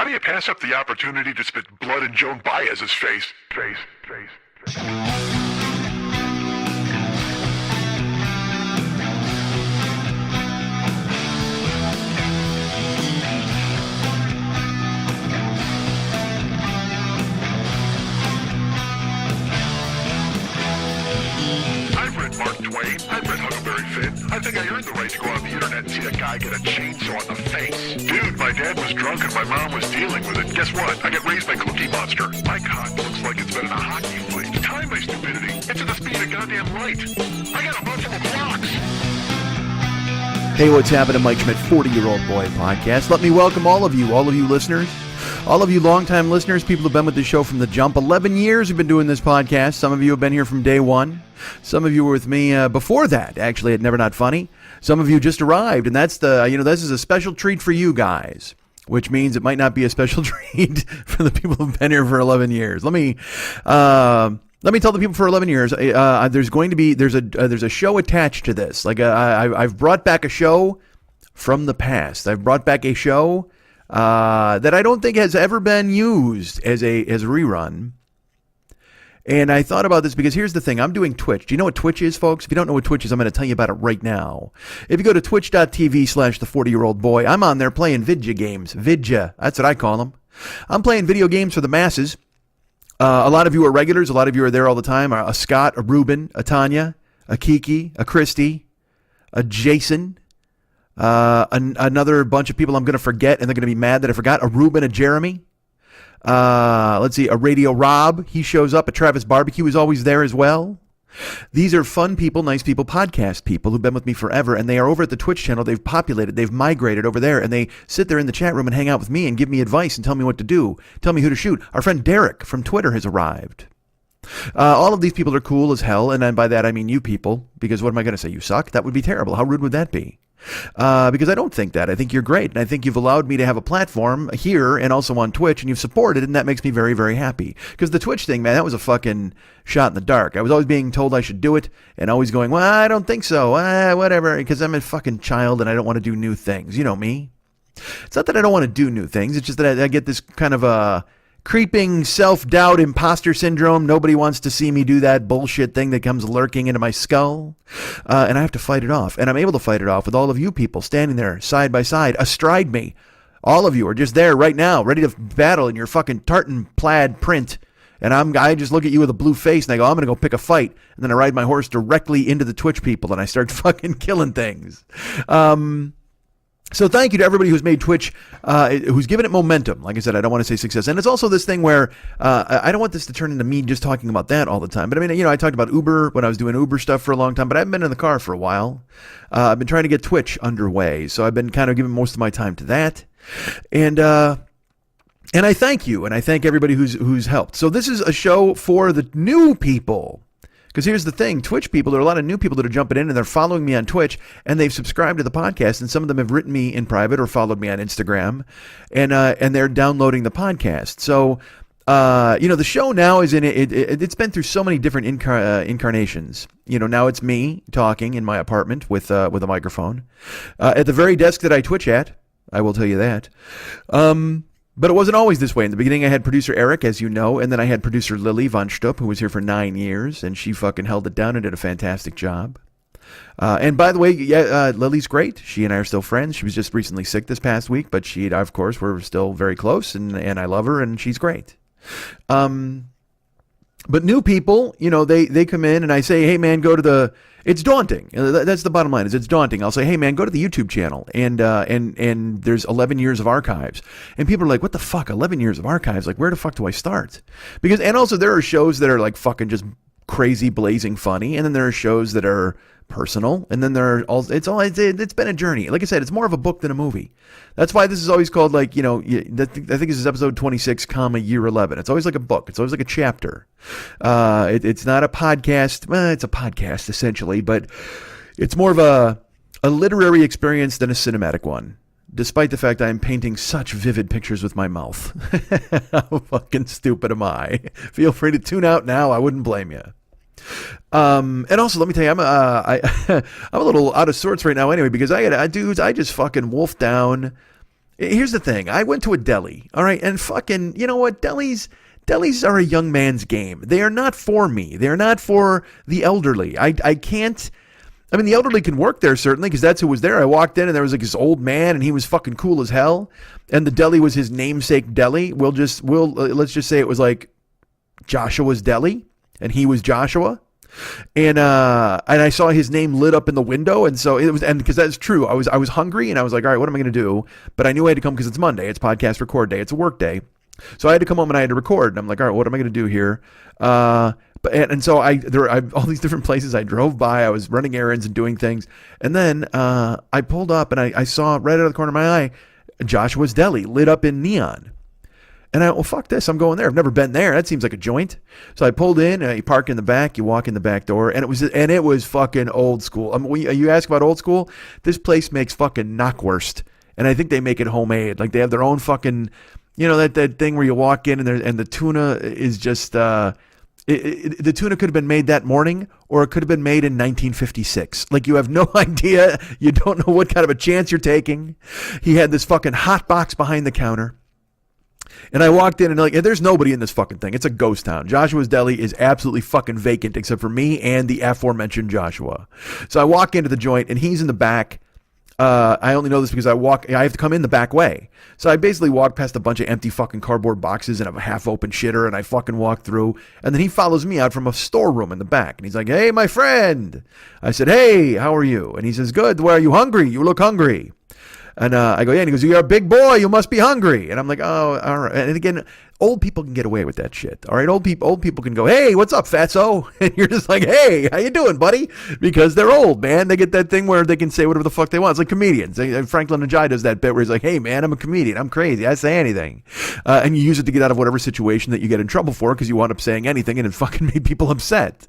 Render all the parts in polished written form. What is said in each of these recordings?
do you pass up the opportunity to spit blood in Joan Baez's face? I've read Mark Twain. I've read Huckleberry Finn. I think I earned the right to go on the internet and see a guy get a chainsaw in the face. Dude, my dad was drunk and my mom was dealing with it. Guess what? I got raised by Cookie Monster. My cock looks like it's been in a hockey league. Time my stupidity. It's at the speed of goddamn light. I got a multiple clocks. Hey, what's happening, Mike Schmidt, 40-Year-Old Boy Podcast. Let me welcome all of you listeners, all of you longtime listeners, people who've been with the show from the jump. 11 years we've been doing this podcast. Some of you have been here from day one. Some of you were with me before that, actually, at Never Not Funny. Some of you just arrived, and that's this is a special treat for you guys, which means it might not be a special treat for the people who've been here for 11 years. Let me tell the people for 11 years, there's a show attached to this. I've brought back a show from the past. I've brought back a show that I don't think has ever been used as a rerun. And I thought about this because here's the thing. I'm doing Twitch. Do you know what Twitch is, folks? If you don't know what Twitch is, I'm going to tell you about it right now. If you go to twitch.tv/the40yearold boy, I'm on there playing vidya games. Vidya, that's what I call them. I'm playing video games for the masses. A lot of you are regulars. A lot of you are there all the time. A Scott, a Ruben, a Tanya, a Kiki, a Christy, a Jason, another bunch of people I'm going to forget, and they're going to be mad that I forgot. A Ruben, a Jeremy. Let's see, a Radio Rob. He shows up. A Travis Barbecue is always there as well. These are fun people, nice people, podcast people who've been with me forever, and they are over at the Twitch channel. They've populated, they've migrated over there, and they sit there in the chat room and hang out with me and give me advice and tell me what to do, tell me who to shoot. Our friend Derek from Twitter has arrived. All of these people are cool as hell, and by that I mean you people, because what am I going to say? You suck? That would be terrible. How rude would that be? Because I don't think that. I think you're great, and I think you've allowed me to have a platform here and also on Twitch, and you've supported, and that makes me very, very happy. Because the Twitch thing, man, that was a fucking shot in the dark. I was always being told I should do it, and always going, well, I don't think so, whatever, because I'm a fucking child, and I don't want to do new things. You know me. It's not that I don't want to do new things, it's just that I get this kind of a creeping self-doubt, imposter syndrome. Nobody wants to see me do that bullshit thing that comes lurking into my skull. And I have to fight it off. And I'm able to fight it off with all of you people standing there side by side, astride me. All of you are just there right now, ready to battle in your fucking tartan plaid print. And I just look at you with a blue face and I go, I'm going to go pick a fight. And then I ride my horse directly into the Twitch people and I start fucking killing things. So thank you to everybody who's made Twitch, who's given it momentum. Like I said, I don't want to say success. And it's also this thing where I don't want this to turn into me just talking about that all the time. But I mean, I talked about Uber when I was doing Uber stuff for a long time, but I haven't been in the car for a while. I've been trying to get Twitch underway. So I've been kind of giving most of my time to that. And I thank you. And I thank everybody who's helped. So this is a show for the new people. Because here's the thing, Twitch people, there are a lot of new people that are jumping in and they're following me on Twitch and they've subscribed to the podcast and some of them have written me in private or followed me on Instagram and they're downloading the podcast. So, the show now is it's been through so many different incarnations. Now it's me talking in my apartment with a microphone at the very desk that I Twitch at. I will tell you that. But it wasn't always this way. In the beginning, I had producer Eric, as you know, and then I had producer Lily von Stupp, who was here for 9 years, and she fucking held it down and did a fantastic job. And by the way, Lily's great. She and I are still friends. She was just recently sick this past week, but she and I, of course, we're still very close, and I love her, and she's great. But new people, they come in, and I say, hey, man, go to the... It's daunting. That's the bottom line. It's daunting. I'll say, hey man, go to the YouTube channel, and there's 11 years of archives, and people are like, what the fuck? 11 years of archives? Like, where the fuck do I start? And also there are shows that are like fucking just crazy, blazing funny, and then there are shows that are personal, and then it's been a journey. Like I said, it's more of a book than a movie. That's why this is always called I think this is episode 26, year 11. It's always like a book. It's always like a chapter. It's not a podcast. Well, it's a podcast essentially, but it's more of a literary experience than a cinematic one. Despite the fact I'm painting such vivid pictures with my mouth. How fucking stupid am I? Feel free to tune out now. I wouldn't blame you. And also, let me tell you, I'm a little out of sorts right now anyway, because I just fucking wolfed down Here's the thing. I went to a deli, all right, and fucking, you know what? Delis are a young man's game. They are not for me. They are not for the elderly. I can't. I mean, the elderly can work there, certainly, because that's who was there. I walked in, and there was like this old man, and he was fucking cool as hell. And the deli was his namesake deli. Let's just say it was like Joshua's Deli, and he was Joshua. And I saw his name lit up in the window, and so it was, and because that's true, I was hungry, and I was like, all right, what am I going to do? But I knew I had to come because it's Monday, it's podcast record day, it's a work day, so I had to come home and I had to record. And I'm like, all right, what am I going to do here? So I all these different places I drove by. I was running errands and doing things, and then I pulled up and I saw right out of the corner of my eye Joshua's Deli lit up in neon. And well, fuck this, I'm going there. I've never been there. That seems like a joint. So I pulled in, you park in the back, you walk in the back door, and it was fucking old school. You ask about old school? This place makes fucking knockwurst, and I think they make it homemade. Like they have their own fucking, that thing where you walk in and the tuna is just, the tuna could have been made that morning, or it could have been made in 1956. Like you have no idea. You don't know what kind of a chance you're taking. He had this fucking hot box behind the counter. And I walked in and like, there's nobody in this fucking thing. It's a ghost town. Joshua's Deli is absolutely fucking vacant except for me and the aforementioned Joshua. So I walk into the joint and he's in the back. I only know this because I have to come in the back way. So I basically walk past a bunch of empty fucking cardboard boxes and a half open shitter, and I fucking walk through, and then he follows me out from a storeroom in the back, and he's like, hey, my friend. I said, hey, how are you? And he says, good. Why are you hungry? You look hungry. And I go, yeah. And he goes, you're a big boy. You must be hungry. And I'm like, oh, all right. And again, old people can get away with that shit. All right, old people can go, hey, what's up, fatso? And you're just like, hey, how you doing, buddy? Because they're old, man. They get that thing where they can say whatever the fuck they want. It's like comedians. Franklin Ajay does that bit where he's like, hey, man, I'm a comedian. I'm crazy. I say anything. And you use it to get out of whatever situation that you get in trouble for because you wound up saying anything and it fucking made people upset.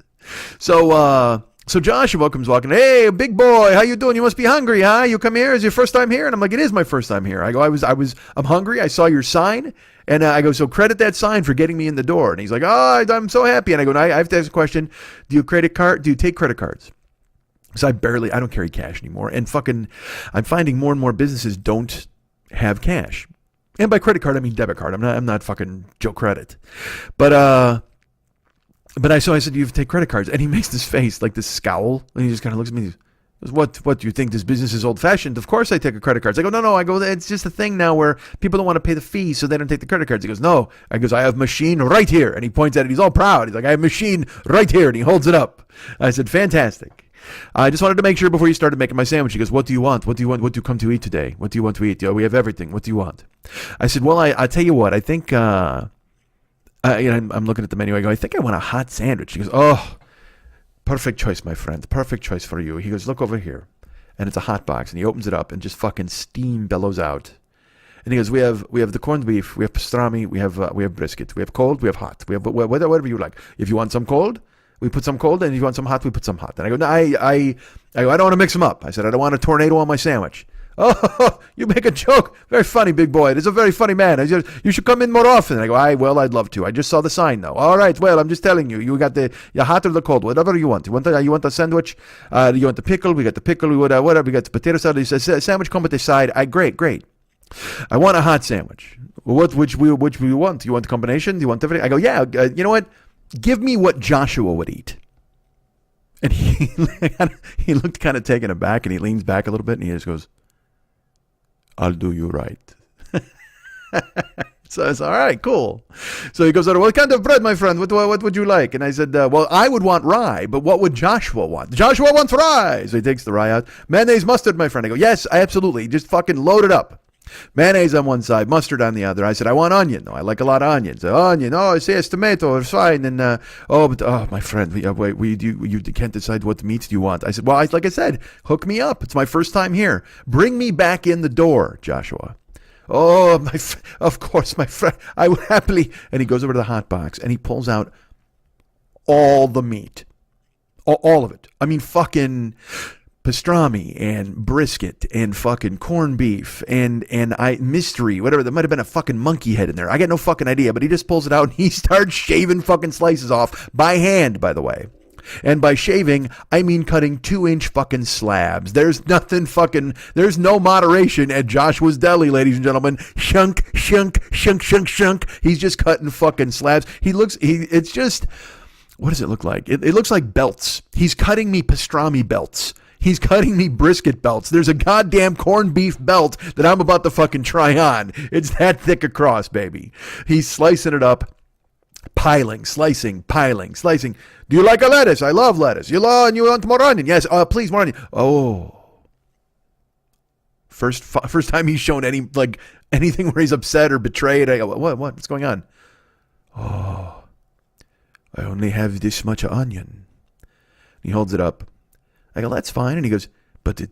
So Joshua comes walking, hey, big boy, how you doing? You must be hungry, huh? You come here? Is your first time here? And I'm like, it is my first time here. I go, I'm hungry. I saw your sign. And I go, so credit that sign for getting me in the door. And he's like, oh, I'm so happy. And I go, I have to ask a question. Do you take credit cards? So I don't carry cash anymore. And I'm finding more and more businesses don't have cash. And by credit card, I mean debit card. I'm not fucking Joe Credit. But I said, you take credit cards. And he makes this face, like this scowl. And he just kind of looks at me. He goes, what do you think this business is old fashioned? Of course I take a credit cards. I go, no. I go, it's just a thing now where people don't want to pay the fee, so they don't take the credit cards. He goes, no. I goes, I have machine right here. And he points at it. He's all proud. He's like, I have machine right here. And he holds it up. I said, fantastic. I just wanted to make sure before you started making my sandwich. He goes, what do you want? What do you come to eat today? What do you want to eat? We have everything. What do you want? I said, well, I tell you what, I think, I'm looking at the menu. I go, I think I want a hot sandwich. He goes, oh, perfect choice, my friend. Perfect choice for you. He goes, look over here. And it's a hot box. And he opens it up and just fucking steam bellows out. And he goes, we have the corned beef. We have pastrami. We have brisket. We have cold. We have hot. We have whatever you like. If you want some cold, we put some cold. And if you want some hot, we put some hot. And I go, no, I don't want to mix them up. I said, I don't want a tornado on my sandwich. Oh, you make a joke. Very funny, big boy. It is a very funny man. You should come in more often. And I go, I'd love to. I just saw the sign, though. All right, well, I'm just telling you. You got your hot or the cold, whatever you want. You want the sandwich? You want the pickle? We got the pickle. Whatever. We got the potato salad. He says, sandwich come with the side. Great. I want a hot sandwich. Which we want? Do you want the combination? Do you want everything? I go, yeah. You know what? Give me what Joshua would eat. And he looked kind of taken aback, and he leans back a little bit, and he just goes, I'll do you right. So I said, all right, cool. So he goes, what kind of bread, my friend? What would you like? And I said, well, I would want rye, but what would Joshua want? Joshua wants rye. So he takes the rye out. Mayonnaise, mustard, my friend. I go, yes, absolutely. Just fucking load it up. Mayonnaise on one side, mustard on the other. I said, I want onion. No, I like a lot of onions. Onion. Oh, it's tomato. It's fine. And my friend, you can't decide what meat you want. I said, well, like I said, hook me up. It's my first time here. Bring me back in the door, Joshua. Oh, of course, my friend. I would happily. And he goes over to the hot box and he pulls out all the meat, all of it. I mean, fucking pastrami and brisket and fucking corned beef and mystery, whatever. There might have been a fucking monkey head in there. I got no fucking idea, but he just pulls it out and he starts shaving fucking slices off by hand, by the way. And by shaving, I mean cutting 2-inch fucking slabs. There's there's no moderation at Joshua's Deli, ladies and gentlemen. Shunk, shunk, shunk, shunk, shunk. He's just cutting fucking slabs. It's just, what does it look like? It looks like belts. He's cutting me pastrami belts. He's cutting me brisket belts. There's a goddamn corned beef belt that I'm about to fucking try on. It's that thick across, baby. He's slicing it up. Piling, slicing, piling, slicing. Do you like a lettuce? I love lettuce. You want more onion? Yes, please, more onion. Oh. First time he's shown anything where he's upset or betrayed. I go, what's going on? Oh, I only have this much onion. He holds it up. I go, that's fine. And he goes, but it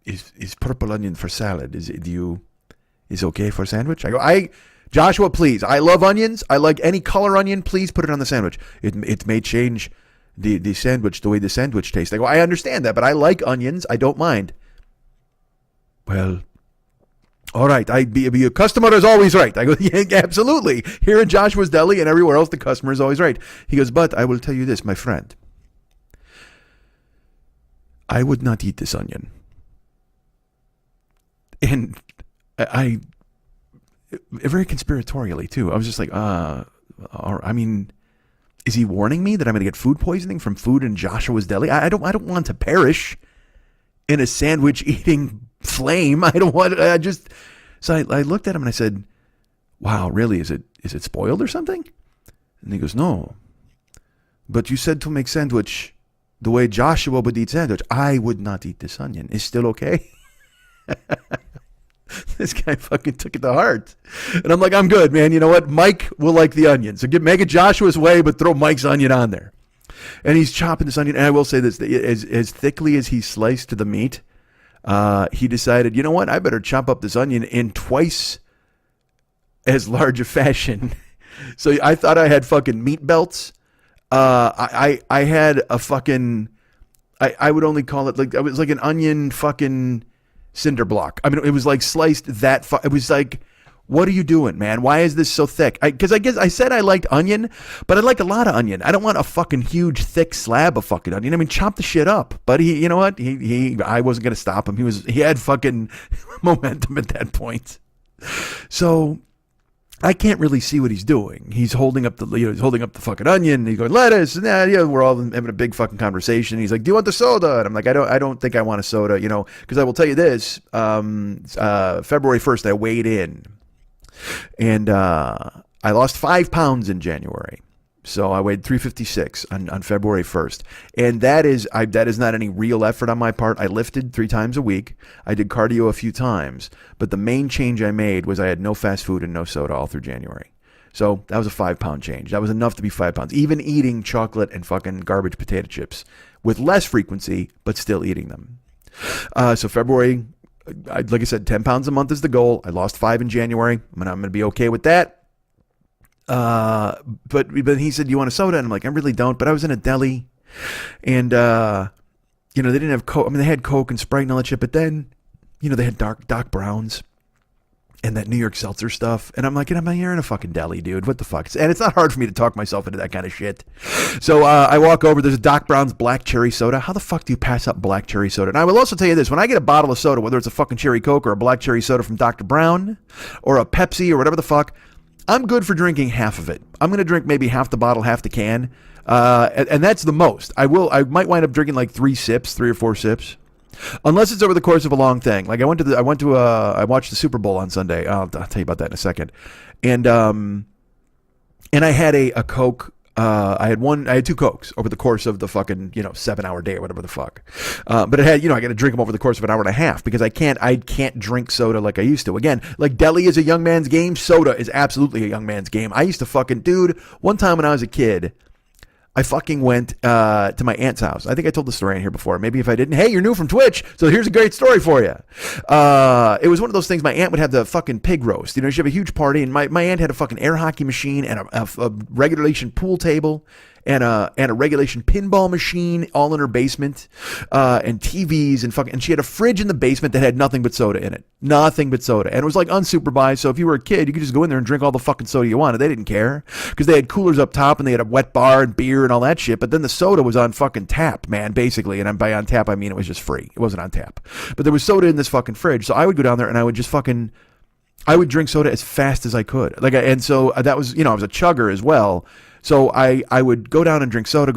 is purple onion for salad. Is okay for sandwich? I go, Joshua, please. I love onions. I like any color onion. Please put it on the sandwich. It may change the sandwich, the way the sandwich tastes. I go, I understand that, but I like onions. I don't mind. Well, all right. Your customer is always right. I go, yeah, absolutely. Here in Joshua's Deli and everywhere else, the customer is always right. He goes, but I will tell you this, my friend. I would not eat this onion. And I very conspiratorially too. I was just like, I mean, is he warning me that I'm going to get food poisoning from food in Joshua's Deli? I don't want to perish in a sandwich eating flame. I looked at him and I said, wow, really? Is it spoiled or something? And he goes, no, but you said to make sandwich the way Joshua would eat sandwich. I would not eat this onion. Is still okay? This guy fucking took it to heart. And I'm like, I'm good, man. You know what? Mike will like the onion. So make it Joshua's way, but throw Mike's onion on there. And he's chopping this onion. And I will say this, as thickly as he sliced the meat, he decided, you know what? I better chop up this onion in twice as large a fashion. So I thought I had fucking meat belts. I had a fucking, I would only call it it was like an onion fucking cinder block. I mean, it was like sliced it was like, what are you doing, man? Why is this so thick? Because I guess I said I liked onion, but I like a lot of onion. I don't want a fucking huge, thick slab of fucking onion. I mean, chop the shit up. But you know what? I wasn't going to stop him. He had fucking momentum at that point. So I can't really see what he's doing. He's holding up the fucking onion. He's going, lettuce. And we're all having a big fucking conversation. He's like, do you want the soda? And I'm like, I don't think I want a soda, because I will tell you this, February 1st, I weighed in and, I lost 5 pounds in January. So I weighed 356 on February 1st. And that is not any real effort on my part. I lifted 3 times a week. I did cardio a few times. But the main change I made was I had no fast food and no soda all through January. So that was a 5-pound change. That was enough to be 5 pounds. Even eating chocolate and fucking garbage potato chips with less frequency, but still eating them. So February, like I said, 10 pounds a month is the goal. I lost 5 in January. I'm going to be okay with that. But he said, you want a soda? And I'm like, I really don't, but I was in a deli and, they didn't have Coke. I mean, they had Coke and Sprite and all that shit, but then, they had Doc Browns and that New York seltzer stuff. And I'm like, you're in a fucking deli, dude. What the fuck? And it's not hard for me to talk myself into that kind of shit. So, I walk over, there's a Doc Brown's black cherry soda. How the fuck do you pass up black cherry soda? And I will also tell you this, when I get a bottle of soda, whether it's a fucking cherry Coke or a black cherry soda from Dr. Brown or a Pepsi or whatever the fuck, I'm good for drinking half of it. I'm going to drink maybe half the bottle, half the can. And that's the most. I might wind up drinking like 3 or 4 sips. Unless it's over the course of a long thing. Like I watched the Super Bowl on Sunday. I'll tell you about that in a second. And I had a Coke. I had 2 Cokes over the course of the fucking, 7-hour day or whatever the fuck. But it had, I got to drink them over the course of an hour and a half because I can't drink soda like I used to. Again, like deli is a young man's game. Soda is absolutely a young man's game. I used to fucking, dude, one time when I was a kid, I fucking went to my aunt's house. I think I told the story in here before. Maybe if I didn't, hey, you're new from Twitch, so here's a great story for you. It was one of those things. My aunt would have the fucking pig roast. She'd have a huge party, and my aunt had a fucking air hockey machine and a regulation pool table. and a regulation pinball machine all in her basement, and TVs and she had a fridge in the basement that had nothing but soda in it. Nothing but soda. And it was like unsupervised, so if you were a kid, you could just go in there and drink all the fucking soda you wanted. They didn't care because they had coolers up top and they had a wet bar and beer and all that shit, but then the soda was on fucking tap, man, basically. And by on tap, I mean it was just free. It wasn't on tap. But there was soda in this fucking fridge. So I would go down there and I would just I would drink soda as fast as I could. And so that was, I was a chugger as well. So I would go down and drink soda,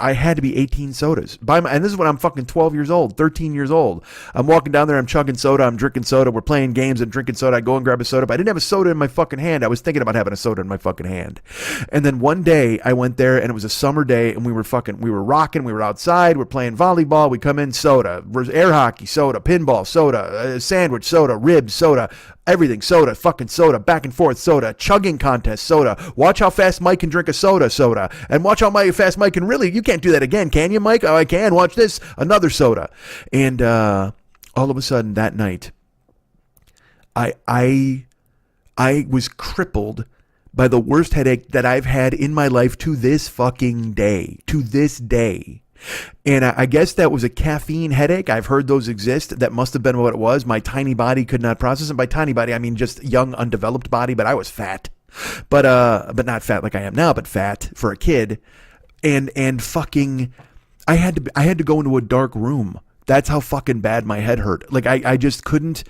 I had to be 18 sodas. And this is when I'm fucking 12 years old, 13 years old. I'm walking down there, I'm chugging soda, I'm drinking soda, we're playing games and drinking soda. I go and grab a soda, but I didn't have a soda in my fucking hand. I was thinking about having a soda in my fucking hand. And then one day I went there and it was a summer day and we were rocking, we were outside, we're playing volleyball, we come in, soda, air hockey, soda, pinball, soda, sandwich, soda, ribs, soda, everything, soda, fucking soda, back and forth, soda, chugging contest, soda. Watch how fast Mike can drink a soda, and watch how fast Mike can really. You can't do that again, can you, Mike? Oh, I can. Watch this, another soda. And all of a sudden that night, I was crippled by the worst headache that I've had in my life to this fucking day. To this day. And I guess that was a caffeine headache. I've heard those exist. That must have been what it was. My tiny body could not process it. By tiny body, I mean just young, undeveloped body, but I was fat. But not fat like I am now, but fat for a kid. And fucking, I had to go into a dark room. That's how fucking bad my head hurt. Like I just couldn't,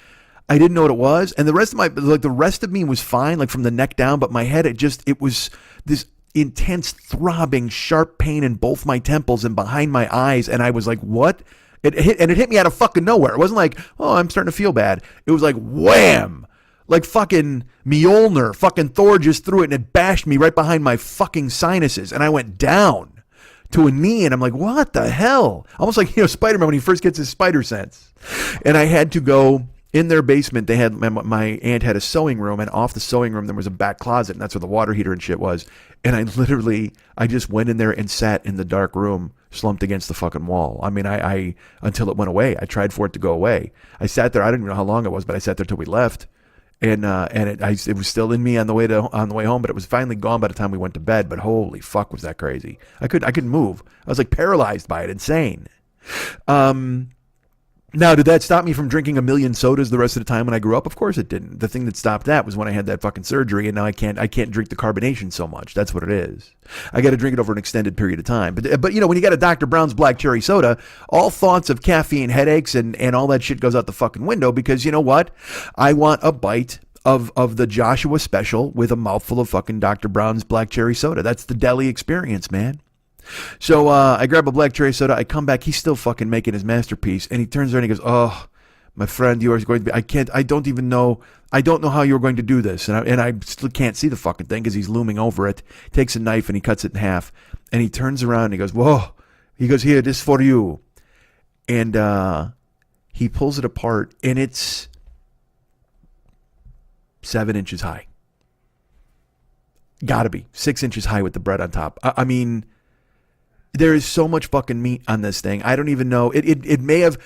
I didn't know what it was. And the rest of me was fine, like from the neck down, but my head, it was this intense throbbing sharp pain in both my temples and behind my eyes, and I was like, what? It hit me out of fucking nowhere. It wasn't like, oh, I'm starting to feel bad. It was like wham, like fucking Mjolnir, fucking Thor just threw it and it bashed me right behind my fucking sinuses, and I went down to a knee, and I'm like, what the hell? Almost like, Spider-Man when he first gets his spider sense. And I had to go in their basement. They had, my aunt had a sewing room, and off the sewing room there was a back closet, and that's where the water heater and shit was. And I just went in there and sat in the dark room, slumped against the fucking wall. I mean, I until it went away. I tried for it to go away. I sat there. I didn't even know how long it was, but I sat there till we left, and it was still in me on the way home, but it was finally gone by the time we went to bed. But holy fuck, was that crazy? I couldn't move. I was like paralyzed by it. Insane. Now, did that stop me from drinking a million sodas the rest of the time when I grew up? Of course it didn't. The thing that stopped that was when I had that fucking surgery, and now I can't drink the carbonation so much. That's what it is. I got to drink it over an extended period of time. But when you got a Dr. Brown's black cherry soda, all thoughts of caffeine headaches and all that shit goes out the fucking window, because you know what? I want a bite of the Joshua special with a mouthful of fucking Dr. Brown's black cherry soda. That's the deli experience, man. So I grab a black cherry soda. I come back. He's still fucking making his masterpiece. And he turns around and he goes, oh, my friend, you are going to be, I don't know how you're going to do this. And I still can't see the fucking thing because he's looming over it. Takes a knife and he cuts it in half. And he turns around and he goes, whoa. He goes, here, this is for you. And he pulls it apart, and it's 7 inches high. Gotta be 6 inches high with the bread on top. I mean, there is so much fucking meat on this thing. I don't even know. It may have,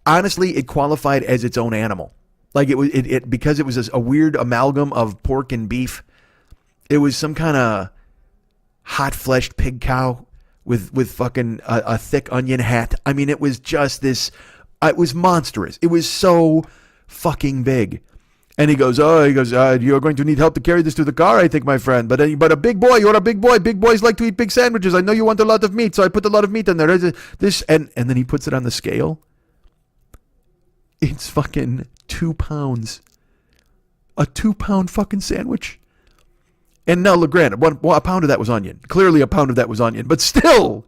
honestly, it qualified as its own animal. Like because it was a weird amalgam of pork and beef. It was some kind of hot-fleshed pig cow with fucking a thick onion hat. I mean, it was just this. It was monstrous. It was so fucking big. And he goes, you're going to need help to carry this to the car, I think, my friend. But a big boy, you're a big boy. Big boys like to eat big sandwiches. I know you want a lot of meat, so I put a lot of meat in there. And then he puts it on the scale. It's fucking 2 pounds. A 2-pound fucking sandwich. And now, look, granted, a pound of that was onion. Clearly a pound of that was onion. But still,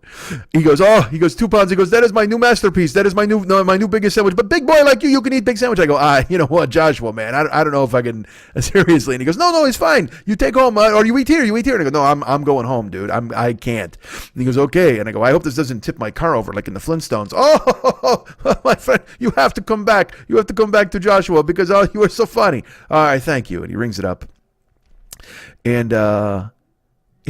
he goes, 2 pounds. He goes, that is my new masterpiece. That is my new biggest sandwich. But big boy like you can eat big sandwich. I go, you know what, Joshua, man, I don't know if I can, seriously. And he goes, no, it's fine. You take home, or you eat here. And I go, no, I'm going home, dude. I can't. And he goes, okay. And I go, I hope this doesn't tip my car over like in the Flintstones. Oh, my friend, you have to come back. You have to come back to Joshua because, you are so funny. All right, thank you. And he rings it up. And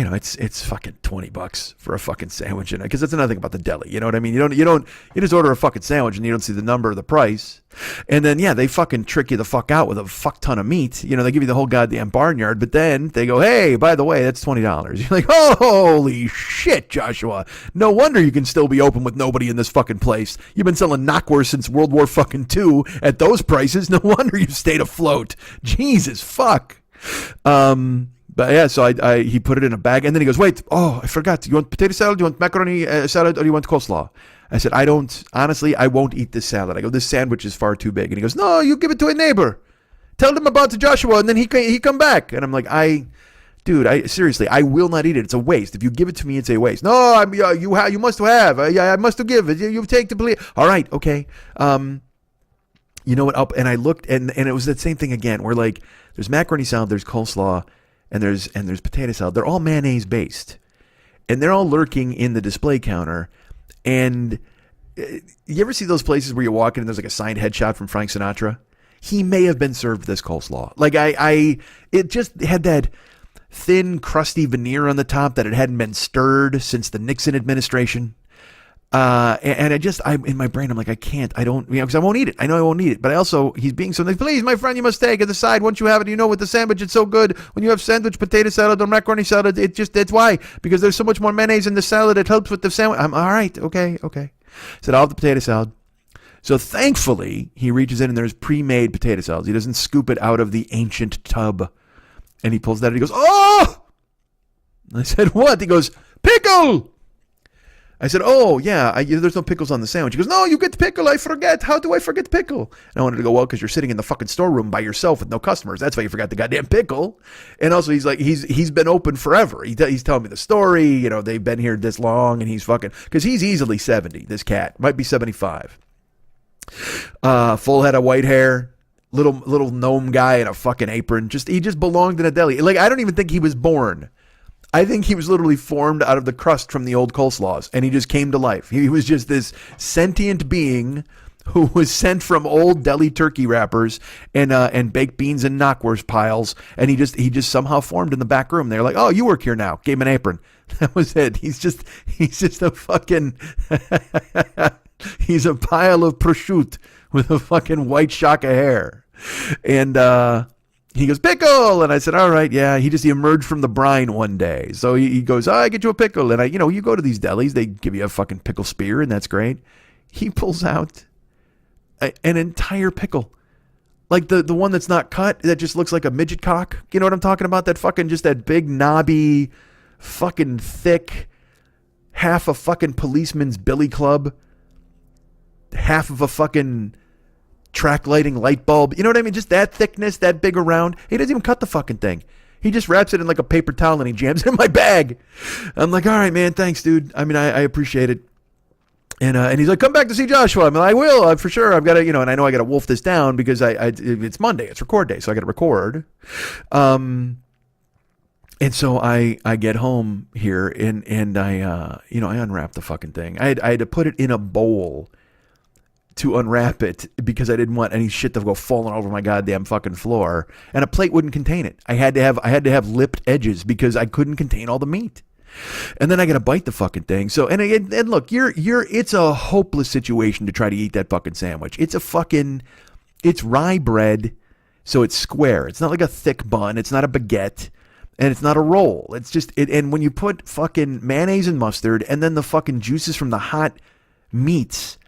it's fucking $20 for a fucking sandwich, and because that's another thing about the deli. You know what I mean? You just order a fucking sandwich and you don't see the number or the price, and then they fucking trick you the fuck out with a fuck ton of meat. They give you the whole goddamn barnyard, but then they go, hey, by the way, that's $20. You're like, oh, holy shit, Joshua! No wonder you can still be open with nobody in this fucking place. You've been selling knockwurst since World War fucking II at those prices. No wonder you stayed afloat. Jesus fuck. But yeah, so he put it in a bag, and then he goes, wait, oh, I forgot. You want potato salad? Do you want macaroni salad, or do you want coleslaw? I said, honestly, I won't eat this salad. I go, this sandwich is far too big. And he goes, no, you give it to a neighbor. Tell them about Joshua, and then he come back. And I'm like, seriously, I will not eat it. It's a waste. If you give it to me, it's a waste. No, you must have. I must have given. You take the plate. All right, okay. You know what? And I looked, and it was that same thing again, where like there's macaroni salad, there's coleslaw, and there's potato salad. They're all mayonnaise based, and they're all lurking in the display counter. And you ever see those places where you walk in and there's like a signed headshot from Frank Sinatra? He may have been served this coleslaw. Like it just had that thin, crusty veneer on the top that it hadn't been stirred since the Nixon administration. And I'm in my brain, I'm like, because I won't eat it. I know I won't eat it, but he's being so nice. Please, my friend, you must take it aside. Once you have it, with the sandwich, it's so good. When you have sandwich, potato salad, or macaroni salad, that's why, because there's so much more mayonnaise in the salad. It helps with the sandwich. I'm all right. Okay. Said, I'll have the potato salad. So thankfully, he reaches in and there's pre-made potato salads. He doesn't scoop it out of the ancient tub. And he pulls that out and he goes, oh! I said, what? He goes, pickle! I said, oh, yeah, there's no pickles on the sandwich. He goes, no, you get pickle. I forget. How do I forget pickle? And I wanted to go, well, because you're sitting in the fucking storeroom by yourself with no customers. That's why you forgot the goddamn pickle. And also, he's like, he's been open forever. He's telling me the story. They've been here this long, and he's fucking, because he's easily 70, this cat. Might be 75. Full head of white hair. Little gnome guy in a fucking apron. He just belonged in a deli. Like, I don't even think he was born. I think he was literally formed out of the crust from the old coleslaws, and he just came to life. He was just this sentient being who was sent from old deli turkey wrappers and baked beans and knockwurst piles, and he just somehow formed in the back room. They're like, "Oh, you work here now." Gave him an apron. That was it. He's just a fucking he's a pile of prosciutto with a fucking white shock of hair, and he goes, pickle! And I said, all right, yeah. He emerged from the brine one day. So he goes, I get you a pickle. And you go to these delis, they give you a fucking pickle spear, and that's great. He pulls out an entire pickle. Like the one that's not cut, that just looks like a midget cock. You know what I'm talking about? That fucking, just that big, knobby, fucking thick, half a fucking policeman's billy club, half of a fucking track lighting light bulb. You know what I mean? Just that thickness, that big around. He doesn't even cut the fucking thing. He just wraps it in like a paper towel and he jams it in my bag. I'm like, all right, man, thanks, dude. I mean, I appreciate it. And he's like, come back to see Joshua. I'm like, I will, for sure. I've got to, and I know I got to wolf this down because it's Monday, it's record day, so I got to record. And so I get home here and I unwrap the fucking thing. I had to put it in a bowl to unwrap it because I didn't want any shit to go falling over my goddamn fucking floor, and a plate wouldn't contain it. I had to have lipped edges because I couldn't contain all the meat. And then I got to bite the fucking thing. So, and look, it's a hopeless situation to try to eat that fucking sandwich. It's rye bread, so it's square. It's not like a thick bun. It's not a baguette, and it's not a roll. It's just and when you put fucking mayonnaise and mustard, and then the fucking juices from the hot meats.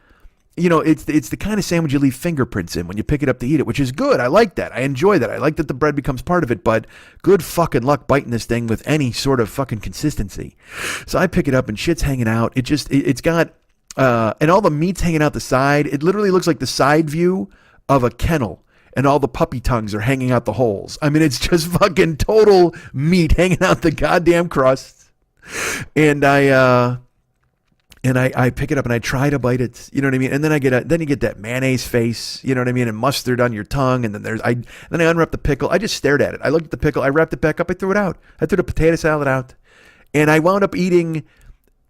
It's the kind of sandwich you leave fingerprints in when you pick it up to eat it, which is good. I like that. I enjoy that. I like that the bread becomes part of it, but good fucking luck biting this thing with any sort of fucking consistency. So I pick it up and shit's hanging out. It's got, and all the meat's hanging out the side. It literally looks like the side view of a kennel, and all the puppy tongues are hanging out the holes. I mean, it's just fucking total meat hanging out the goddamn crust. And I pick it up and I try to bite it, you know what I mean? And then then you get that mayonnaise face, you know what I mean? And mustard on your tongue. And then then I unwrap the pickle. I just stared at it. I looked at the pickle. I wrapped it back up. I threw it out. I threw the potato salad out. And I wound up eating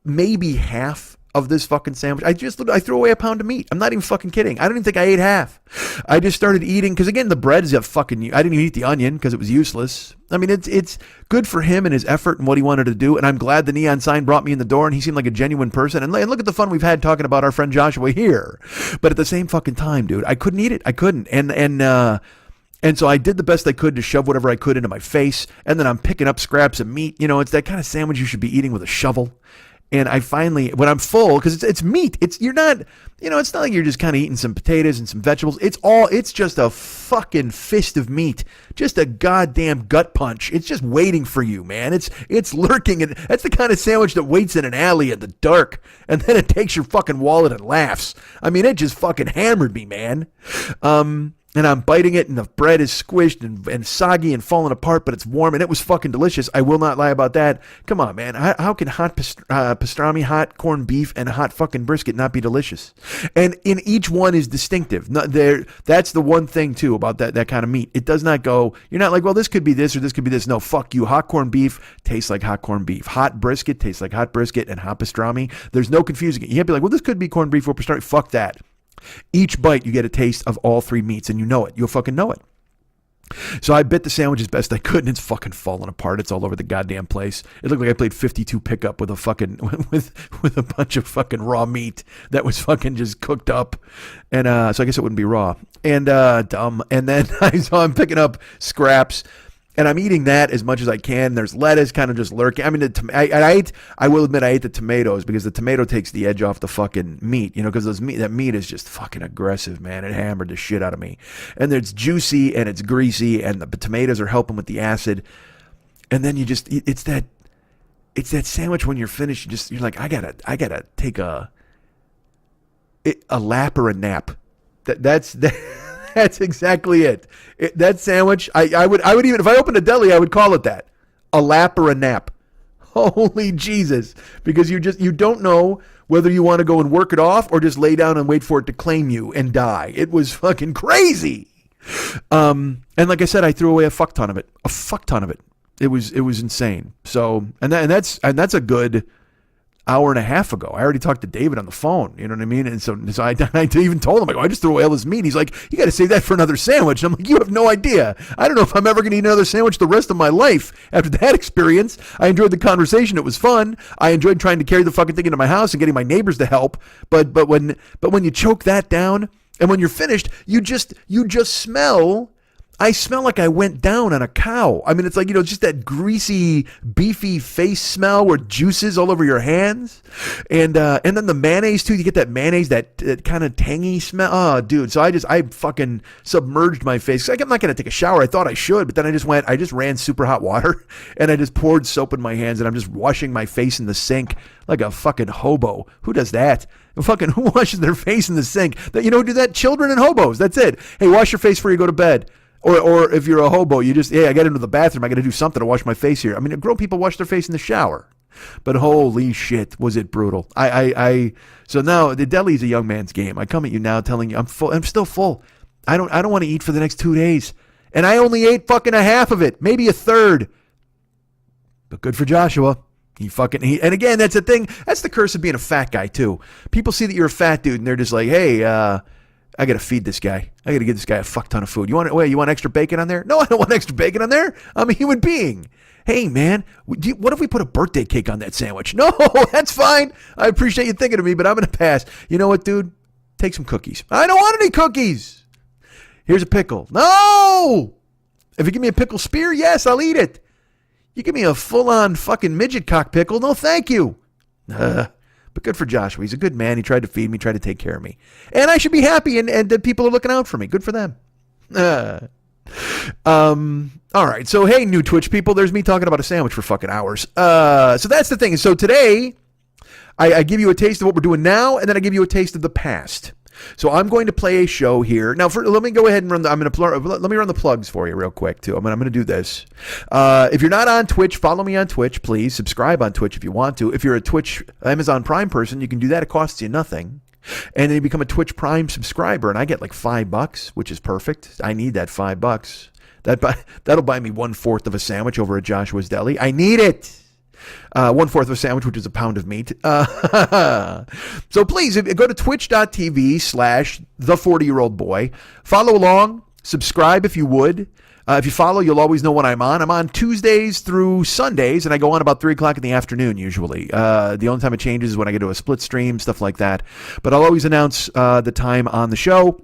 maybe half of this fucking sandwich. I threw away a pound of meat. I'm not even fucking kidding. I don't even think I ate half. I just started eating because again, the bread is a fucking. I didn't even eat the onion because it was useless. I mean, it's good for him and his effort and what he wanted to do. And I'm glad the neon sign brought me in the door and he seemed like a genuine person. And look at the fun we've had talking about our friend Joshua here. But at the same fucking time, dude, I couldn't eat it. I couldn't. And so I did the best I could to shove whatever I could into my face. And then I'm picking up scraps of meat. You know, it's that kind of sandwich you should be eating with a shovel. And I finally, when I'm full, because it's meat, you're not, it's not like you're just kind of eating some potatoes and some vegetables. It's just a fucking fist of meat, just a goddamn gut punch. It's just waiting for you, man. It's lurking, and that's the kind of sandwich that waits in an alley in the dark, and then it takes your fucking wallet and laughs. I mean, it just fucking hammered me, man. And I'm biting it, and the bread is squished and soggy and falling apart, but it's warm, and it was fucking delicious. I will not lie about that. Come on, man. How can hot pastrami, hot corned beef, and hot fucking brisket not be delicious? And in each one is distinctive. That's the one thing, too, about that kind of meat. It does not go, you're not like, well, this could be this or this could be this. No, fuck you. Hot corned beef tastes like hot corned beef. Hot brisket tastes like hot brisket, and hot pastrami. There's no confusing it. You can't be like, well, this could be corned beef or pastrami. Fuck that. Each bite, you get a taste of all three meats, and you know it. You'll fucking know it. So I bit the sandwich as best I could, and it's fucking falling apart. It's all over the goddamn place. It looked like I played 52 pickup with a fucking with a bunch of fucking raw meat that was fucking just cooked up, and so I guess it wouldn't be raw and dumb. And then I'm picking up scraps. And I'm eating that as much as I can. There's lettuce kind of just lurking. I mean, I will admit I ate the tomatoes because the tomato takes the edge off the fucking meat, because that meat is just fucking aggressive, man. It hammered the shit out of me. And it's juicy and it's greasy and the tomatoes are helping with the acid. And then it's that sandwich when you're finished, you're like, I gotta take a lap or a nap. That's exactly it. That sandwich, I would even, if I opened a deli, I would call it that. A lap or a nap. Holy Jesus. Because you don't know whether you want to go and work it off or just lay down and wait for it to claim you and die. It was fucking crazy. And like I said, I threw away a fuck ton of it. A fuck ton of it. It was insane. So, and that's a good hour and a half ago. I already talked to David on the phone. You know what I mean? And so I even told him, I just threw away all this meat. He's like, you got to save that for another sandwich. And I'm like, you have no idea. I don't know if I'm ever going to eat another sandwich the rest of my life after that experience. I enjoyed the conversation. It was fun. I enjoyed trying to carry the fucking thing into my house and getting my neighbors to help. But when you choke that down and when you're finished, you just smell. I smell like I went down on a cow. I mean, it's like, just that greasy, beefy face smell where juices all over your hands. And then the mayonnaise too. You get that mayonnaise, that kind of tangy smell. Oh, dude. So I fucking submerged my face. Like, I'm not going to take a shower. I thought I should, but then I just ran super hot water and I just poured soap in my hands and I'm just washing my face in the sink like a fucking hobo. Who does that? Who washes their face in the sink? Do that? Children and hobos. That's it. Hey, wash your face before you go to bed. Or if you're a hobo, you just, I got into the bathroom. I got to do something to wash my face here. I mean, grown people wash their face in the shower. But holy shit, was it brutal. So now the deli is a young man's game. I come at you now telling you I'm full. I'm still full. I don't want to eat for the next 2 days. And I only ate fucking a half of it, maybe a third. But good for Joshua. And again, that's the thing. That's the curse of being a fat guy too. People see that you're a fat dude and they're just like, hey, I got to feed this guy. I got to give this guy a fuck ton of food. You want extra bacon on there? No, I don't want extra bacon on there. I'm a human being. Hey, man, what if we put a birthday cake on that sandwich? No, that's fine. I appreciate you thinking of me, but I'm going to pass. You know what, dude? Take some cookies. I don't want any cookies. Here's a pickle. No! If you give me a pickle spear, yes, I'll eat it. You give me a full-on fucking midget cock pickle, no thank you. But good for Joshua. He's a good man. He tried to feed me, tried to take care of me. And I should be happy and that people are looking out for me. Good for them. All right. So, hey, new Twitch people, there's me talking about a sandwich for fucking hours. So that's the thing. So today, I give you a taste of what we're doing now, and then I give you a taste of the past. So I'm going to play a show here. Now, let me go ahead and let me run the plugs for you real quick, too. I'm going to do this. If you're not on Twitch, follow me on Twitch, please. Subscribe on Twitch if you want to. If you're a Twitch Amazon Prime person, you can do that. It costs you nothing. And then you become a Twitch Prime subscriber, and I get like $5, which is perfect. I need that $5. That'll buy me 1/4 of a sandwich over at Joshua's Deli. I need it. 1/4 of a sandwich, which is a pound of meat. So please, go to twitch.tv/the40year-old boy. Follow along. Subscribe if you would. If you follow, you'll always know when I'm on. I'm on Tuesdays through Sundays, and I go on about 3 o'clock in the afternoon usually. The only time it changes is when I get to a split stream, stuff like that. But I'll always announce the time on the show.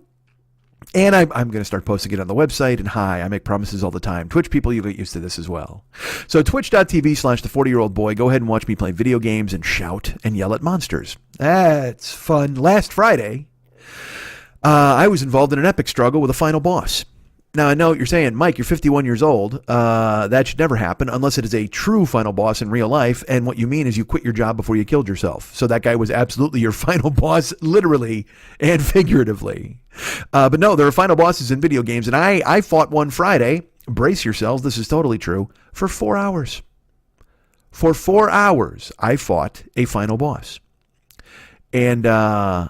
And I'm going to start posting it on the website. And I make promises all the time. Twitch people, you get used to this as well. So twitch.tv/the40year-old boy. Go ahead and watch me play video games and shout and yell at monsters. That's fun. Last Friday, I was involved in an epic struggle with a final boss. Now, I know what you're saying, Mike, you're 51 years old. That should never happen unless it is a true final boss in real life. And what you mean is you quit your job before you killed yourself. So that guy was absolutely your final boss, literally and figuratively. But no, there are final bosses in video games. And I fought one Friday. Brace yourselves. This is totally true. For 4 hours. For 4 hours, I fought a final boss. And I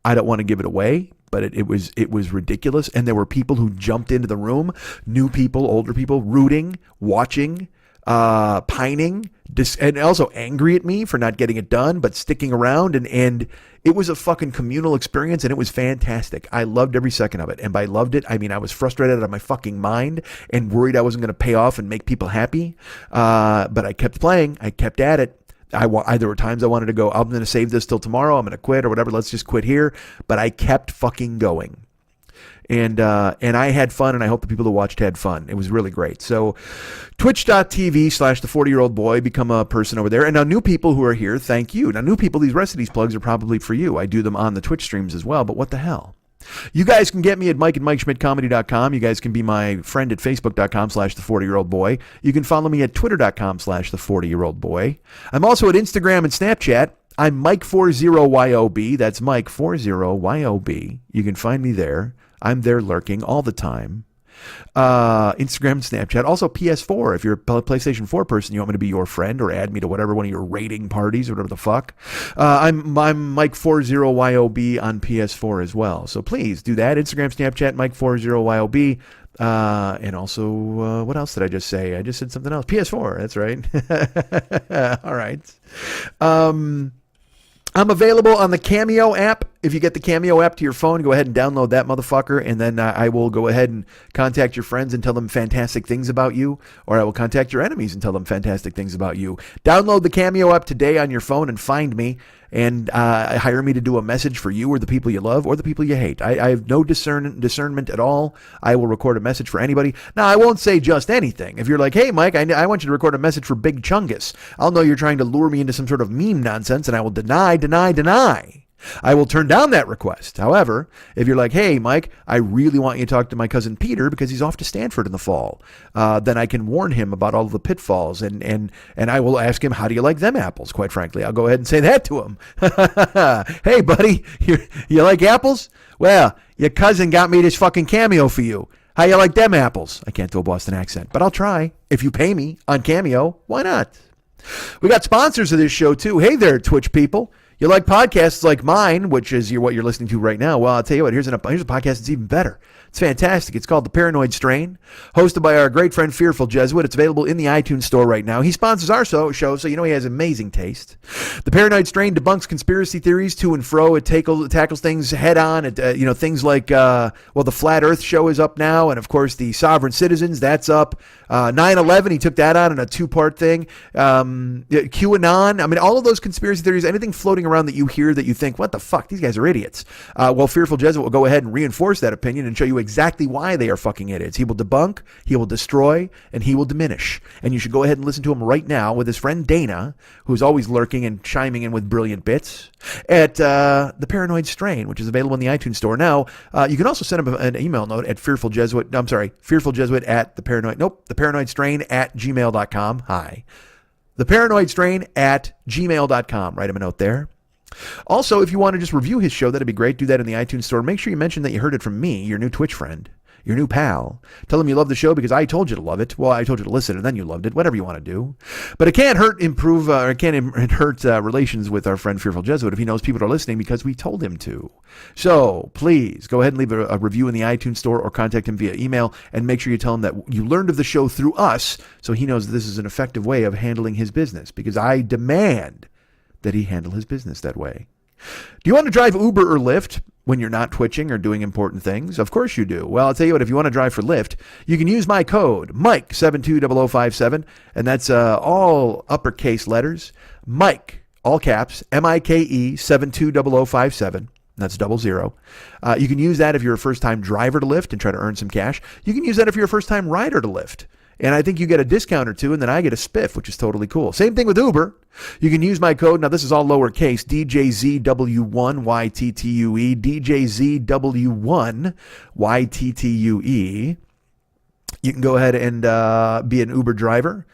don't want to give it away. But it was ridiculous. And there were people who jumped into the room, new people, older people, rooting, watching, pining, and also angry at me for not getting it done, but sticking around. And it was a fucking communal experience, and it was fantastic. I loved every second of it. And by loved it, I mean I was frustrated out of my fucking mind and worried I wasn't going to pay off and make people happy. But I kept playing. I kept at it. There were times I wanted to go, I'm going to save this till tomorrow. I'm going to quit or whatever. Let's just quit here. But I kept fucking going. And I had fun, and I hope the people who watched had fun. It was really great. So twitch.tv/the40year-old boy, become a person over there. And now new people who are here, thank you. Now new people, these rest of these plugs are probably for you. I do them on the Twitch streams as well, but what the hell? You guys can get me at mike@MikeSchmidtComedy.com. You guys can be my friend at Facebook.com/the40year-old boy. You can follow me at Twitter.com/the40year-old boy. I'm also at Instagram and Snapchat. I'm Mike40YOB. That's Mike40YOB. You can find me there. I'm there lurking all the time. Instagram and Snapchat. Also PS4. If you're a PlayStation 4 person, you want me to be your friend or add me to whatever one of your raiding parties or whatever the fuck. I'm Mike40YOB on PS4 as well. So please do that. Instagram, Snapchat, Mike40YOB. And also, what else did I just say? I just said something else. PS4. That's right. All right. I'm available on the Cameo app. If you get the Cameo app to your phone, go ahead and download that motherfucker, and then I will go ahead and contact your friends and tell them fantastic things about you, or I will contact your enemies and tell them fantastic things about you. Download the Cameo app today on your phone and find me, and hire me to do a message for you or the people you love or the people you hate. I have no discernment at all. I will record a message for anybody. Now, I won't say just anything. If you're like, hey, Mike, I want you to record a message for Big Chungus, I'll know you're trying to lure me into some sort of meme nonsense, and I will deny. I will turn down that request. However, if you're like, hey, Mike, I really want you to talk to my cousin Peter because he's off to Stanford in the fall, then I can warn him about all of the pitfalls, and I will ask him, how do you like them apples? Quite frankly, I'll go ahead and say that to him. Hey, buddy, you like apples? Well, your cousin got me this fucking Cameo for you. How you like them apples? I can't do a Boston accent, but I'll try. If you pay me on Cameo, why not? We got sponsors of this show, too. Hey there, Twitch people. You like podcasts like mine, which is what you're listening to right now. Well, I'll tell you what, here's a podcast that's even better. It's fantastic. It's called The Paranoid Strain, hosted by our great friend Fearful Jesuit. It's available in the iTunes store right now. He sponsors our show, so you know he has amazing taste. The Paranoid Strain debunks conspiracy theories to and fro. It tackles things head on. Things like, the Flat Earth show is up now, and of course the Sovereign Citizens, that's up. 9/11, he took that on in a 2-part thing. QAnon, I mean, all of those conspiracy theories, anything floating around that you hear that you think, what the fuck, these guys are idiots. Fearful Jesuit will go ahead and reinforce that opinion and show you exactly why they are fucking idiots. He will debunk, he will destroy, and he will diminish. And you should go ahead and listen to him right now with his friend Dana, who's always lurking and chiming in with brilliant bits, at The Paranoid Strain, which is available in the iTunes store. Now, you can also send him an email note at Fearful Jesuit at theparanoidstrain@gmail.com. Hi. theparanoidstrain@gmail.com. Write him a note there. Also, if you want to just review his show, that'd be great. Do that in the iTunes store. Make sure you mention that you heard it from me, your new Twitch friend. your new pal. Tell him you love the show because I told you to love it. Well, I told you to listen and then you loved it. Whatever you want to do. But it can't hurt relations with our friend Fearful Jesuit if he knows people are listening because we told him to. So please go ahead and leave a review in the iTunes store or contact him via email and make sure you tell him that you learned of the show through us so he knows this is an effective way of handling his business because I demand that he handle his business that way. Do you want to drive Uber or Lyft when you're not twitching or doing important things? Of course you do. Well, I'll tell you what, if you want to drive for Lyft, you can use my code, Mike720057, and that's all uppercase letters. Mike, all caps, MIKE 720057. That's 00. You can use that if you're a first-time driver to Lyft and try to earn some cash. You can use that if you're a first-time rider to Lyft. And I think you get a discount or two, and then I get a spiff, which is totally cool. Same thing with Uber. You can use my code. Now, this is all lowercase, DJZW1YTTUE, DJZW1YTTUE. You can go ahead and be an Uber driver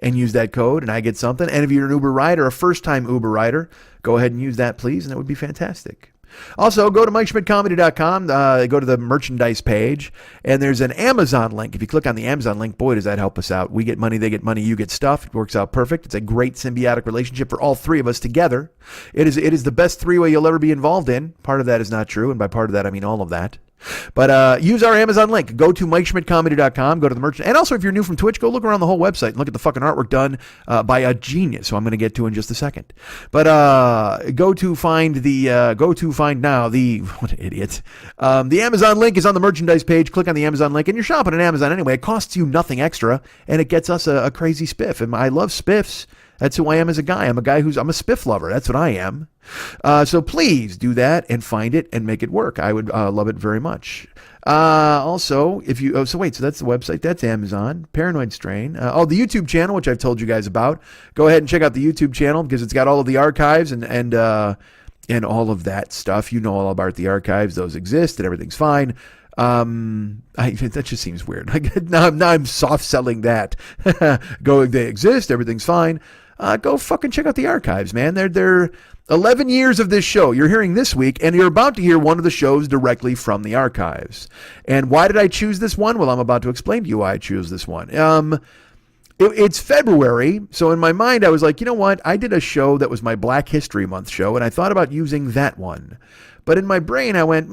and use that code, and I get something. And if you're an Uber rider, a first-time Uber rider, go ahead and use that, please, and that would be fantastic. Also, go to MikeSchmidtComedy.com, go to the merchandise page, and there's an Amazon link. If you click on the Amazon link, boy, does that help us out. We get money, they get money, you get stuff. It works out perfect. It's a great symbiotic relationship for all three of us together. It is the best three-way you'll ever be involved in. Part of that is not true, and by part of that, I mean all of that. But use our Amazon link. Go to MikeSchmidtComedy.com. Go to the merchant. And also, if you're new from Twitch, go look around the whole website and look at the fucking artwork done by a genius, who I'm going to get to in just a second. But go to find now the what an idiot. The Amazon link is on the merchandise page. Click on the Amazon link, and you're shopping on Amazon anyway. It costs you nothing extra, and it gets us a crazy spiff. And I love spiffs. That's who I am as a guy. I'm a spiff lover. That's what I am. So please do that and find it and make it work. I would love it very much. Also, if you, so that's the website. That's Amazon. Paranoid Strain. The YouTube channel, which I've told you guys about. Go ahead and check out the YouTube channel because it's got all of the archives and all of that stuff. You know all about the archives. Those exist and everything's fine. That just seems weird. Now I'm soft selling that. They exist. Everything's fine. Go fucking check out the archives, man. They're 11 years of this show. You're hearing this week, and you're about to hear one of the shows directly from the archives. And why did I choose this one? Well, I'm about to explain to you why I chose this one. It's February, so in my mind, I was like, you know what? I did a show that was my Black History Month show, and I thought about using that one. But in my brain, I went,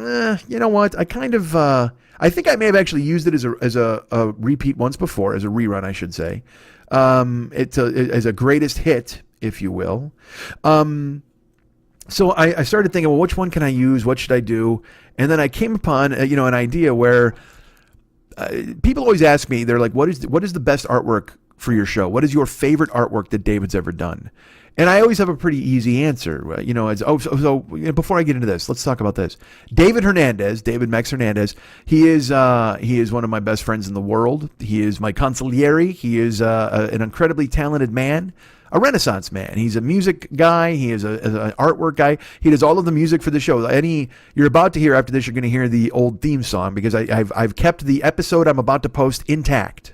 you know what? I kind of, I think I may have actually used it as a repeat once before, as a rerun, I should say. It's as a greatest hit, if you will. So I started thinking, well, which one can I use? What should I do? And then I came upon, an idea where people always ask me, they're like, what is the best artwork for your show? What is your favorite artwork that David's ever done? And I always have a pretty easy answer, So before I get into this, let's talk about this. David Mex Hernandez, he is one of my best friends in the world. He is my consigliere. He is an incredibly talented man, a Renaissance man. He's a music guy. He is an artwork guy. He does all of the music for the show. You're about to hear after this, you're going to hear the old theme song because I've kept the episode I'm about to post intact.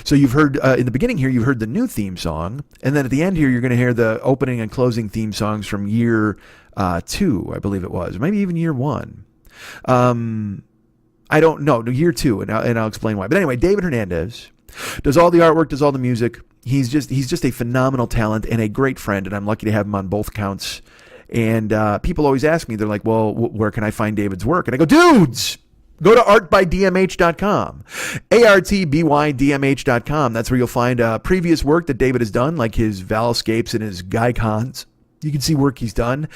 So you've heard, in the beginning here, you've heard the new theme song. And then at the end here, you're going to hear the opening and closing theme songs from year 2, I believe it was. Maybe even year 1. I don't know. No, year 2, and I'll explain why. But anyway, David Hernandez does all the artwork, does all the music. He's just a phenomenal talent and a great friend, and I'm lucky to have him on both counts. And people always ask me, they're like, well, where can I find David's work? And I go, dudes! Go to artbydmh.com, artbydmh.com. That's where you'll find previous work that David has done, like his Valscapes and his Gaikons. You can see work he's done,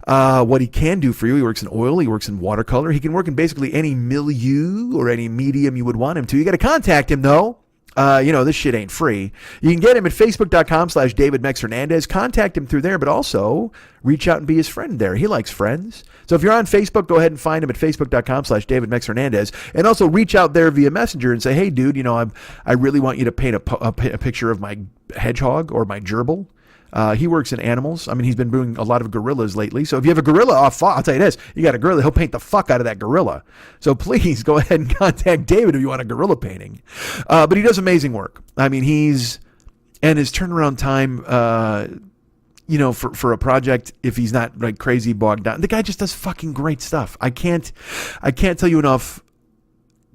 what he can do for you. He works in oil, he works in watercolor. He can work in basically any milieu or any medium you would want him to. You got to contact him, though. This shit ain't free. You can get him at facebook.com/David Mex Hernandez. Contact him through there, but also reach out and be his friend there. He likes friends. So if you're on Facebook, go ahead and find him at facebook.com/David Mex Hernandez. And also reach out there via Messenger and say, hey, dude, I really want you to paint a picture of my hedgehog or my gerbil. He works in animals. I mean, he's been doing a lot of gorillas lately. So if you have a gorilla, I'll tell you this, you got a gorilla, he'll paint the fuck out of that gorilla. So please go ahead and contact David if you want a gorilla painting. But he does amazing work. I mean, his turnaround time, for a project, if he's not like crazy bogged down, the guy just does fucking great stuff. I can't tell you enough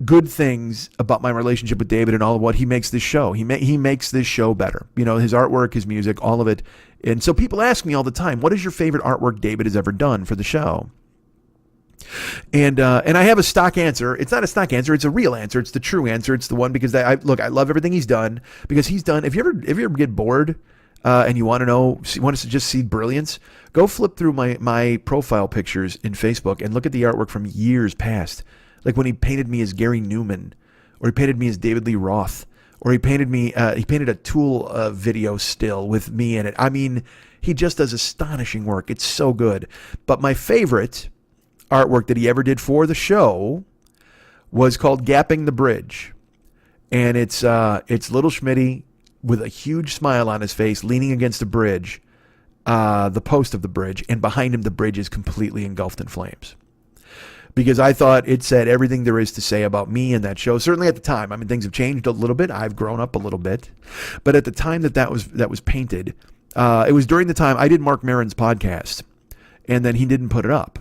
good things about my relationship with David and all of what he makes this show. He makes this show better. You know, his artwork, his music, all of it. And so people ask me all the time, what is your favorite artwork David has ever done for the show? And I have a stock answer. It's not a stock answer. It's a real answer. It's the true answer. It's the one because I love everything he's done because he's done. If you ever get bored and you want us to just see brilliance, go flip through my profile pictures in Facebook and look at the artwork from years past. Like when he painted me as Gary Newman, or he painted me as David Lee Roth, or he painted a Tool video still with me in it. I mean, he just does astonishing work. It's so good. But my favorite artwork that he ever did for the show was called Gapping the Bridge. And it's little Schmitty with a huge smile on his face leaning against a bridge, the post of the bridge, and behind him the bridge is completely engulfed in flames. Because I thought it said everything there is to say about me in that show. Certainly at the time. I mean, things have changed a little bit. I've grown up a little bit. But at the time that was painted, it was during the time I did Mark Maron's podcast, and then he didn't put it up.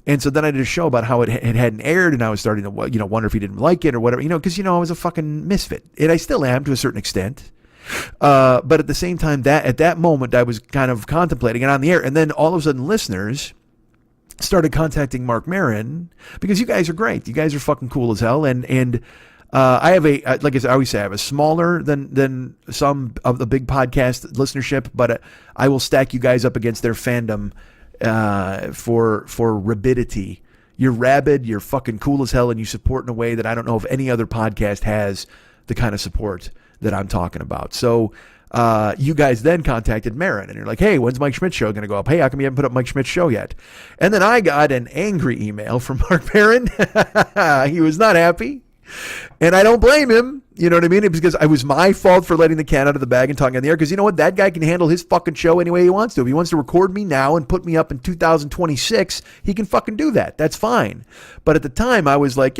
And so then I did a show about how it hadn't aired, and I was starting to wonder if he didn't like it or whatever, because I was a fucking misfit, and I still am to a certain extent. But at the same time, at that moment, I was kind of contemplating it on the air, and then all of a sudden, listeners started contacting Mark Maron because you guys are great. You guys are fucking cool as hell, and I have like I always say, I have a smaller than some of the big podcast listenership, but I will stack you guys up against their fandom. For rabidity. You're rabid, you're fucking cool as hell, and you support in a way that I don't know if any other podcast has the kind of support that I'm talking about. So you guys then contacted Maron, and you're like, hey, when's Mike Schmidt's show going to go up? Hey, how come you haven't put up Mike Schmidt's show yet? And then I got an angry email from Mark Maron. He was not happy. And I don't blame him, you know what I mean? It was because it was my fault for letting the cat out of the bag and talking on the air. Because you know what? That guy can handle his fucking show any way he wants to. If he wants to record me now and put me up in 2026, he can fucking do that. That's fine. But at the time, I was like,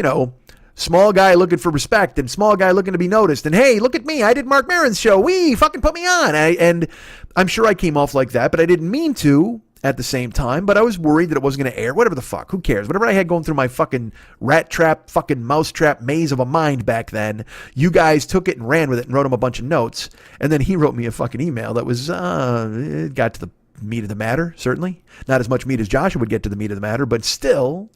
small guy looking for respect and small guy looking to be noticed. And hey, look at me. I did Mark Maron's show. Fucking put me on. And I'm sure I came off like that, but I didn't mean to. At the same time, but I was worried that it wasn't going to air. Whatever the fuck, who cares? Whatever I had going through my fucking rat trap, fucking mouse trap maze of a mind back then, you guys took it and ran with it and wrote him a bunch of notes. And then he wrote me a fucking email that was, it got to the meat of the matter, certainly. Not as much meat as Joshua would get to the meat of the matter, but still.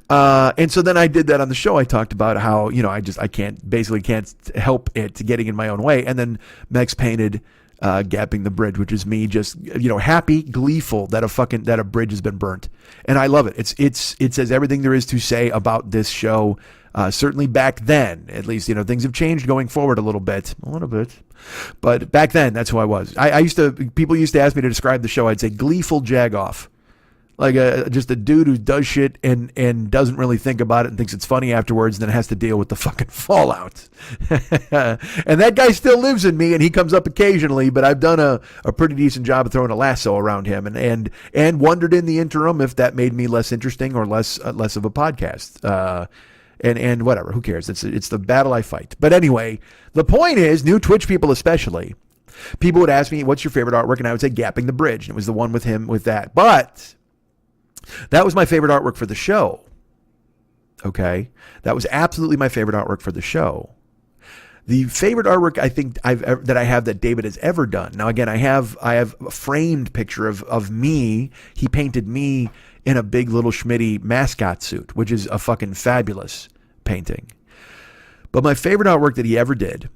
And so then I did that on the show. I talked about how, I can't help it getting in my own way. And then Mex painted Gapping the Bridge, which is me just happy, gleeful that a bridge has been burnt, and I love it. It says everything there is to say about this show. Certainly back then, at least things have changed going forward a little bit, but back then that's who I was. People used to ask me to describe the show. I'd say gleeful jagoff. Like just a dude who does shit and doesn't really think about it and thinks it's funny afterwards, and then has to deal with the fucking fallout. And that guy still lives in me, and he comes up occasionally, but I've done a pretty decent job of throwing a lasso around him, and wondered in the interim if that made me less interesting or less of a podcast. And whatever, who cares? It's the battle I fight. But anyway, the point is, new Twitch people especially, people would ask me, what's your favorite artwork? And I would say Gapping the Bridge, and it was the one with him with that. But that was my favorite artwork for the show. Okay? That was absolutely my favorite artwork for the show. The favorite artwork I think that I have that David has ever done. Now again, I have a framed picture of me. He painted me in a big little Schmitty mascot suit, which is a fucking fabulous painting. But my favorite artwork that he ever did,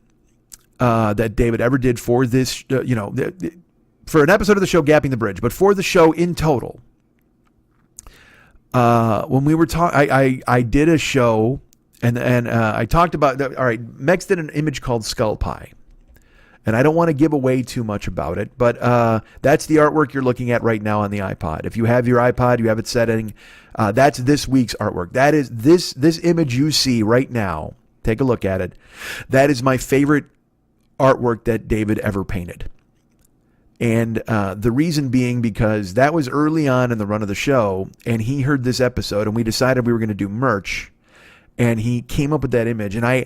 that David ever did for this, for an episode of the show Gapping the Bridge, but for the show in total, when we were talking, I did a show and I talked about, all right, Mex did an image called Skull Pie, and I don't want to give away too much about it, but that's the artwork you're looking at right now on the iPod. If you have your iPod, you have it setting, that's this week's artwork. That is this image you see right now. Take a look at it. That is my favorite artwork that David ever painted. And the reason being because that was early on in the run of the show, and he heard this episode, and we decided we were going to do merch, and he came up with that image. And I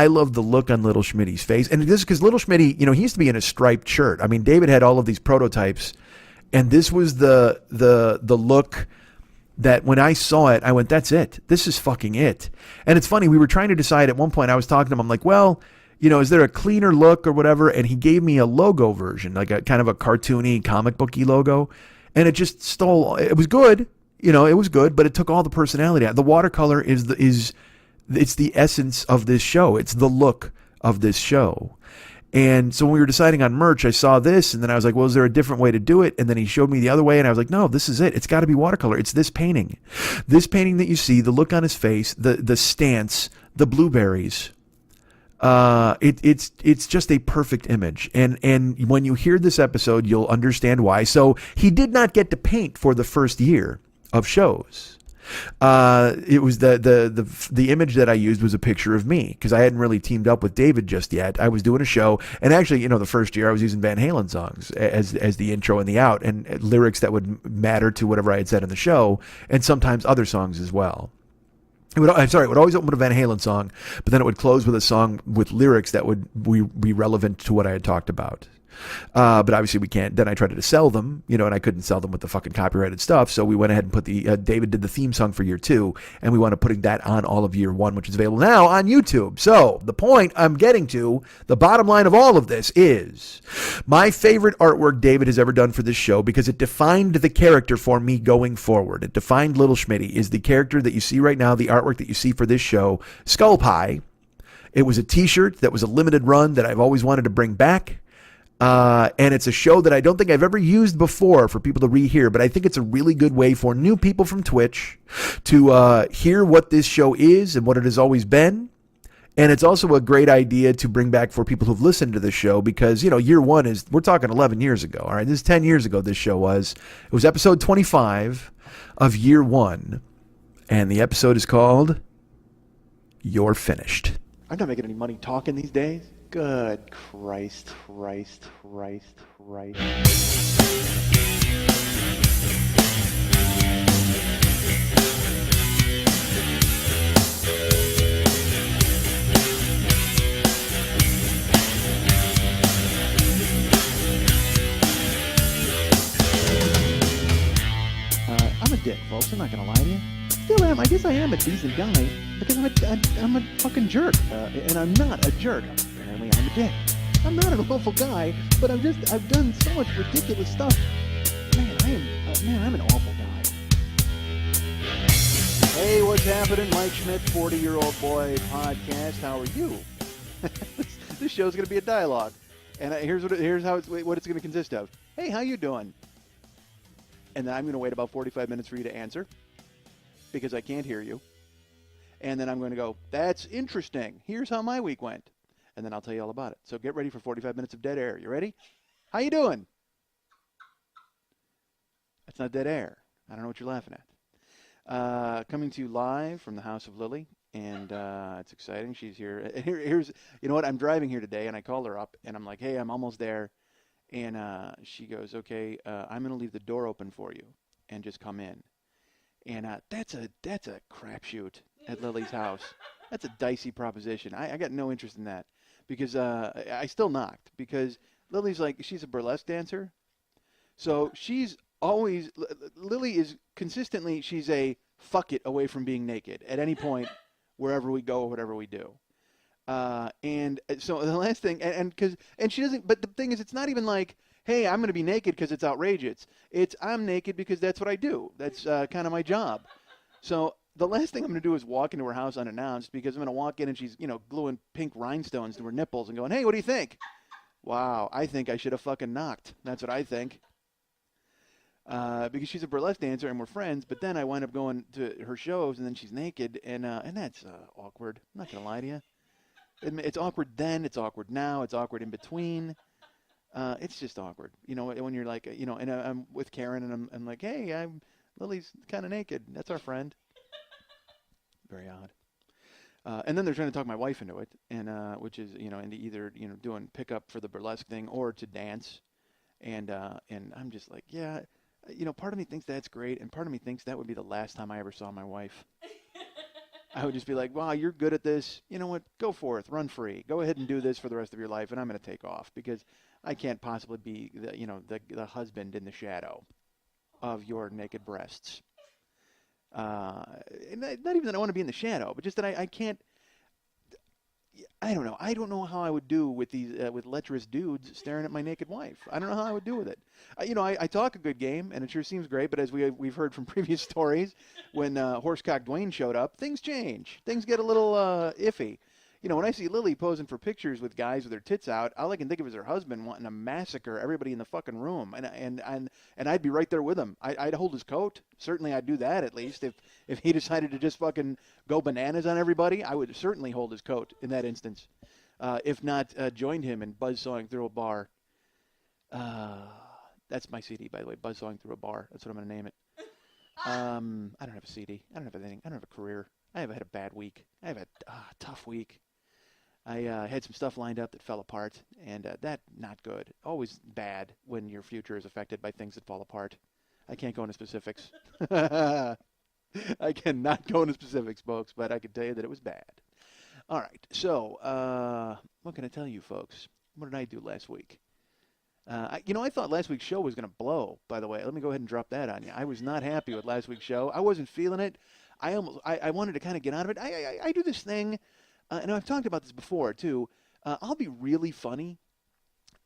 love the look on Little Schmitty's face. And this is because Little Schmitty, he used to be in a striped shirt. I mean, David had all of these prototypes, and this was the look that when I saw it, I went, that's it. This is fucking it. And it's funny, we were trying to decide at one point, I was talking to him, I'm like, well, is there a cleaner look or whatever? And he gave me a logo version, like a kind of a cartoony comic booky logo. And it just stole, it was good, it was good, but it took all the personality out. The watercolor it's the essence of this show. It's the look of this show. And so when we were deciding on merch, I saw this and then I was like, well, is there a different way to do it? And then he showed me the other way and I was like, no, this is it. It's got to be watercolor. It's this painting. This painting that you see, the look on his face, the stance, the blueberries. It's just a perfect image. And when you hear this episode, you'll understand why. So he did not get to paint for the first year of shows. It was the image that I used was a picture of me because I hadn't really teamed up with David just yet. I was doing a show, and actually, the first year I was using Van Halen songs as the intro and the out, and lyrics that would matter to whatever I had said in the show, and sometimes other songs as well. It would always open with a Van Halen song, but then it would close with a song with lyrics that would be relevant to what I had talked about. But obviously we can't. Then I tried to sell them, and I couldn't sell them with the fucking copyrighted stuff. So we went ahead and put David did the theme song for year 2, and we wound up putting that on all of year 1, which is available now on YouTube. So the point I'm getting to, the bottom line of all of this is my favorite artwork David has ever done for this show because it defined the character for me going forward. It defined Little Schmitty is the character that you see right now, the artwork that you see for this show, Skull Pie. It was a t-shirt that was a limited run that I've always wanted to bring back. And it's a show that I don't think I've ever used before for people to rehear, but I think it's a really good way for new people from Twitch to hear what this show is and what it has always been. And it's also a great idea to bring back for people who've listened to the show because, year 1 we're talking 11 years ago. All right. This is 10 years ago. This show it was episode 25 of year 1. And the episode is called You're Finished. I'm not making any money talking these days. Good Christ. I'm a dick, folks. I'm not gonna lie to you. Still am. I guess I am a decent guy because I'm a fucking jerk, and I'm not a jerk. Apparently, I'm a dick. I'm not an awful guy, but I've done so much ridiculous stuff. I'm an awful guy. Hey, what's happening? Mike Schmidt, 40-year-old boy podcast. How are you? This show's gonna be a dialogue, and here's what it's gonna consist of. Hey, how you doing? And then I'm gonna wait about 45 minutes for you to answer because I can't hear you. And then I'm going to go, that's interesting. Here's how my week went. And then I'll tell you all about it. So get ready for 45 minutes of dead air. You ready? How you doing? That's not dead air. I don't know what you're laughing at. Coming to you live from the house of Lily. And it's exciting. She's here. Here's, what? I'm driving here today, and I called her up, and I'm like, hey, I'm almost there. And she goes, okay, I'm going to leave the door open for you and just come in. And that's a crapshoot at Lily's house. That's a dicey proposition. I got no interest in that because I still knocked because Lily's she's a burlesque dancer. So Lily is consistently, she's a fuck it away from being naked at any point, wherever we go or whatever we do. And so the last thing, and she doesn't, but the thing is, it's not even like, hey, I'm going to be naked because it's outrageous. It's I'm naked because that's what I do. That's kind of my job. So the last thing I'm going to do is walk into her house unannounced because I'm going to walk in and she's, gluing pink rhinestones to her nipples and going, hey, what do you think? Wow, I think I should have fucking knocked. That's what I think. Because she's a burlesque dancer and we're friends, but then I wind up going to her shows and then she's naked and that's awkward. I'm not going to lie to you. It's awkward then, it's awkward now, it's awkward in between. It's just awkward, when you're like, and I'm with Karen and I'm like, hey, Lily's kind of naked. That's our friend. Very odd. And then they're trying to talk my wife into it, and which is, into either, doing pickup for the burlesque thing or to dance. And I'm just like, yeah, part of me thinks that's great, and part of me thinks that would be the last time I ever saw my wife. I would just be like, wow, you're good at this. You know what? Go forth. Run free. Go ahead and do this for the rest of your life, and I'm going to take off because I can't possibly be the husband in the shadow of your naked breasts. And not even that I want to be in the shadow, but just that I can't. I don't know. I don't know how I would do with these with lecherous dudes staring at my naked wife. I don't know how I would do with it. I talk a good game, and it sure seems great. But as we've heard from previous stories, when Horsecock Dwayne showed up, things change. Things get a little iffy. When I see Lily posing for pictures with guys with their tits out, all I can think of is her husband wanting to massacre everybody in the fucking room, and I'd be right there with him. I'd hold his coat. Certainly, I'd do that at least. If he decided to just fucking go bananas on everybody, I would certainly hold his coat in that instance. If not, joined him in buzzsawing through a bar. That's my CD, by the way. Buzzsawing through a bar. That's what I'm going to name it. I don't have a CD. I don't have anything. I don't have a career. I have had a bad week. I have had a tough week. I had some stuff lined up that fell apart, and that not good. Always bad when your future is affected by things that fall apart. I can't go into specifics. I cannot go into specifics, folks, but I can tell you that it was bad. All right, so what can I tell you, folks? What did I do last week? I thought last week's show was going to blow, by the way. Let me go ahead and drop that on you. I was not happy with last week's show. I wasn't feeling it. I wanted to kind of get out of it. I do this thing. And I've talked about this before, too. I'll be really funny,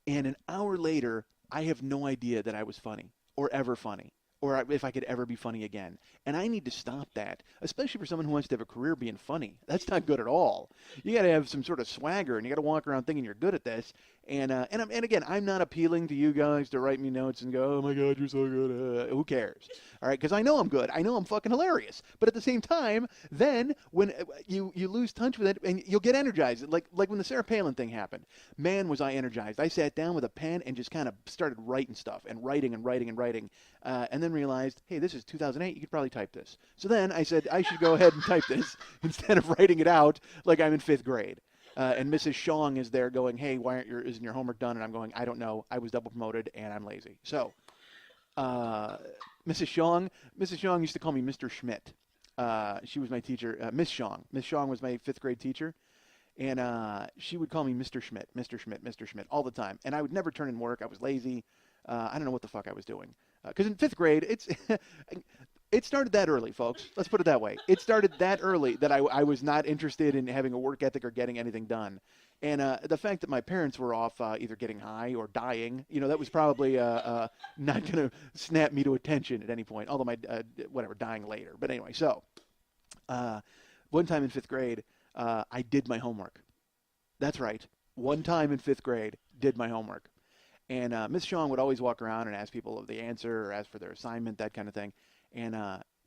and an hour later, I have no idea that I was funny or ever funny or if I could ever be funny again. And I need to stop that, especially for someone who wants to have a career being funny. That's not good at all. You got to have some sort of swagger, and you got to walk around thinking you're good at this. And again, I'm not appealing to you guys to write me notes and go, oh, my God, you're so good. Who cares? All right, because I know I'm good. I know I'm fucking hilarious. But at the same time, then when you lose touch with it, and you'll get energized. Like when the Sarah Palin thing happened. Man, was I energized. I sat down with a pen and just kind of started writing stuff and writing. And then realized, hey, this is 2008. You could probably type this. So then I said, I should go ahead and type this instead of writing it out like I'm in 5th grade. And Mrs. Shong is there going, hey, isn't your homework done? And I'm going, I don't know. I was double promoted and I'm lazy. So Mrs. Shong used to call me Mr. Schmidt. She was my teacher, Miss Shong. Miss Shong was my 5th grade teacher. And she would call me Mr. Schmidt all the time. And I would never turn in work. I was lazy. I don't know what the fuck I was doing. Because in 5th grade, it started that early, folks. Let's put it that way. It started that early that I was not interested in having a work ethic or getting anything done. And the fact that my parents were off either getting high or dying, that was probably not going to snap me to attention at any point, although dying later. But anyway, so one time in 5th grade, I did my homework. That's right. One time in 5th grade, did my homework. And Miss Shong would always walk around and ask people the answer or ask for their assignment, that kind of thing. And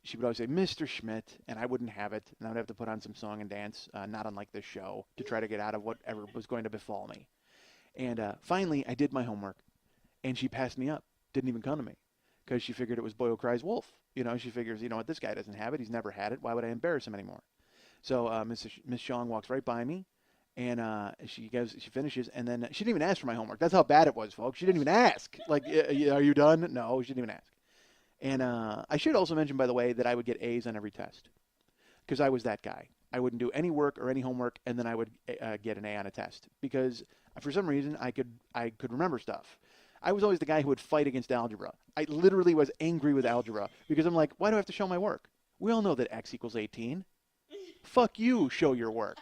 she would always say, Mr. Schmidt, and I wouldn't have it. And I would have to put on some song and dance, not unlike this show, to try to get out of whatever was going to befall me. And finally, I did my homework, and she passed me up. Didn't even come to me because she figured it was Boyle Cries Wolf. She figures, what, this guy doesn't have it. He's never had it. Why would I embarrass him anymore? So Miss Shong walks right by me. And she finishes, and then she didn't even ask for my homework. That's how bad it was, folks. She didn't even ask. Like, are you done? No, she didn't even ask. And I should also mention, by the way, that I would get A's on every test because I was that guy. I wouldn't do any work or any homework, and then I would get an A on a test because for some reason I could remember stuff. I was always the guy who would fight against algebra. I literally was angry with algebra because I'm like, why do I have to show my work? We all know that x equals 18. Fuck you, show your work.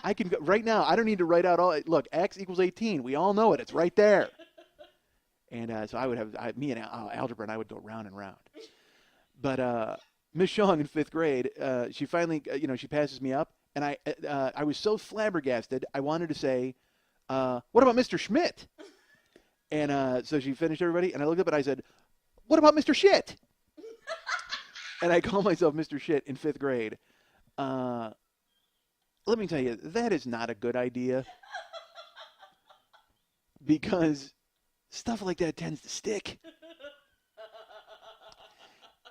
I can go right now. I don't need to write out look, x equals 18. We all know it. It's right there. And so I would have me and algebra, and I would go round and round. But Miss Shong in 5th grade, she finally, she passes me up, and I was so flabbergasted. I wanted to say, "What about Mr. Schmidt?" And so she finished everybody, and I looked up and I said, "What about Mr. Shit?" And I called myself Mr. Shit in 5th grade. Let me tell you, that is not a good idea because stuff like that tends to stick.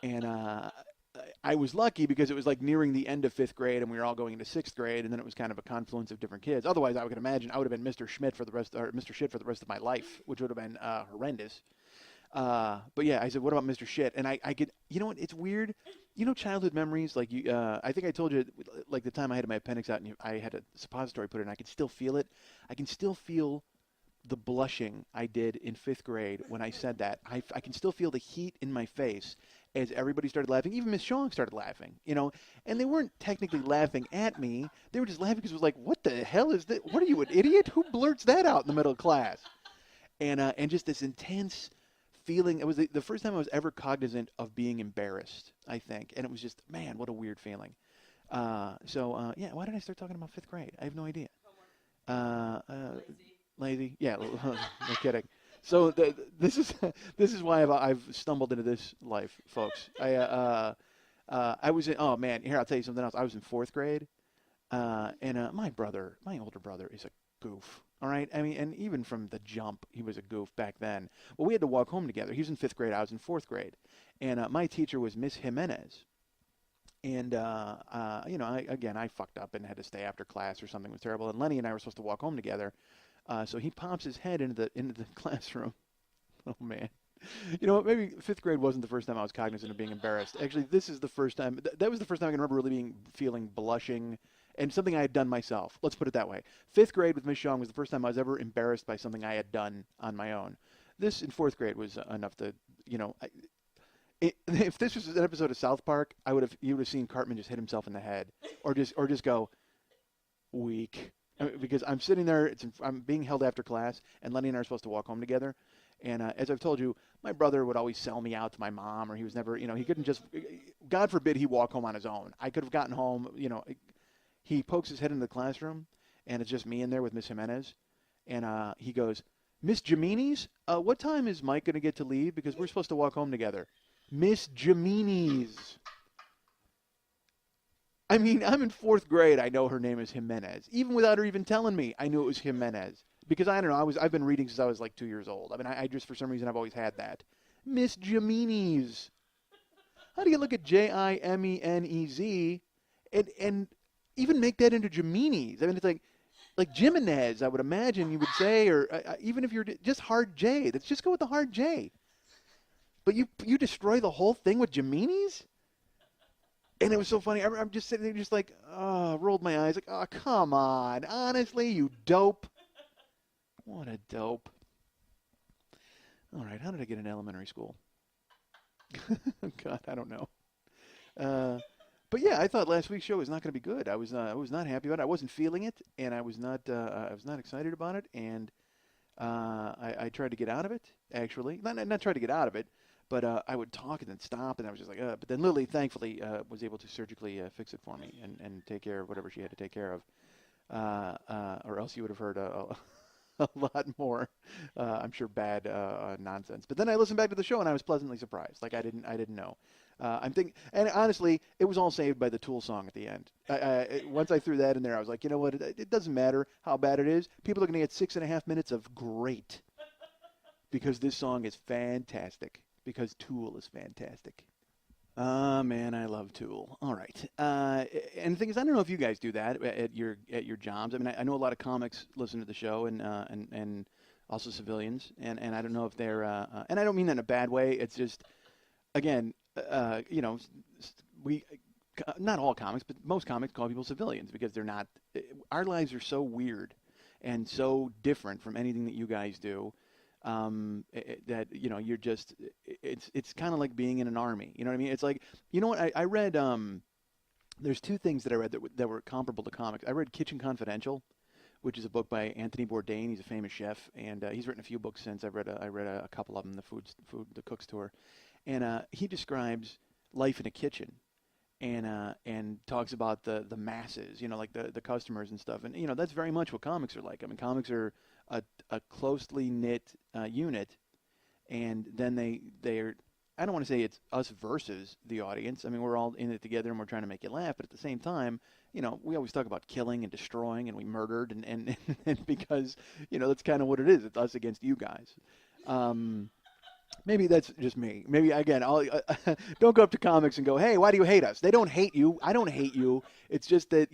And I was lucky because it was like nearing the end of 5th grade and we were all going into 6th grade, and then it was kind of a confluence of different kids. Otherwise, I would imagine I would have been Mr. Schmidt for the rest, or Mr. Shit for the rest of my life, which would have been horrendous. But yeah, I said, what about Mr. Shit? And I could, what, it's weird. Childhood memories, like I think I told you, like the time I had my appendix out and I had a suppository put in, I could still feel it. I can still feel the blushing I did in 5th grade when I said that. I can still feel the heat in my face. as everybody started laughing, even Miss Chong started laughing, and they weren't technically laughing at me. They were just laughing because it was like, what the hell is that? What are you, an idiot? Who blurts that out in the middle of class? And just this intense feeling. It was the first time I was ever cognizant of being embarrassed, I think. And it was just, man, what a weird feeling. Yeah, why did I start talking about fifth grade? I have no idea. Lazy. Yeah, no kidding. So this is why I've stumbled into this life, folks. I was in, oh man, here I'll tell you something else. I was in fourth grade, and my older brother is a goof. All right, I mean, and even from the jump, he was a goof back then. Well, we had to walk home together. He was in fifth grade. I was in fourth grade, and my teacher was Miss Jimenez. And I fucked up and had to stay after class or something. It was terrible. And Lenny and I were supposed to walk home together. So he pops his head into the classroom. Oh man, you know what? Maybe fifth grade wasn't the first time I was cognizant of being embarrassed. Actually, this is the first time. That was the first time I can remember really feeling blushing, and something I had done myself. Let's put it that way. Fifth grade with Miss Chong was the first time I was ever embarrassed by something I had done on my own. This in fourth grade was enough to, if this was an episode of South Park, you would have seen Cartman just hit himself in the head, or just go weak. I mean, because I'm sitting there, I'm being held after class, and Lenny and I are supposed to walk home together. And as I've told you, my brother would always sell me out to my mom, or he was never, he couldn't just, God forbid he walk home on his own. I could have gotten home, he pokes his head into the classroom, and it's just me in there with Miss Jimenez. And he goes, Miss Jaminis, what time is Mike going to get to leave? Because we're supposed to walk home together. Miss Jaminis. I mean, I'm in fourth grade. I know her name is Jimenez. Even without her even telling me, I knew it was Jimenez. Because I don't know, I've been reading since I was like 2 years old. I mean, I just, for some reason, I've always had that. Miss Jaminis. How do you look at Jimenez and even make that into Jaminis? I mean, it's like Jimenez, I would imagine you would say, or even if you're just hard J. Let's just go with the hard J. But you destroy the whole thing with Jaminis? And it was so funny. I'm just sitting there just like, rolled my eyes. Like, oh, come on. Honestly, you dope. What a dope. All right, how did I get in elementary school? God, I don't know. But yeah, I thought last week's show was not going to be good. I was not happy about it. I wasn't feeling it, and I was not excited about it. And I tried to get out of it. Actually, not try to get out of it. But I would talk and then stop, and I was just like, But then Lily, thankfully, was able to surgically fix it for me and take care of whatever she had to take care of. Or else you would have heard a lot more, I'm sure, bad nonsense. But then I listened back to the show, and I was pleasantly surprised. Like, I didn't know. I'm thinking, and honestly, it was all saved by the Tool song at the end. Once I threw that in there, I was like, you know what? It doesn't matter how bad it is. People are going to get 6.5 minutes of great because this song is fantastic. Because Tool is fantastic. Man, I love Tool. All right. And the thing is, I don't know if you guys do that at your jobs. I mean, I know a lot of comics listen to the show and also civilians. And I don't know if they're and I don't mean that in a bad way. It's just, again, we not all comics, but most comics call people civilians because they're not. Our lives are so weird and so different from anything that you guys do. That you're just it's kind of like being in an army. You know what I mean? It's like, you know what I read. There's two things that I read that were comparable to comics. I read Kitchen Confidential, which is a book by Anthony Bourdain. He's a famous chef, and he's written a few books since. I read a couple of them. The Cook's Tour, and he describes life in a kitchen. And talks about the masses, like the customers and stuff. And, that's very much what comics are like. I mean, comics are a closely knit unit, and then they're, I don't want to say it's us versus the audience. I mean, we're all in it together, and we're trying to make you laugh. But at the same time, we always talk about killing and destroying, and we murdered, and because, that's kind of what it is. It's us against you guys. Maybe that's just me. Maybe, again, don't go up to comics and go, hey, why do you hate us? They don't hate you. I don't hate you. It's just that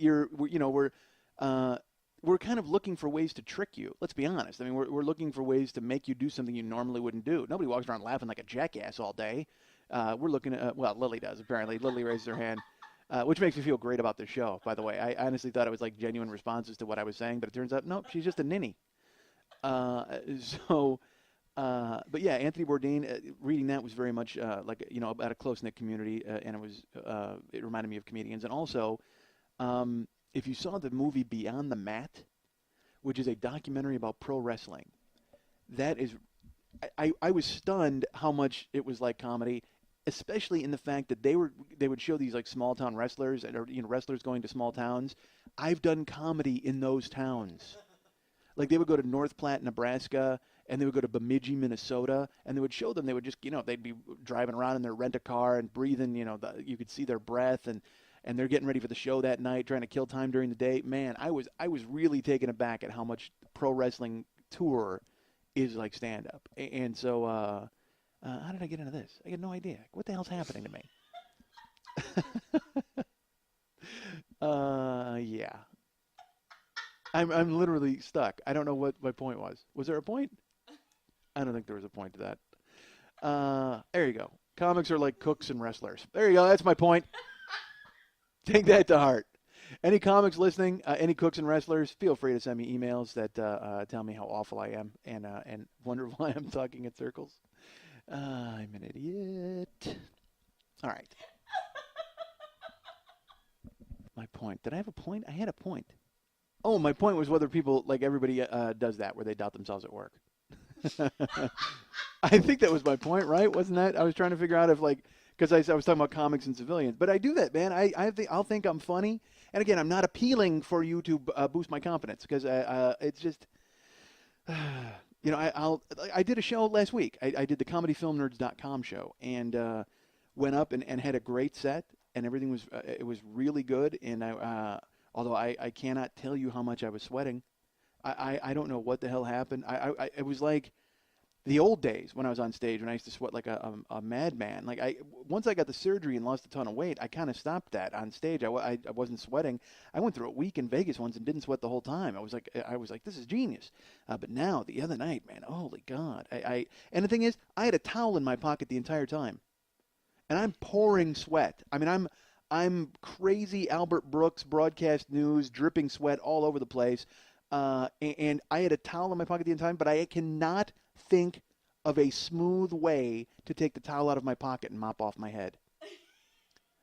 we're kind of looking for ways to trick you. Let's be honest. I mean, we're looking for ways to make you do something you normally wouldn't do. Nobody walks around laughing like a jackass all day. We're looking at, Lily does, apparently. Lily raised her hand, which makes me feel great about the show, by the way. I honestly thought it was like genuine responses to what I was saying, but it turns out, nope, she's just a ninny. But yeah, Anthony Bourdain, reading that was very much like, about a close-knit community, and it reminded me of comedians. And also, if you saw the movie Beyond the Mat, which is a documentary about pro wrestling, that is, I was stunned how much it was like comedy, especially in the fact that they would show these like small town wrestlers, or wrestlers going to small towns. I've done comedy in those towns. Like they would go to North Platte, Nebraska, and they would go to Bemidji, Minnesota, and they would show them. They would just, they'd be driving around in their rent-a-car and breathing. You could see their breath, and they're getting ready for the show that night, trying to kill time during the day. Man, I was really taken aback at how much pro wrestling tour is like stand-up. And so, how did I get into this? I had no idea. What the hell's happening to me? Yeah. I'm literally stuck. I don't know what my point was. Was there a point? I don't think there was a point to that. There you go. Comics are like cooks and wrestlers. There you go. That's my point. Take that to heart. Any comics listening, any cooks and wrestlers, feel free to send me emails that tell me how awful I am and wonder why I'm talking in circles. I'm an idiot. All right. My point. Did I have a point? I had a point. Oh, my point was whether people, like everybody does that, where they doubt themselves at work. I think that was my point, right? Wasn't that? I was trying to figure out if, because I was talking about comics and civilians. But I do that, man. I'll think I'm funny. And again, I'm not appealing for you to boost my confidence, because it's just, I did a show last week. I did the comedyfilmnerds.com show, and went up and had a great set, and everything was it was really good. And although I cannot tell you how much I was sweating. I don't know what the hell happened. It was like the old days when I was on stage, when I used to sweat like a madman. Once I got the surgery and lost a ton of weight, I kind of stopped that on stage. I wasn't sweating. I went through a week in Vegas once and didn't sweat the whole time. I was like, this is genius. But now, the other night, man, holy God. And the thing is, I had a towel in my pocket the entire time, and I'm pouring sweat. I mean, I'm crazy Albert Brooks, broadcast news, dripping sweat all over the place. And I had a towel in my pocket the entire time, but I cannot think of a smooth way to take the towel out of my pocket and mop off my head.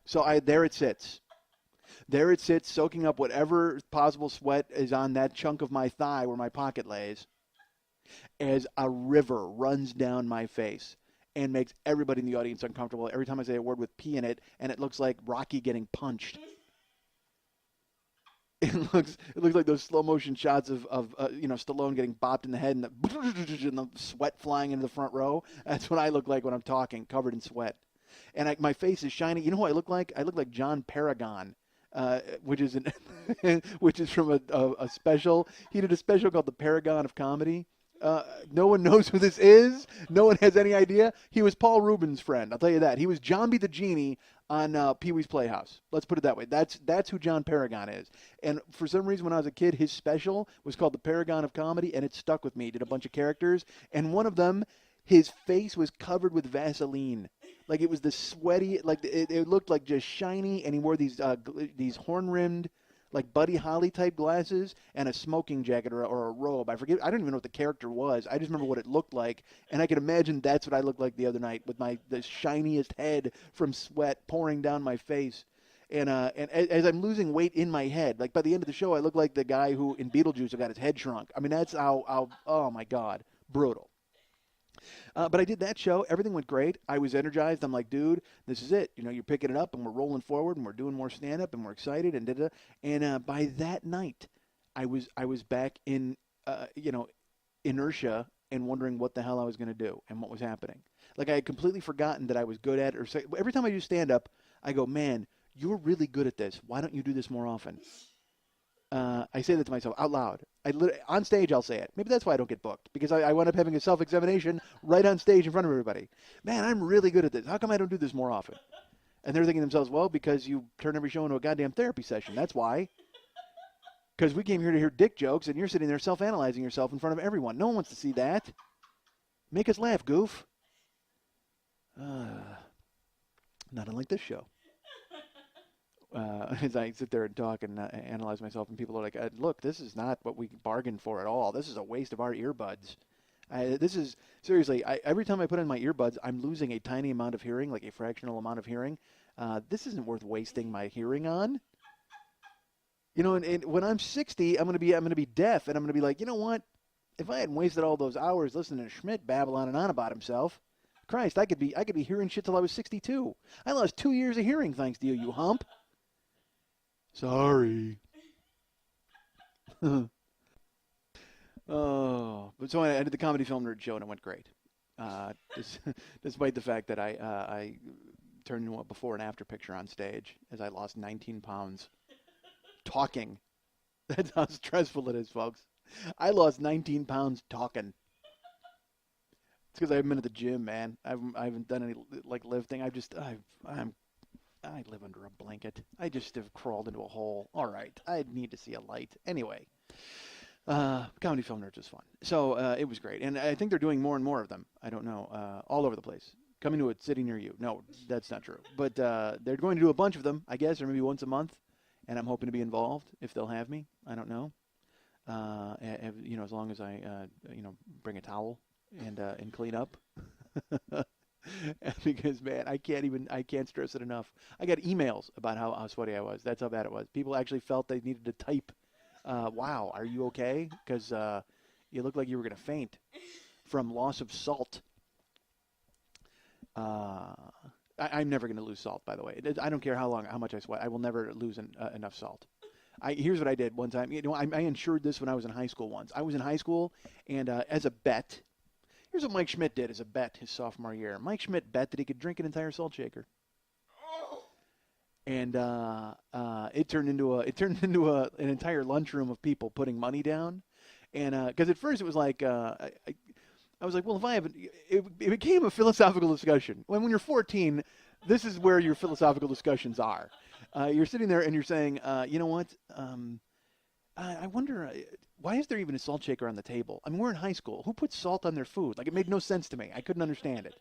So there it sits. There it sits, soaking up whatever possible sweat is on that chunk of my thigh where my pocket lays, as a river runs down my face and makes everybody in the audience uncomfortable every time I say a word with P in it, and it looks like Rocky getting punched. It looks like those slow motion shots of Stallone getting bopped in the head and the sweat flying into the front row. That's what I look like when I'm talking, covered in sweat, and my face is shiny. You know who I look like? I look like John Paragon, which is from a special. He did a special called The Paragon of Comedy. No one knows who this is. No one has any idea. He was Paul Rubin's friend. I'll tell you that. He was John B. the Genie on Pee-wee's Playhouse. Let's put it that way. That's who John Paragon is. And for some reason, when I was a kid, his special was called The Paragon of Comedy, and it stuck with me. He did a bunch of characters, and one of them, his face was covered with Vaseline. Like it was the sweaty, like it looked like just shiny, and he wore these horn-rimmed, like Buddy Holly type glasses, and a smoking jacket or a robe. I forget. I don't even know what the character was. I just remember what it looked like, and I can imagine that's what I looked like the other night with the shiniest head from sweat pouring down my face. And as I'm losing weight in my head, like by the end of the show, I look like the guy who in Beetlejuice got his head shrunk. I mean, that's how oh my God, brutal. But I did that show. Everything went great. I was energized. I'm like, dude, this is it. You're picking it up, and we're rolling forward, and we're doing more stand-up, and we're excited, and da-da. And by that night, I was back in, inertia and wondering what the hell I was going to do and what was happening. Like I had completely forgotten that I was good at it. Every time I do stand-up, I go, man, you're really good at this. Why don't you do this more often? I say that to myself out loud. On stage, I'll say it. Maybe that's why I don't get booked, because I wind up having a self-examination right on stage in front of everybody. Man, I'm really good at this. How come I don't do this more often? And they're thinking to themselves, well, because you turn every show into a goddamn therapy session. That's why. Because we came here to hear dick jokes, and you're sitting there self-analyzing yourself in front of everyone. No one wants to see that. Make us laugh, goof. Not unlike this show. As I sit there and talk and analyze myself, and people are like, look, this is not what we bargained for at all. This is a waste of our earbuds. This is seriously. Every time I put in my earbuds, I'm losing a tiny amount of hearing, like a fractional amount of hearing. This isn't worth wasting my hearing on. You know, and when I'm 60, I'm gonna be deaf, and I'm gonna be like, you know what? If I hadn't wasted all those hours listening to Schmidt babble on and on about himself, Christ, I could be hearing shit till I was 62. I lost 2 years of hearing thanks to you, you hump. Sorry. Oh, but so I did the Comedy Film Nerd show and it went great. Despite the fact that I turned into a before and after picture on stage as I lost 19 pounds talking. That's how stressful it is, folks. I lost 19 pounds talking. It's because I haven't been at the gym, man. I haven't done any like lifting. I live under a blanket. I just have crawled into a hole. All right, I need to see a light. Anyway, Comedy Film Nerds was fun. So it was great, and I think they're doing more and more of them. I don't know, all over the place. Coming to a city near you. No, that's not true. But they're going to do a bunch of them, I guess, or maybe once a month. And I'm hoping to be involved if they'll have me. I don't know. You know, as long as I, bring a towel and clean up. Because man, I can't stress it enough. I got emails about how sweaty I was. That's how bad it was. People actually felt they needed to type, "Wow, are you okay?" Because you look like you were gonna faint from loss of salt. I'm never going to lose salt, by the way. I don't care how much I sweat. I will never lose enough salt. Here's what I did one time. You know, I insured this when I was in high school once. I was in high school, and as a bet, here's what Mike Schmidt did as a bet his sophomore year. Mike Schmidt bet that he could drink an entire salt shaker. And it turned into an entire lunchroom of people putting money down. And because at first it was like I was like, well, if I haven't, it became a philosophical discussion. When you're 14, this is where your philosophical discussions are. You're sitting there and you're saying, you know what? I wonder, why is there even a salt shaker on the table? I mean, we're in high school. Who puts salt on their food? Like, it made no sense to me. I couldn't understand it.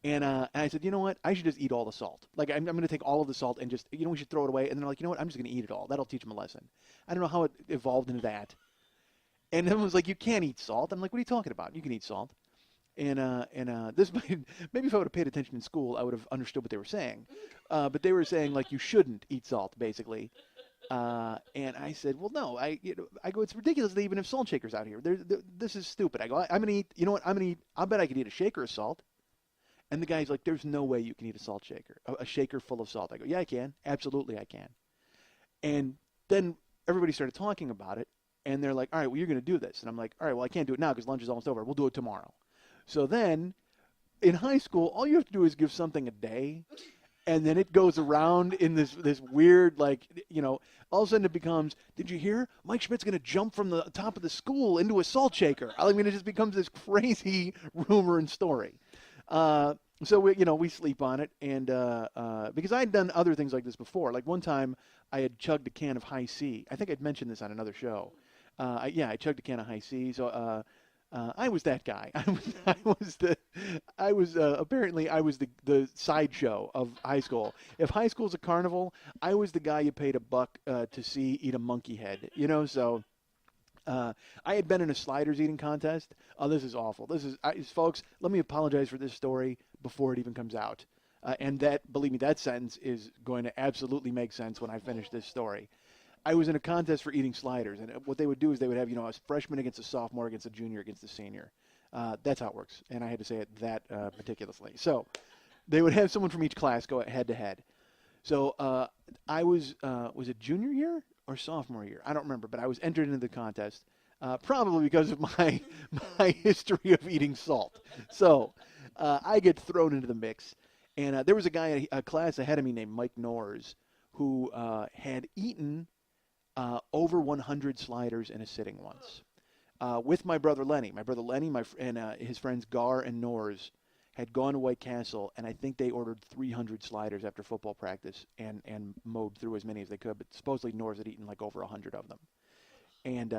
And I said, you know what? I should just eat all the salt. Like, I'm going to take all of the salt and just, we should throw it away. And they're like, you know what? I'm just going to eat it all. That'll teach them a lesson. I don't know how it evolved into that. And everyone was like, you can't eat salt. I'm like, what are you talking about? You can eat salt. And this maybe if I would have paid attention in school, I would have understood what they were saying. But they were saying, like, you shouldn't eat salt, basically. And I said, well, no. I go, it's ridiculous they even have salt shakers out here. This is stupid. I go, I'm going to eat, you know what? I'll bet I could eat a shaker of salt. And the guy's like, there's no way you can eat a salt shaker, a shaker full of salt. I go, yeah, I can. Absolutely, I can. And then everybody started talking about it. And they're like, all right, well, you're going to do this. And I'm like, all right, well, I can't do it now because lunch is almost over. We'll do it tomorrow. So then in high school, all you have to do is give something a day. And then it goes around in this weird, like, all of a sudden it becomes, did you hear? Mike Schmidt's going to jump from the top of the school into a salt shaker. I mean, it just becomes this crazy rumor and story. So we sleep on it. And because I'd done other things like this before. Like one time I had chugged a can of High C. I think I'd mentioned this on another show. I chugged a can of High C. So I was that guy. Apparently I was the sideshow of high school. If high school's a carnival, I was the guy you paid $1 to see eat a monkey head. So I had been in a sliders eating contest. Oh, this is awful. Folks, let me apologize for this story before it even comes out. And that, believe me, that sentence is going to absolutely make sense when I finish this story. I was in a contest for eating sliders, and what they would do is they would have, a freshman against a sophomore, against a junior, against a senior. That's how it works, and I had to say it that meticulously. So they would have someone from each class go head-to-head. So I was it junior year or sophomore year? I don't remember, but I was entered into the contest, probably because of my history of eating salt. So I get thrown into the mix, and there was a guy, a class ahead of me named Mike Norris, who had eaten over 100 sliders in a sitting once. With my brother Lenny. My brother Lenny and his friends Gar and Norris had gone to White Castle, and I think they ordered 300 sliders after football practice and mowed through as many as they could. But supposedly Norris had eaten like over 100 of them. And,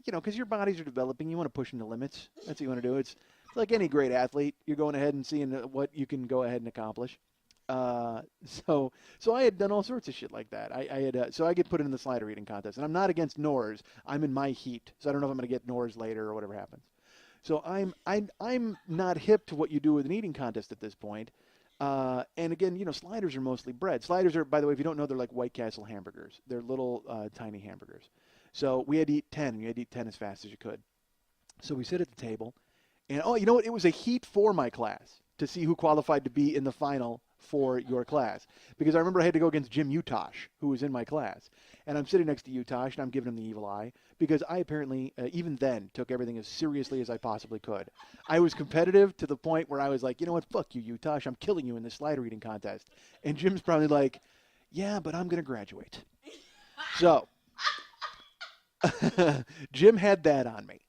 because your bodies are developing, you want to push them to limits. That's what you want to do. It's like any great athlete. You're going ahead and seeing what you can go ahead and accomplish. So I had done all sorts of shit like that. So I get put in the slider eating contest, and I'm not against Norris. I'm in my heat, so I don't know if I'm going to get Norris later or whatever happens. So I'm not hip to what you do with an eating contest at this point. And again, sliders are mostly bread. Sliders are, by the way, if you don't know, they're like White Castle hamburgers. They're little tiny hamburgers. So we had to eat 10, and you had to eat 10 as fast as you could. So we sit at the table, and you know what? It was a heat for my class to see who qualified to be in the final for your class. Because I remember I had to go against Jim Utosh, who was in my class. And I'm sitting next to Utosh, and I'm giving him the evil eye, because I apparently, even then, took everything as seriously as I possibly could. I was competitive to the point where I was like, you know what, fuck you, Utosh, I'm killing you in this slider eating contest. And Jim's probably like, yeah, but I'm going to graduate. So, Jim had that on me.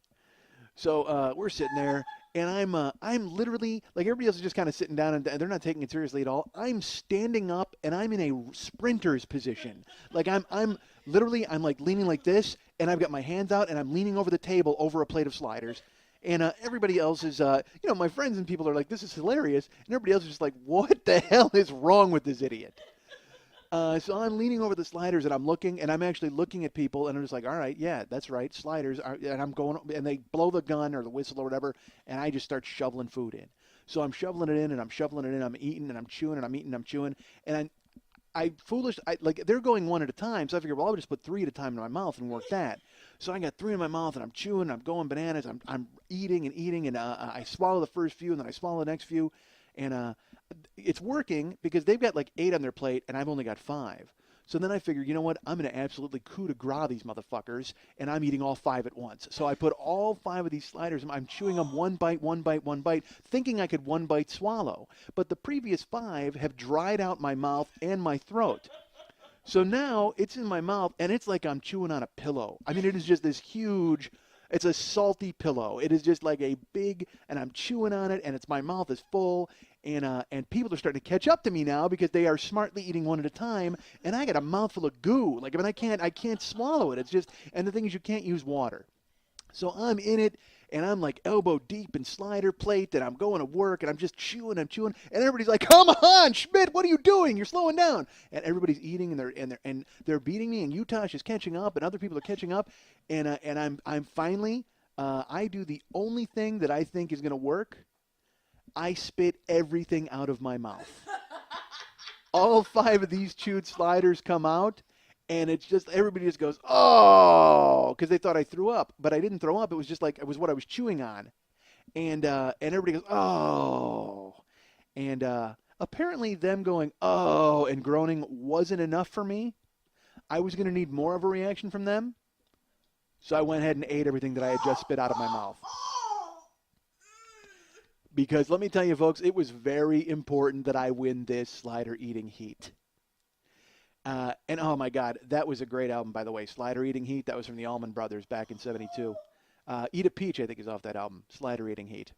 So we're sitting there, and I'm literally, like, everybody else is just kind of sitting down, and they're not taking it seriously at all. I'm standing up, and I'm in a sprinter's position. Like, I'm literally, I'm like leaning like this, and I've got my hands out, and I'm leaning over the table over a plate of sliders. And everybody else is, my friends and people are like, this is hilarious. And everybody else is just like, what the hell is wrong with this idiot? So I'm leaning over the sliders, and I'm looking, and I'm actually looking at people, and I'm just like, all right, yeah, that's right, sliders. And I'm going, and they blow the gun or the whistle or whatever, and I just start shoveling food in. So I'm shoveling it in, and I'm shoveling it in. I'm eating, and I'm chewing, and I'm eating, and I'm chewing. And they're going one at a time, so I figured, well, I'll just put 3 at a time in my mouth and work that. So I got 3 in my mouth, and I'm chewing, and I'm going bananas. I'm eating, and I swallow the first few, and then I swallow the next few, and it's working because they've got like 8 on their plate, and I've only got 5. So then I figured, you know what? I'm going to absolutely coup de grace these motherfuckers, and I'm eating all 5 at once. So I put all 5 of these sliders, I'm chewing them one bite, thinking I could one bite swallow. But the previous 5 have dried out my mouth and my throat. So now it's in my mouth, and it's like I'm chewing on a pillow. I mean, it is just this huge, it's a salty pillow. It is just like a big, and I'm chewing on it, and my mouth is full. And people are starting to catch up to me now because they are smartly eating one at a time, and I got a mouthful of goo. Like, I mean, I can't swallow it. It's just, and the thing is, you can't use water. So I'm in it, and I'm like elbow deep in slider plate, and I'm going to work, and I'm just chewing, and everybody's like, "Come on, Schmidt, what are you doing? You're slowing down." And everybody's eating, and they're beating me, and Utosh is catching up, and other people are catching up, and I'm finally, I do the only thing that I think is going to work. I spit everything out of my mouth. All 5 of these chewed sliders come out, and it's just, everybody just goes, oh, because they thought I threw up. But I didn't throw up. It was just like, it was what I was chewing on. And everybody goes, oh. And apparently them going, oh, and groaning wasn't enough for me. I was going to need more of a reaction from them. So I went ahead and ate everything that I had just spit out of my mouth. Because let me tell you, folks, it was very important that I win this slider eating heat. And oh my God, that was a great album, by the way. Slider Eating Heat. That was from the Allman Brothers back in '72. Eat a Peach, I think, is off that album. Slider Eating Heat.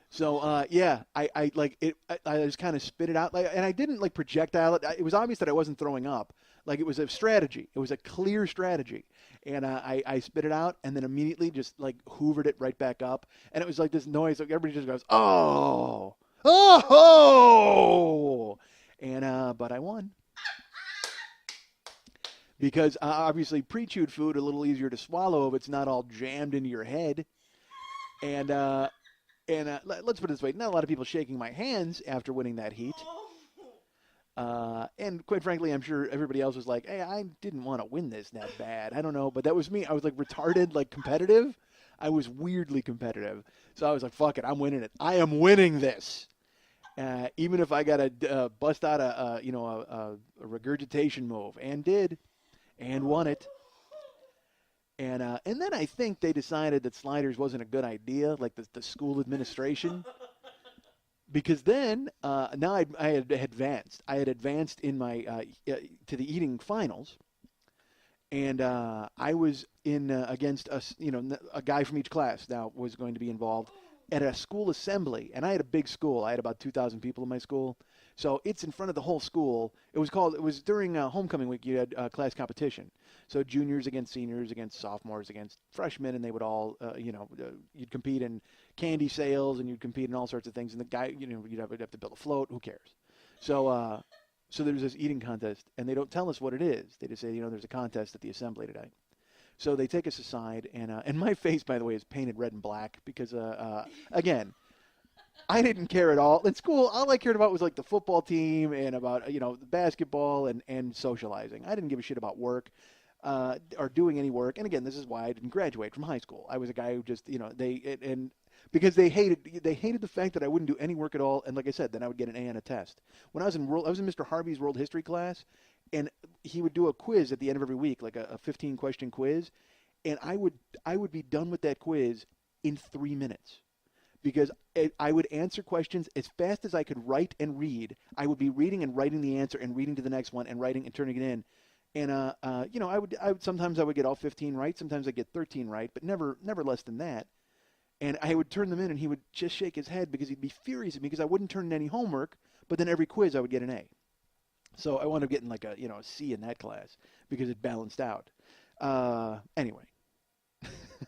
So yeah, I like it. I just kind of spit it out, and I didn't like projectile it. It was obvious that I wasn't throwing up. Like, it was a strategy. It was a clear strategy. And I spit it out, and then immediately just like hoovered it right back up. And it was like this noise. Like, everybody just goes, oh, oh, and but I won. Because obviously pre-chewed food a little easier to swallow if it's not all jammed into your head. And let's put it this way, not a lot of people shaking my hands after winning that heat. And quite frankly, I'm sure everybody else was like, hey, I didn't want to win this that bad. I don't know, but that was me. I was like retarded, like competitive. I was weirdly competitive. So I was like, fuck it, I'm winning it. I am winning this. Even if I got to bust out a regurgitation move, and did, and won it. And then I think they decided that sliders wasn't a good idea, like the school administration. Because then, now I had advanced. I had advanced in my to the eating finals, and I was in against a guy from each class now was going to be involved at a school assembly. And I had a big school. I had about 2,000 people in my school, so it's in front of the whole school. It was during homecoming week. You had class competition, so juniors against seniors against sophomores against freshmen, and they would all you'd compete in candy sales, and you'd compete in all sorts of things. And the guy, you'd have to build a float. Who cares? So there's this eating contest, and they don't tell us what it is. They just say, there's a contest at the assembly today. So they take us aside, and my face, by the way, is painted red and black because, again, I didn't care at all. In school, all I cared about was like the football team and about, the basketball and socializing. I didn't give a shit about work or doing any work. And again, this is why I didn't graduate from high school. I was a guy who just, because they hated the fact that I wouldn't do any work at all. And like I said, then I would get an A on a test. When I was in Mr. Harvey's World History class, and he would do a quiz at the end of every week, like a 15-question quiz, and I would be done with that quiz in 3 minutes. Because I would answer questions as fast as I could write and read. I would be reading and writing the answer and reading to the next one and writing and turning it in. And I would sometimes I would get all 15 right, sometimes I'd get 13 right, but never less than that. And I would turn them in, and he would just shake his head because he'd be furious at me because I wouldn't turn in any homework. But then every quiz I would get an A. So I wound up getting like a C in that class because it balanced out. Anyway.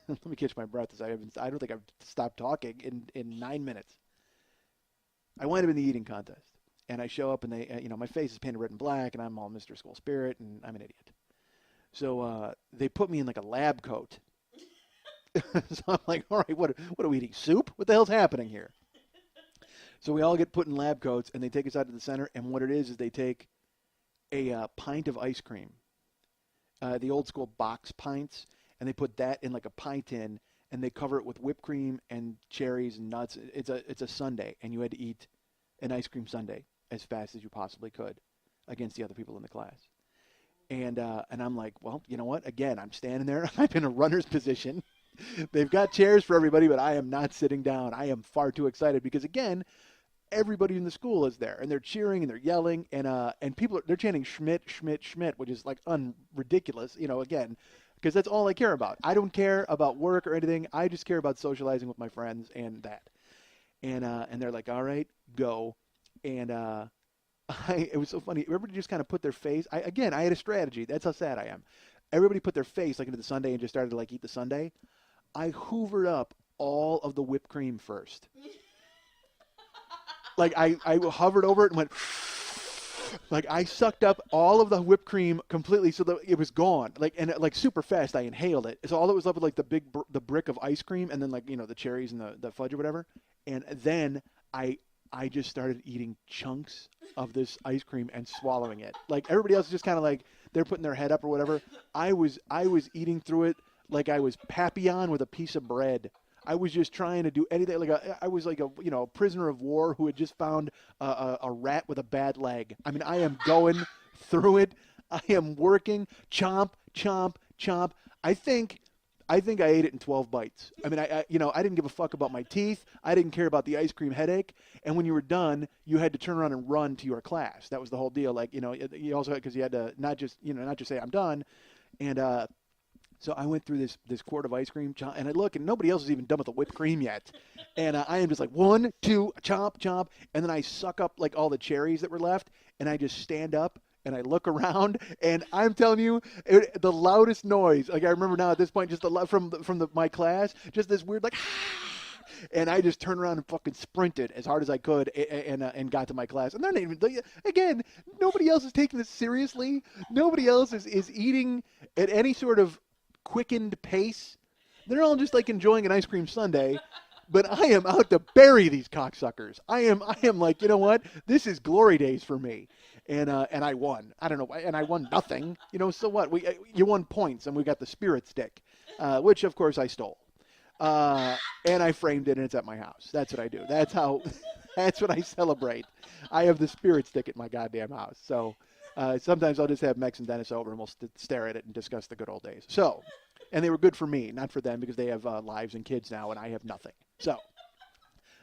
Let me catch my breath as I don't think I've stopped talking in 9 minutes. I wind up in the eating contest, and I show up, and they, my face is painted red and black, and I'm all Mr. School Spirit, and I'm an idiot. So they put me in like a lab coat. So I'm like, all right, what are we eating? Soup? What the hell's happening here? So we all get put in lab coats, and they take us out to the center, and what it is they take a pint of ice cream, the old school box pints, and they put that in like a pie tin, and they cover it with whipped cream and cherries and nuts. It's a sundae, and you had to eat an ice cream sundae as fast as you possibly could against the other people in the class. And I'm like, well, you know what? Again, I'm standing there. I'm in a runner's position. They've got chairs for everybody, but I am not sitting down. I am far too excited because, again, everybody in the school is there, and they're cheering and they're yelling, and people they're chanting Schmidt, Schmidt, Schmidt, which is like ridiculous. Again. Because that's all I care about. I don't care about work or anything. I just care about socializing with my friends and that. And they're like, all right, go. And it was so funny. Everybody just kind of put their face. I had a strategy. That's how sad I am. Everybody put their face like into the sundae and just started to like eat the sundae. I hoovered up all of the whipped cream first. Like I hovered over it and went. Like I sucked up all of the whipped cream completely, so that it was gone. Like super fast, I inhaled it. So all that was left was like the brick of ice cream, and then like the cherries and the fudge or whatever. And then I just started eating chunks of this ice cream and swallowing it. Like everybody else is just kind of like they're putting their head up or whatever. I was eating through it like I was Papillon with a piece of bread. I was just trying to do anything. I was like a prisoner of war who had just found a rat with a bad leg. I mean, I am going through it. I am working. Chomp, chomp, chomp. I think I ate it in 12 bites. I mean, I didn't give a fuck about my teeth. I didn't care about the ice cream headache. And when you were done, you had to turn around and run to your class. That was the whole deal. Like, you also because you had to not just say I'm done, and. So I went through this quart of ice cream, and I look, and nobody else is even done with the whipped cream yet. And I am just like, 1, 2, chomp, chomp. And then I suck up like all the cherries that were left, and I just stand up, and I look around, and I'm telling you, the loudest noise, like I remember now at this point, just from my class, just this weird like, and I just turned around and fucking sprinted as hard as I could and got to my class. And they're not even, again, nobody else is taking this seriously. Nobody else is eating at any sort of quickened pace. They're all just like enjoying an ice cream sundae, but I am out to bury these cocksuckers. I am like, you know what? This is glory days for me. And I won. I don't know, and I won nothing. So what? You won points, and we got the spirit stick, which of course I stole. And I framed it, and it's at my house. That's what I do. That's what I celebrate. I have the spirit stick at my goddamn house. So sometimes I'll just have Mex and Dennis over, and we'll stare at it and discuss the good old days. So, and they were good for me, not for them, because they have lives and kids now, and I have nothing. So,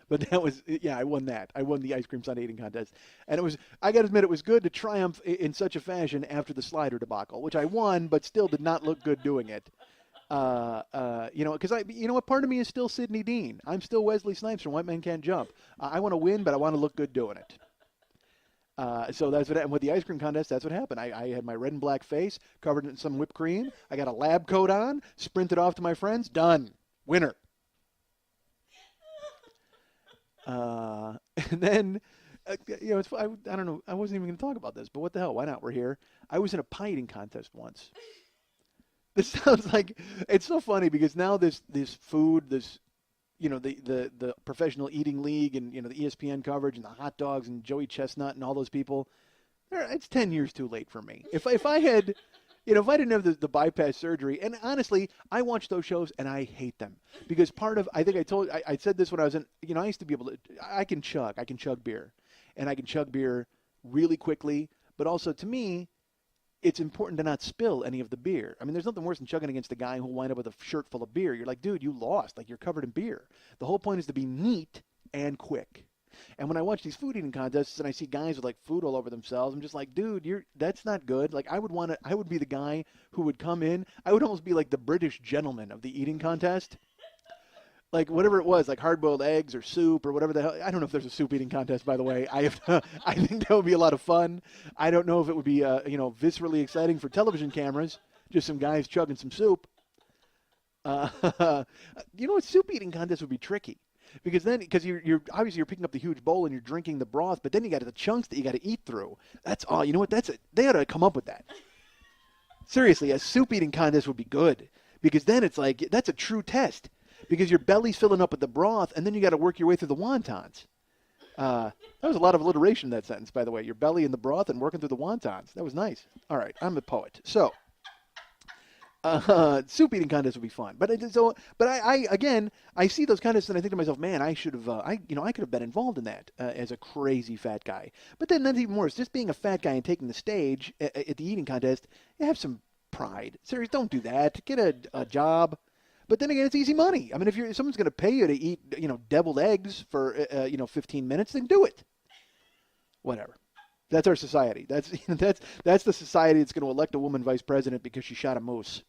but that was, I won that. I won the ice cream sundae eating contest. And I got to admit, it was good to triumph in such a fashion after the slider debacle, which I won, but still did not look good doing it. Because what part of me is still Sidney Dean. I'm still Wesley Snipes from White Men Can't Jump. I want to win, but I want to look good doing it. So that's what happened with the ice cream contest. That's what happened. I had my red and black face covered in some whipped cream. I got a lab coat on, sprinted off to my friends. Done. Winner. And then, I don't know. I wasn't even going to talk about this, but what the hell? Why not? We're here. I was in a pie eating contest once. This sounds like it's so funny because now this food, this the professional eating league and the ESPN coverage and the hot dogs and Joey Chestnut and all those people, it's 10 years too late for me. If I had, if I didn't have the bypass surgery, and honestly, I watch those shows and I hate them because I think I said this when I was in, I used to be able to, I can chug beer, and I can chug beer really quickly, but also to me, it's important to not spill any of the beer. I mean, there's nothing worse than chugging against a guy who'll wind up with a shirt full of beer. You're like, dude, you lost. Like, you're covered in beer. The whole point is to be neat and quick. And when I watch these food eating contests and I see guys with, like, food all over themselves, I'm just like, dude, that's not good. Like, I would be the guy who would come in. I would almost be like the British gentleman of the eating contest. Like, whatever it was, like hard-boiled eggs or soup or whatever the hell. I don't know if there's a soup eating contest, by the way. I think that would be a lot of fun. I don't know if it would be, viscerally exciting for television cameras, just some guys chugging some soup. A soup eating contest would be tricky. Because you're obviously you're picking up the huge bowl and you're drinking the broth, but then you got the chunks that you got to eat through. That's all. You know what? They ought to come up with that. Seriously, a soup eating contest would be good. Because then it's like, that's a true test. Because your belly's filling up with the broth, and then you got to work your way through the wontons. That was a lot of alliteration in that sentence, by the way. Your belly in the broth and working through the wontons. That was nice. All right, I'm a poet. So, soup eating contest would be fun. But I see those contests and I think to myself, man, I should have, I could have been involved in that as a crazy fat guy. But then that's even worse. Just being a fat guy and taking the stage at the eating contest, you have some pride. Seriously, don't do that. Get a job. But then again, it's easy money. I mean, if someone's going to pay you to eat, deviled eggs for, 15 minutes, then do it. Whatever. That's our society. That's the society that's going to elect a woman vice president because she shot a moose.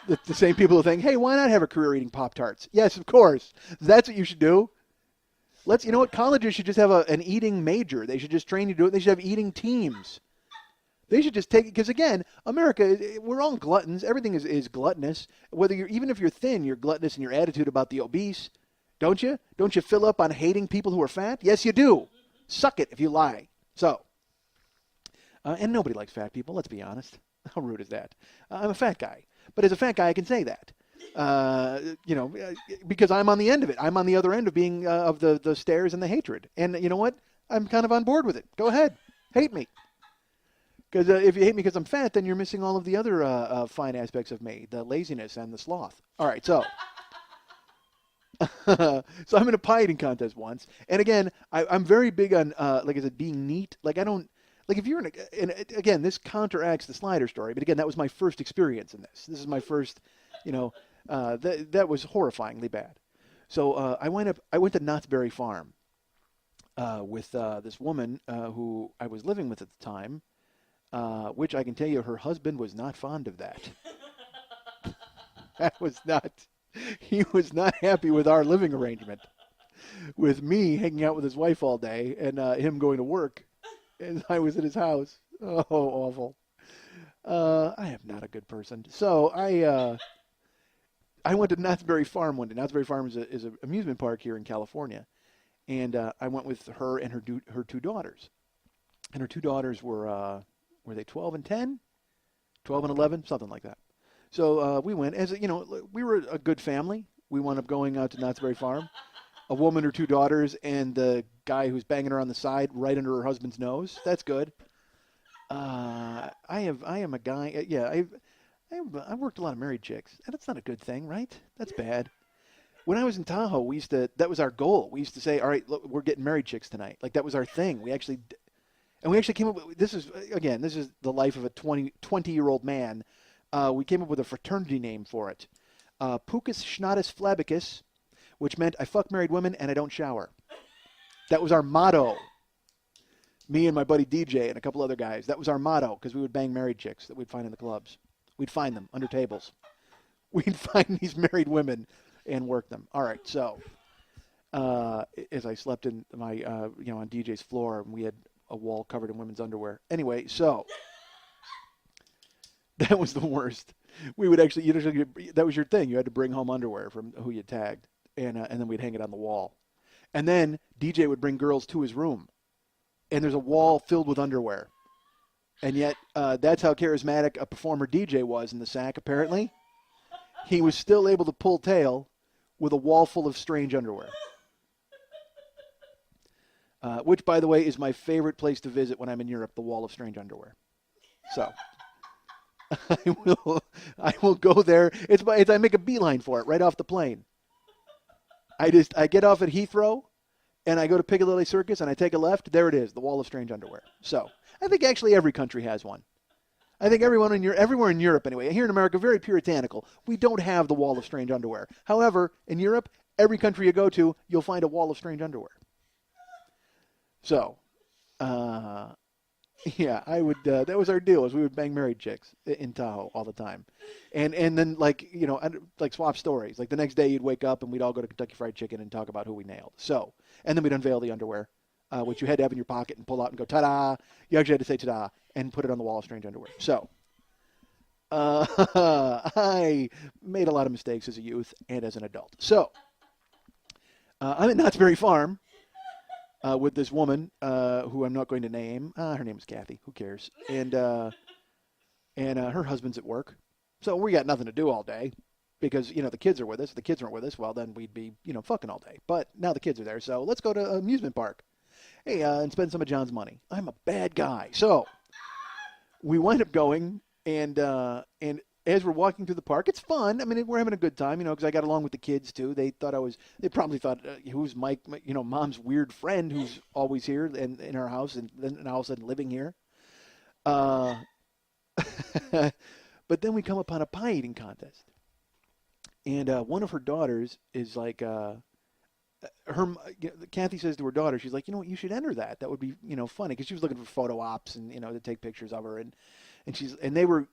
The same people who think, hey, why not have a career eating Pop-Tarts? Yes, of course. That's what you should do. Colleges should just have an eating major. They should just train you to do it. They should have eating teams. They should just take it, because again, America, we're all gluttons. Everything is gluttonous. Even if you're thin, you're gluttonous in your attitude about the obese. Don't you? Don't you fill up on hating people who are fat? Yes, you do. Suck it if you lie. So, and nobody likes fat people, let's be honest. How rude is that? I'm a fat guy. But as a fat guy, I can say that. Because I'm on the end of it. I'm on the other end of being, of the stares and the hatred. And you know what? I'm kind of on board with it. Go ahead. Hate me. Because if you hate me because I'm fat, then you're missing all of the other fine aspects of me, the laziness and the sloth. All right, so so I'm in a pie eating contest once, and again, I'm very big on like I said, being neat. Like I don't like if you're and again, this counteracts the Slider story, but again, that was my first experience in this. This is my first, that was horrifyingly bad. So I went to Knott's Berry Farm with this woman who I was living with at the time. Which I can tell you her husband was not fond of that. He was not happy with our living arrangement. With me hanging out with his wife all day and him going to work and I was at his house. Oh, awful. I am not a good person. So I went to Knott's Berry Farm one day. Knott's Berry Farm is an amusement park here in California. And I went with her and her two daughters. And her two daughters were they 12 and 10? 12 and 11? Something like that. So we went. We were a good family. We wound up going out to Knott's Berry Farm. A woman, her two daughters, and the guy who's banging her on the side right under her husband's nose. That's good. I am a guy. I've worked a lot of married chicks. And that's not a good thing, right? That's bad. When I was in Tahoe, that was our goal. We used to say, all right, look, we're getting married chicks tonight. Like that was our thing. We actually came up with, this is the life of a 20-year-old man. We came up with a fraternity name for it. Pucus Schnatus Flabicus, which meant I fuck married women and I don't shower. That was our motto. Me and my buddy DJ and a couple other guys. That was our motto because we would bang married chicks that we'd find in the clubs. We'd find them under tables. We'd find these married women and work them. All right, so as I slept in my, on DJ's floor, and we had a wall covered in women's underwear. Anyway, so that was the worst. We would actually, that was your thing. You had to bring home underwear from who you tagged, and then we'd hang it on the wall. And then DJ would bring girls to his room, and there's a wall filled with underwear. And yet, that's how charismatic a performer DJ was in the sack, apparently. He was still able to pull tail with a wall full of strange underwear. Which, by the way, is my favorite place to visit when I'm in Europe, the Wall of Strange Underwear. So, I will go there. I make a beeline for it right off the plane. I get off at Heathrow, and I go to Piccadilly Circus, and I take a left. There it is, the Wall of Strange Underwear. So, I think actually every country has one. I think everywhere in Europe anyway. Here in America, very puritanical. We don't have the Wall of Strange Underwear. However, in Europe, every country you go to, you'll find a Wall of Strange Underwear. So, yeah, I would. That was our deal. Is we would bang married chicks in Tahoe all the time, and then like swap stories. Like the next day, you'd wake up and we'd all go to Kentucky Fried Chicken and talk about who we nailed. So, and then we'd unveil the underwear, which you had to have in your pocket and pull out and go ta-da. You actually had to say ta-da and put it on the Wall of Strange Underwear. So, I made a lot of mistakes as a youth and as an adult. So, I'm at Knott's Berry Farm. With this woman who I'm not going to name. Her name is Kathy. Who cares? And her husband's at work. So we got nothing to do all day because, the kids are with us. If the kids weren't with us, well, then we'd be, fucking all day. But now the kids are there, so let's go to an amusement park. Hey, and spend some of John's money. I'm a bad guy. So we wind up going, and as we're walking through the park, it's fun. I mean, we're having a good time, because I got along with the kids too. They probably thought, who's Mike, Mom's weird friend who's always here and in our house and then all of a sudden living here. But then we come upon a pie eating contest. And one of her daughters is like, Kathy says to her daughter, she's like, you should enter that. That would be, funny. Because she was looking for photo ops and, to take pictures of her. And they were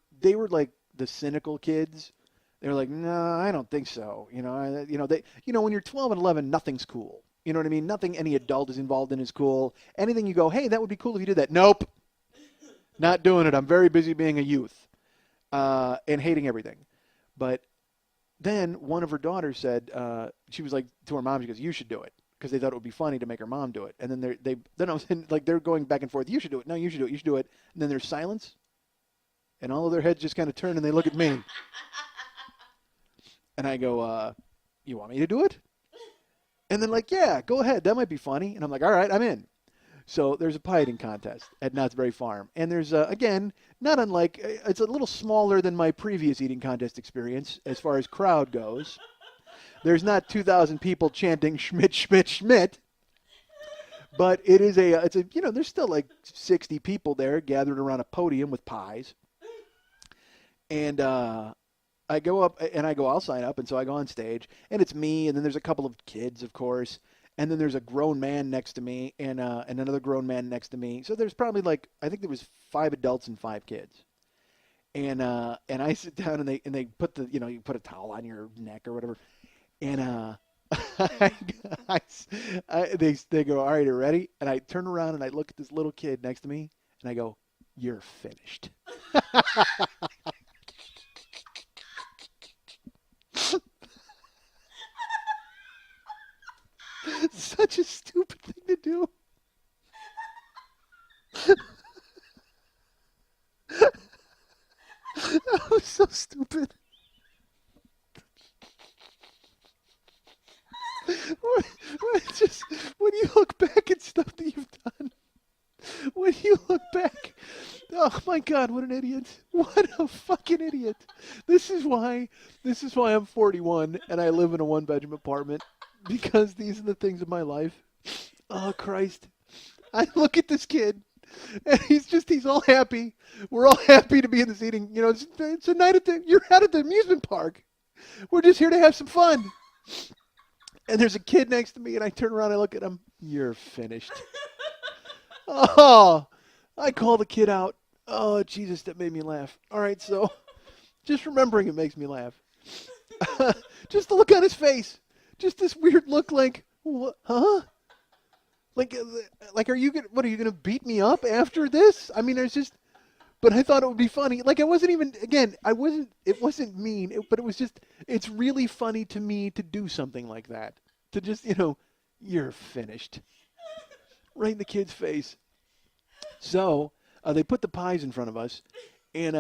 like, the cynical kids, they were like, no, I don't think so. When you're 12 and 11, nothing's cool. You know what I mean? Nothing any adult is involved in is cool. Anything you go, hey, that would be cool if you did that. Nope. Not doing it. I'm very busy being a youth and hating everything. But then one of her daughters said, she was like to her mom, she goes, you should do it. Because they thought it would be funny to make her mom do it. And then then I was like, they're going back and forth. You should do it. No, you should do it. You should do it. And then there's silence. And all of their heads just kind of turn and they look at me. And I go, you want me to do it? And then like, yeah, go ahead. That might be funny. And I'm like, all right, I'm in. So there's a pie eating contest at Knott's Berry Farm. And there's, again, not unlike, it's a little smaller than my previous eating contest experience as far as crowd goes. There's not 2,000 people chanting Schmidt, Schmidt, Schmidt. But it is there's still like 60 people there gathered around a podium with pies. And I go up and I'll sign up. And so I go on stage and it's me. And then there's a couple of kids, of course. And then there's a grown man next to me and another grown man next to me. So there's probably I think there was 5 adults and 5 kids. And I sit down and they put you put a towel on your neck or whatever. And they go, all right, are you ready? And I turn around and I look at this little kid next to me and I go, you're finished. Such a stupid thing to do. That was so stupid. Just when you look back at stuff that you've done, when you look back, oh my God, what an idiot! What a fucking idiot! This is why I'm 41 and I live in a 1-bedroom apartment. Because these are the things of my life. Oh, Christ. I look at this kid, and he's all happy. We're all happy to be in this eating. It's a night you're out at the amusement park. We're just here to have some fun. And there's a kid next to me, and I turn around, I look at him. You're finished. Oh, I call the kid out. Oh, Jesus, that made me laugh. All right, so just remembering it makes me laugh. Just the look on his face. Just this weird look like, what, huh? Like, are you gonna beat me up after this? I mean, but I thought it would be funny. Like, it wasn't mean, but it was just, it's really funny to me to do something like that. To just, you're finished. Right in the kid's face. So, They put the pies in front of us, and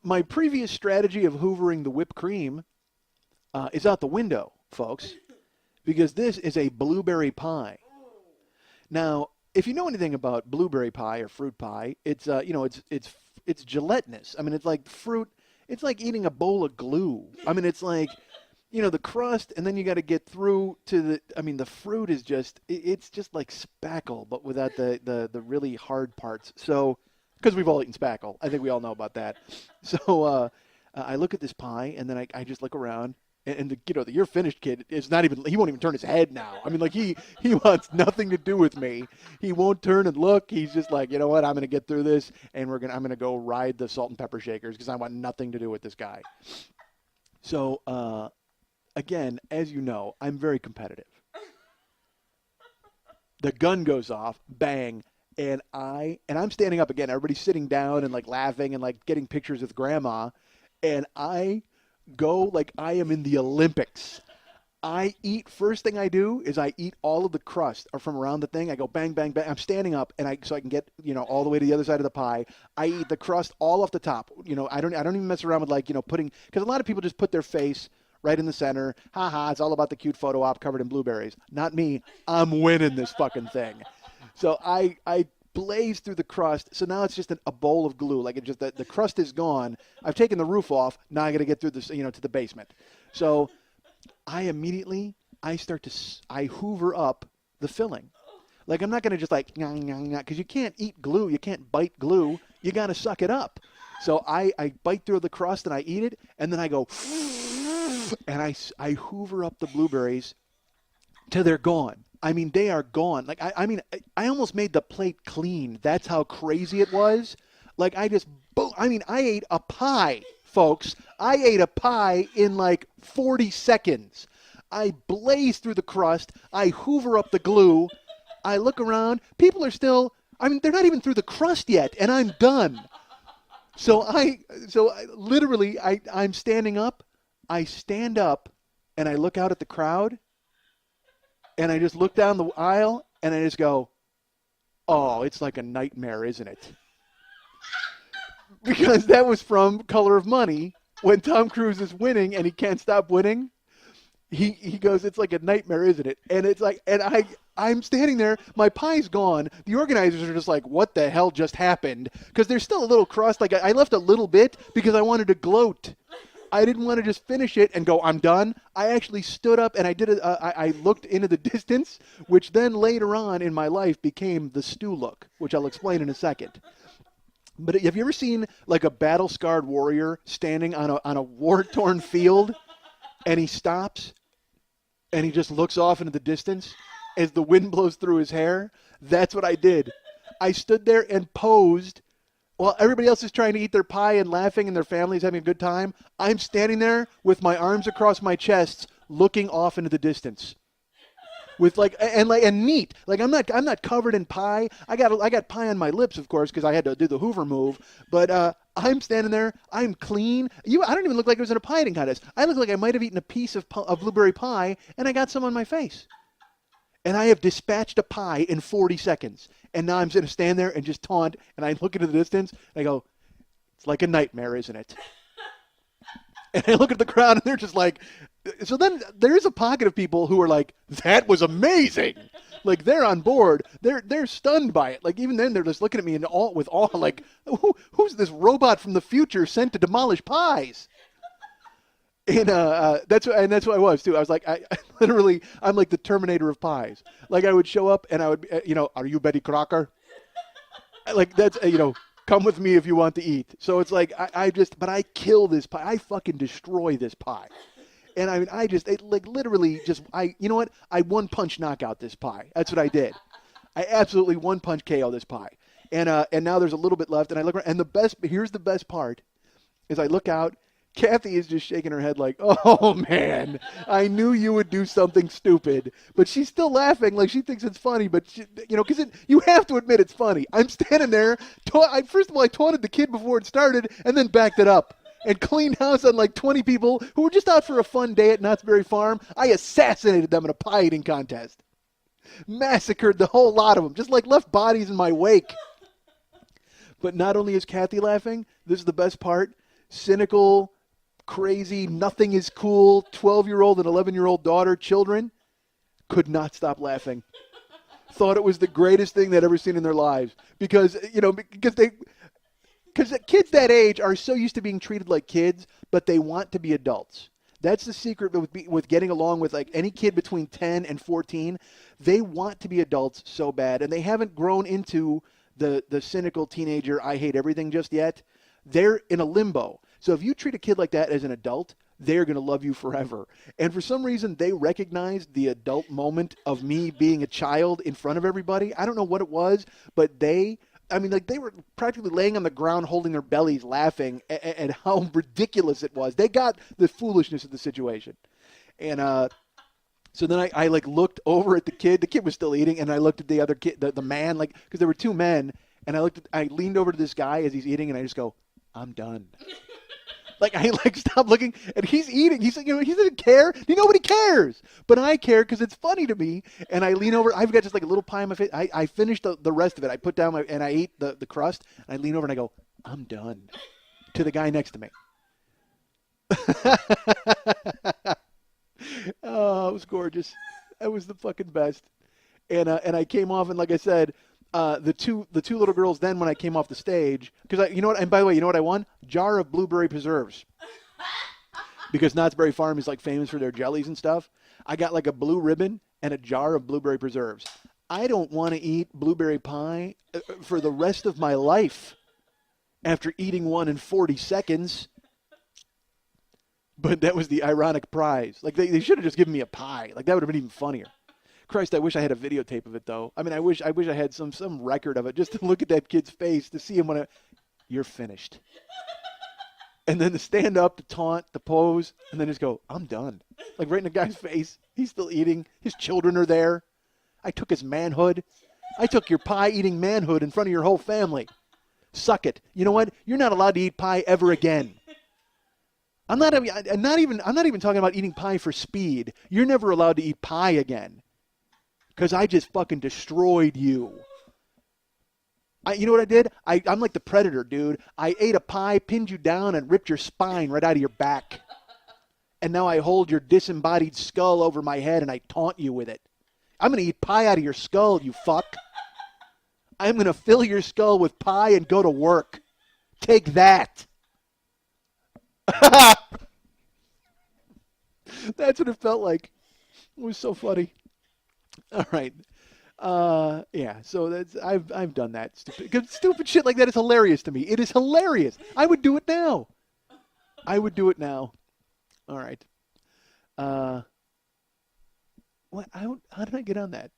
my previous strategy of hoovering the whipped cream is out the window, folks, because this is a blueberry pie. Now, if you know anything about blueberry pie or fruit pie, it's it's gelatinous. I mean, it's like fruit. It's like eating a bowl of glue. I mean, it's like, the crust, and then you got to get through to the. I mean, the fruit is it's just like spackle, but without the really hard parts. So, because we've all eaten spackle, I think we all know about that. So, I look at this pie, and then I just look around. And the you're finished kid is not even, he won't even turn his head now. I mean, like he wants nothing to do with me. He won't turn and look. He's just like, you know what, I'm going to get through this, and I'm going to go ride the salt and pepper shakers because I want nothing to do with this guy. So, again, as you know, I'm very competitive. The gun goes off, bang, and I'm standing up again. Everybody's sitting down and like laughing and like getting pictures with grandma, and I go like I am in the Olympics. I eat, first thing I do is I eat all of the crust or from around the thing. I go bang, bang, bang. I'm standing up so I can get, all the way to the other side of the pie. I eat the crust all off the top. I don't even mess around with putting, because a lot of people just put their face right in the center. Ha ha, it's all about the cute photo op covered in blueberries. Not me. I'm winning this fucking thing. So I blaze through the crust. So now it's just a bowl of glue. Like the crust is gone. I've taken the roof off. Now I got to get through this, to the basement. So I hoover up the filling. Like I'm not going to just like, because you can't eat glue. You can't bite glue. You got to suck it up. So I bite through the crust and I eat it. And then I go, and I hoover up the blueberries till they're gone. I mean, they are gone. Like, I almost made the plate clean. That's how crazy it was. Like, I ate a pie, folks. I ate a pie in like 40 seconds. I blaze through the crust. I hoover up the glue. I look around. People are still, they're not even through the crust yet, and I'm done. So I'm standing up. I stand up, and I look out at the crowd. And I just look down the aisle, and I just go, oh, it's like a nightmare, isn't it? Because that was from Color of Money. When Tom Cruise is winning and he can't stop winning, he goes, it's like a nightmare, isn't it? And it's like, and I'm standing there, my pie's gone. The organizers are just like, what the hell just happened? Because there's still a little crust. Like I left a little bit because I wanted to gloat. I didn't want to just finish it and go, I'm done. I actually stood up and I looked into the distance, which then later on in my life became the stew look, which I'll explain in a second. But have you ever seen like a battle-scarred warrior standing on a war-torn field, and he stops and he just looks off into the distance as the wind blows through his hair? That's what I did. I stood there and posed. While everybody else is trying to eat their pie and laughing and their family's having a good time, I'm standing there with my arms across my chest, looking off into the distance. With and neat. Like I'm not covered in pie. I got pie on my lips, of course, because I had to do the Hoover move. But I'm standing there. I'm clean. I don't even look like I was in a pie eating contest. I look like I might have eaten a piece of blueberry pie, and I got some on my face. And I have dispatched a pie in 40 seconds. And now I'm going to stand there and just taunt. And I look into the distance. And I go, it's like a nightmare, isn't it? And I look at the crowd, and they're just like, so then there is a pocket of people who are like, that was amazing. Like, they're on board. They're stunned by it. Like, even then, they're just looking at me with awe, like, who's this robot from the future sent to demolish pies? And that's what I was too. I was like, I'm like the Terminator of pies. Like I would show up and I would, are you Betty Crocker? Like that's, come with me if you want to eat. So it's like but I kill this pie. I fucking destroy this pie. And I one punch knockout this pie. That's what I did. I absolutely one punch KO this pie. And now there's a little bit left. And I look around, and here's the best part, is I look out. Kathy is just shaking her head like, oh, man, I knew you would do something stupid. But she's still laughing like she thinks it's funny. But, because you have to admit it's funny. I'm standing there. First of all, I taunted the kid before it started and then backed it up and cleaned house on like 20 people who were just out for a fun day at Knott's Berry Farm. I assassinated them in a pie eating contest. Massacred the whole lot of them. Just like left bodies in my wake. But not only is Kathy laughing, this is the best part, cynical, crazy, nothing is cool, 12-year-old and 11-year-old daughter, children, could not stop laughing. Thought it was the greatest thing they'd ever seen in their lives. Because kids that age are so used to being treated like kids, but they want to be adults. That's the secret with getting along with like any kid between 10 and 14. They want to be adults so bad, and they haven't grown into the cynical teenager, I hate everything just yet. They're in a limbo. So if you treat a kid like that as an adult, they're going to love you forever. And for some reason, they recognized the adult moment of me being a child in front of everybody. I don't know what it was, but they were practically laying on the ground holding their bellies laughing at how ridiculous it was. They got the foolishness of the situation. And so then I looked over at the kid. The kid was still eating, and I looked at the other kid, the man, because there were two men. And I leaned over to this guy as he's eating, and I just go, I'm done. I stop looking, and he's eating. He's like, he doesn't care. Nobody cares. But I care because it's funny to me. And I lean over. I've got just like a little pie in my face. I finished the rest of it. I put down and I ate the crust. And I lean over and I go, I'm done. To the guy next to me. Oh, it was gorgeous. It was the fucking best. And I came off, and like I said, the two little girls then when I came off the stage, because and by the way, you know what I won? Jar of blueberry preserves. Because Knott's Berry Farm is like famous for their jellies and stuff. I got like a blue ribbon and a jar of blueberry preserves. I don't want to eat blueberry pie for the rest of my life after eating one in 40 seconds. But that was the ironic prize. Like they should have just given me a pie. Like that would have been even funnier. Christ, I wish I had a videotape of it, though. I mean, I wish I had some record of it just to look at that kid's face, to see him you're finished. And then to stand up, to taunt, to pose, and then just go, I'm done. Like right in the guy's face. He's still eating. His children are there. I took his manhood. I took your pie-eating manhood in front of your whole family. Suck it. You know what? You're not allowed to eat pie ever again. I'm not even talking about eating pie for speed. You're never allowed to eat pie again. Because I just fucking destroyed you. You know what I did? I'm like the Predator, dude. I ate a pie, pinned you down, and ripped your spine right out of your back. And now I hold your disembodied skull over my head, and I taunt you with it. I'm going to eat pie out of your skull, you fuck. I'm going to fill your skull with pie and go to work. Take that. That's what it felt like. It was so funny. All right. Yeah, so I've done that. Stupid shit like that is hilarious to me. It is hilarious. I would do it now. All right. What? How did I get on that?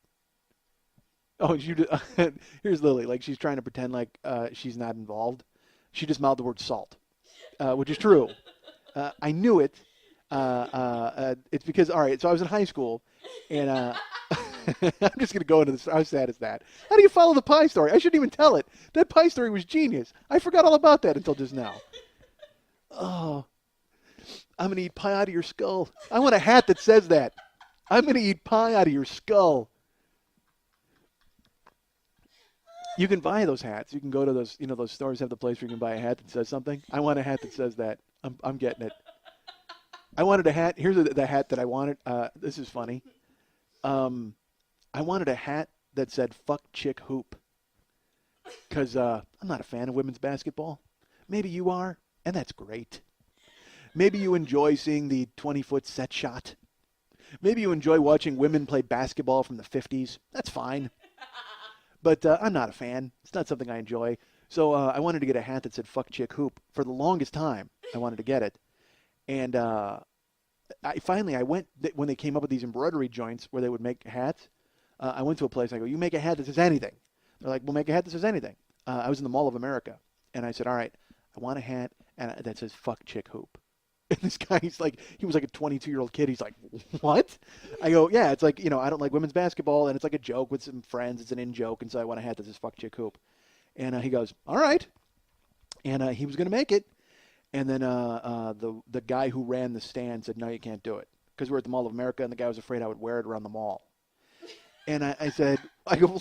Oh, here's Lily. Like she's trying to pretend like she's not involved. She just mouthed the word salt, which is true. I knew it. It's because, all right, so I was in high school, and I'm just going to go into this. How sad is that? How do you follow the pie story? I shouldn't even tell it. That pie story was genius. I forgot all about that until just now. Oh, I'm going to eat pie out of your skull. I want a hat that says that. I'm going to eat pie out of your skull. You can buy those hats. You can go to those, those stores have the place where you can buy a hat that says something. I want a hat that says that. I'm getting it. I wanted a hat. Here's the hat that I wanted. This is funny. I wanted a hat that said "fuck chick hoop" because I'm not a fan of women's basketball. Maybe you are, and that's great. Maybe you enjoy seeing the 20-foot set shot. Maybe you enjoy watching women play basketball from the 50s. That's fine. But I'm not a fan. It's not something I enjoy. So I wanted to get a hat that said "fuck chick hoop" for the longest time. I wanted to get it. And I went, when they came up with these embroidery joints where they would make hats, I went to a place. I go, you make a hat that says anything. They're like, we'll make a hat that says anything. I was in the Mall of America. And I said, all right, I want a hat that says "fuck chick hoop." And this guy, he was like a 22-year-old kid. He's like, what? I go, yeah, it's like, I don't like women's basketball, and it's like a joke with some friends. It's an in-joke, and so I want a hat that says "fuck chick hoop." And he goes, all right. And he was going to make it. And then the guy who ran the stand said, no, you can't do it. Because we're at the Mall of America, and the guy was afraid I would wear it around the mall. And I said,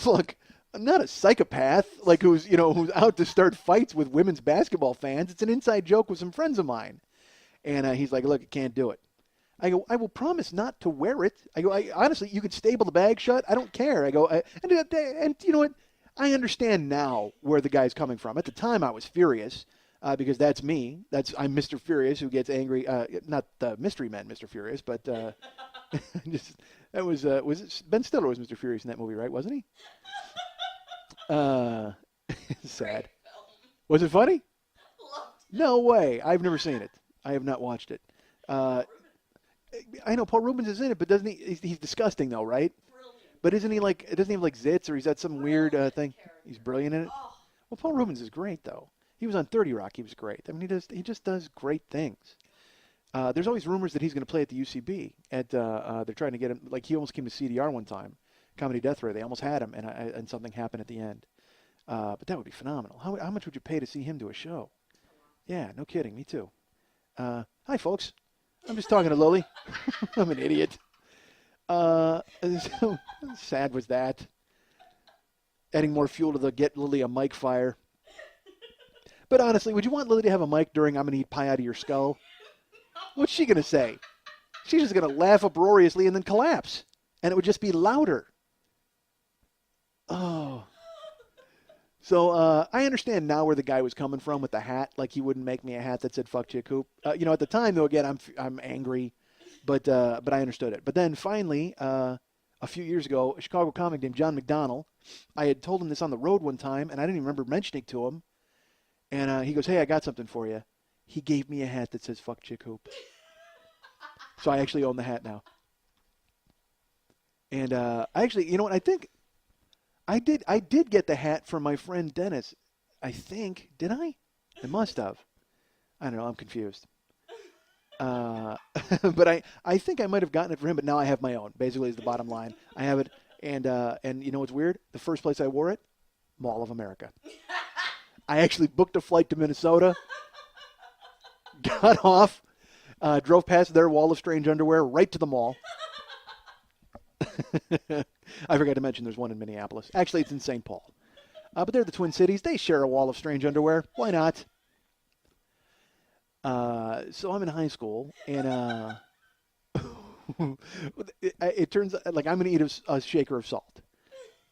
look, I'm not a psychopath, like who's out to start fights with women's basketball fans. It's an inside joke with some friends of mine. And he's like, look, I can't do it. I go, I will promise not to wear it. I go, honestly, you could staple the bag shut. I don't care. I go, and you know what? I understand now where the guy's coming from. At the time, I was furious because that's me. I'm Mr. Furious who gets angry. Not the mystery man, Mr. Furious, but just that was it Ben Stiller was Mr. Furious in that movie, right? Wasn't he? Sad. Was it funny? No way. I've never seen it. I have not watched it. I know Paul Rubens is in it, but doesn't he? He's disgusting though, right? Brilliant. But isn't he like? Doesn't he have like zits, or he's got some weird thing? He's brilliant in it. Oh, Well, Paul Rubens is great though. He was on 30 Rock. He was great. I mean, he just does great things. There's always rumors that he's going to play at the UCB. They're trying to get him. Like he almost came to CDR one time, Comedy Death Ray. They almost had him, and something happened at the end. But that would be phenomenal. How much would you pay to see him do a show? Yeah, no kidding. Me too. Hi, folks. I'm just talking to Lily. I'm an idiot. So sad was that. Adding more fuel to the get Lily a mic fire. But honestly, would you want Lily to have a mic during I'm going to eat pie out of your skull? What's she going to say? She's just going to laugh uproariously and then collapse. And it would just be louder. Oh. So I understand now where the guy was coming from with the hat. Like he wouldn't make me a hat that said "fuck Chick Coop." At the time though, again, I'm angry, but I understood it. But then finally, a few years ago, a Chicago comic named John McDonnell, I had told him this on the road one time, and I didn't even remember mentioning it to him. And he goes, "Hey, I got something for you." He gave me a hat that says "fuck Chick Coop." So I actually own the hat now. And I actually, you know what? I think. I did get the hat from my friend Dennis. I think. Did I? I must have. I don't know. I'm confused. But I think I might have gotten it for him, but now I have my own. Basically, is the bottom line. I have it, and you know what's weird? The first place I wore it, Mall of America. I actually booked a flight to Minnesota, got off, drove past their wall of strange underwear, right to the mall. I forgot to mention there's one in Minneapolis. Actually, it's in St. Paul. But they're the Twin Cities. They share a wall of strange underwear. Why not? So I'm in high school, and it turns out like I'm going to eat a shaker of salt.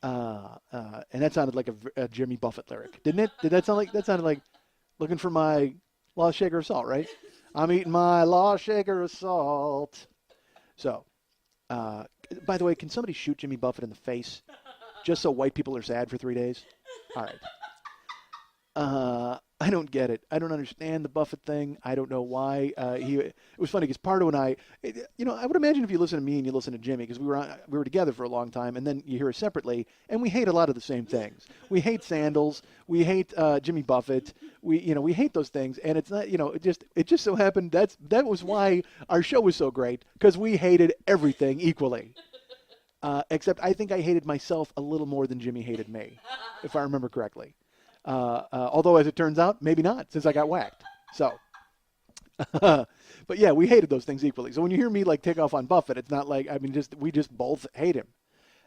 And that sounded like a Jimmy Buffett lyric, didn't it? Did that sound like that sounded like looking for my lost shaker of salt, right? I'm eating my lost shaker of salt. So, by the way, can somebody shoot Jimmy Buffett in the face just so white people are sad for 3 days? All right. I don't get it. I don't understand the Buffett thing. I don't know why. It was funny because Pardo and I would imagine if you listen to me and you listen to Jimmy, because we were together for a long time, and then you hear us separately, and we hate a lot of the same things. We hate sandals. We hate Jimmy Buffett. We hate those things, and it's not. It just so happened that was why our show was so great, because we hated everything equally. Except I think I hated myself a little more than Jimmy hated me, if I remember correctly. Although, as it turns out, maybe not, since I got whacked. So, but yeah, we hated those things equally. So when you hear me take off on Buffett, it's not like we just both hate him.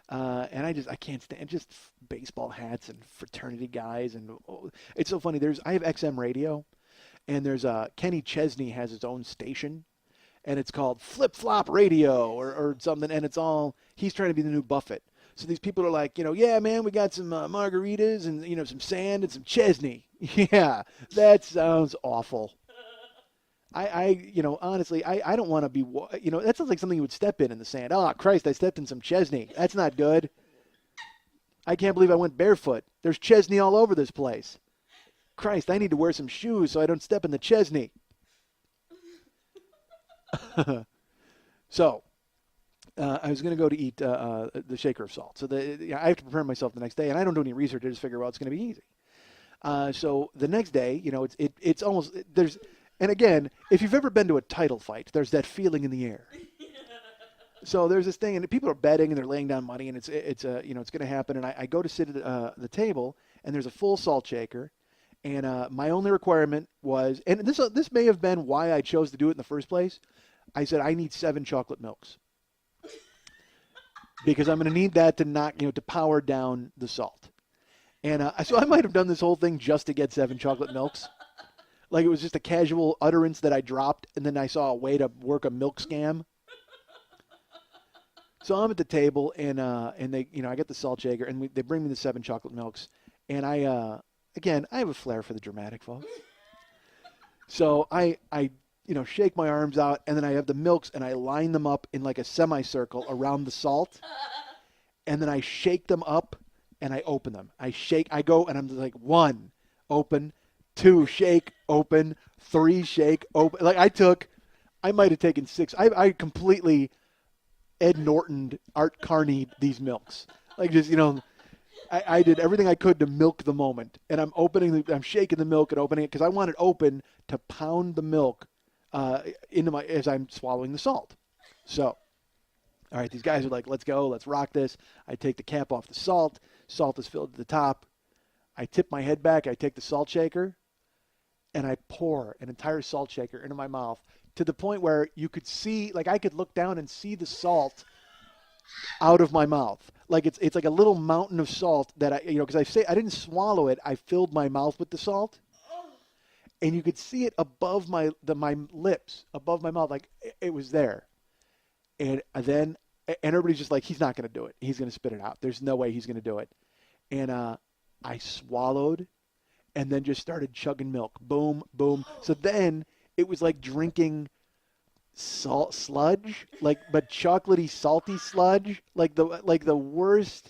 And I can't stand just baseball hats and fraternity guys, and it's so funny. I have XM radio, and there's Kenny Chesney has his own station, and it's called Flip Flop Radio or something, and he's trying to be the new Buffett. So these people are like, yeah, man, we got some margaritas and, some sand and some Chesney. Yeah, that sounds awful. Honestly, I don't want to be, that sounds like something you would step in the sand. Oh, Christ, I stepped in some Chesney. That's not good. I can't believe I went barefoot. There's Chesney all over this place. Christ, I need to wear some shoes so I don't step in the Chesney. So. I was going to go to eat the shaker of salt. So I have to prepare myself the next day, and I don't do any research. I just figure, well, it's going to be easy. So the next day, it's almost there's, and again, if you've ever been to a title fight, there's that feeling in the air. So there's this thing, and people are betting, and they're laying down money, and it's going to happen. And I go to sit at the table, and there's a full salt shaker, and my only requirement was, and this may have been why I chose to do it in the first place. I said I need 7 chocolate milks. Because I'm going to need that to to power down the salt. And so I might have done this whole thing just to get 7 chocolate milks. Like it was just a casual utterance that I dropped, and then I saw a way to work a milk scam. So I'm at the table, and they, I get the salt shaker, and they bring me the 7 chocolate milks, and again, I have a flair for the dramatic, folks. So I shake my arms out, and then I have the milks, and I line them up in like a semicircle around the salt, and then I shake them up, and I open them. I go, and I'm like 1, open, 2, shake, open, 3, shake, open. Like I might have taken 6. I completely Ed Norton, Art Carney these milks. Like just, I did everything I could to milk the moment. And I'm shaking the milk and opening it because I want it open to pound the milk as I'm swallowing the salt. So, all right, these guys are like, let's go, let's rock this. I take the cap off the salt. Salt is filled to the top. I tip my head back. I take the salt shaker, and I pour an entire salt shaker into my mouth to the point where you could see, like I could look down and see the salt out of my mouth. Like it's like a little mountain of salt that because I didn't swallow it. I filled my mouth with the salt. And you could see it above my lips, above my mouth, like it was there. And then everybody's just like, he's not going to do it. He's going to spit it out. There's no way he's going to do it. And I swallowed and then just started chugging milk. Boom, boom. So then it was like drinking salt sludge, but chocolatey, salty sludge, like the worst.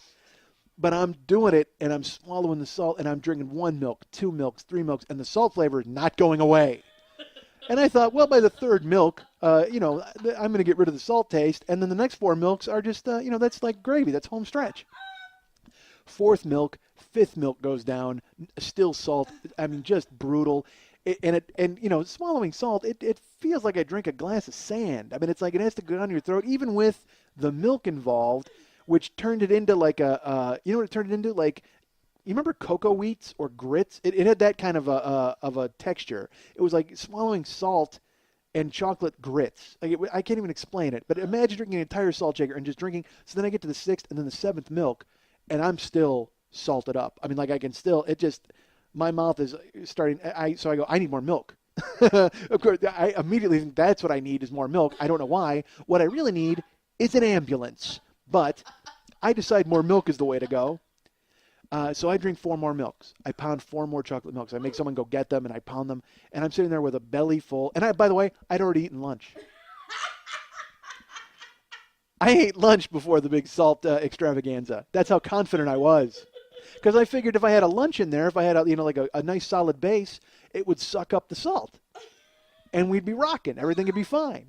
But I'm doing it, and I'm swallowing the salt, and I'm drinking 1 milk, 2 milks, 3 milks, and the salt flavor is not going away. And I thought, well, by the 3rd milk, I'm going to get rid of the salt taste, and then the next 4 milks are just, that's like gravy. That's home stretch. 4th milk, 5th milk goes down, still salt. I mean, just brutal. And swallowing salt, it feels like I drink a glass of sand. I mean, it's like it has to go down your throat, even with the milk involved, which turned it into like what it turned it into? Like, you remember cocoa wheats or grits? It had that kind of a texture. It was like swallowing salt and chocolate grits. Like I can't even explain it. But imagine drinking an entire salt shaker and just drinking. So then I get to the 6th and then the 7th milk, and I'm still salted up. I mean, like I can still. It just. My mouth is starting. So I go, I need more milk. Of course, I immediately think that's what I need is more milk. I don't know why. What I really need is an ambulance. But I decide more milk is the way to go. So I drink 4 more milks. I pound 4 more chocolate milks. I make someone go get them, and I pound them. And I'm sitting there with a belly full. And by the way, I'd already eaten lunch. I ate lunch before the big salt extravaganza. That's how confident I was. Because I figured if I had a lunch in there, if I had a nice solid base, it would suck up the salt. And we'd be rocking. Everything would be fine.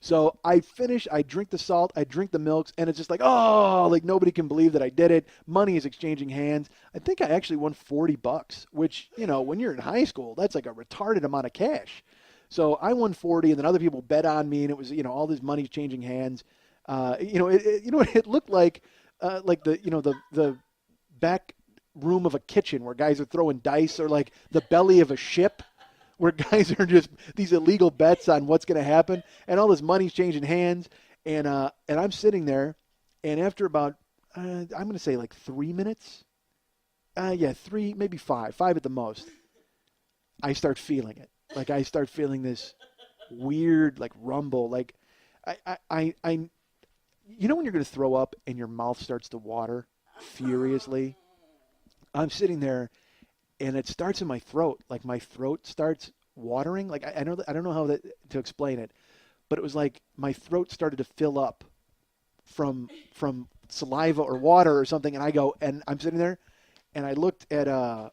So I finish, I drink the salt, I drink the milks, and it's just like, oh, like nobody can believe that I did it. Money is exchanging hands. I think I actually won $40, which, when you're in high school, that's like a retarded amount of cash. So I won 40, and then other people bet on me, and it was, all this money changing hands. It looked like the back room of a kitchen where guys are throwing dice, or like the belly of a ship where guys are just these illegal bets on what's going to happen, and all this money's changing hands, and I'm sitting there, and after about I'm going to say like 3 minutes, 3, maybe 5 at the most, I start feeling it. Like I start feeling this weird like rumble, like I when you're going to throw up and your mouth starts to water furiously. I'm sitting there, and it starts in my throat. Like my throat starts watering. Like I don't know how to explain it, but it was like my throat started to fill up from saliva or water or something. And I'm sitting there, and I looked at a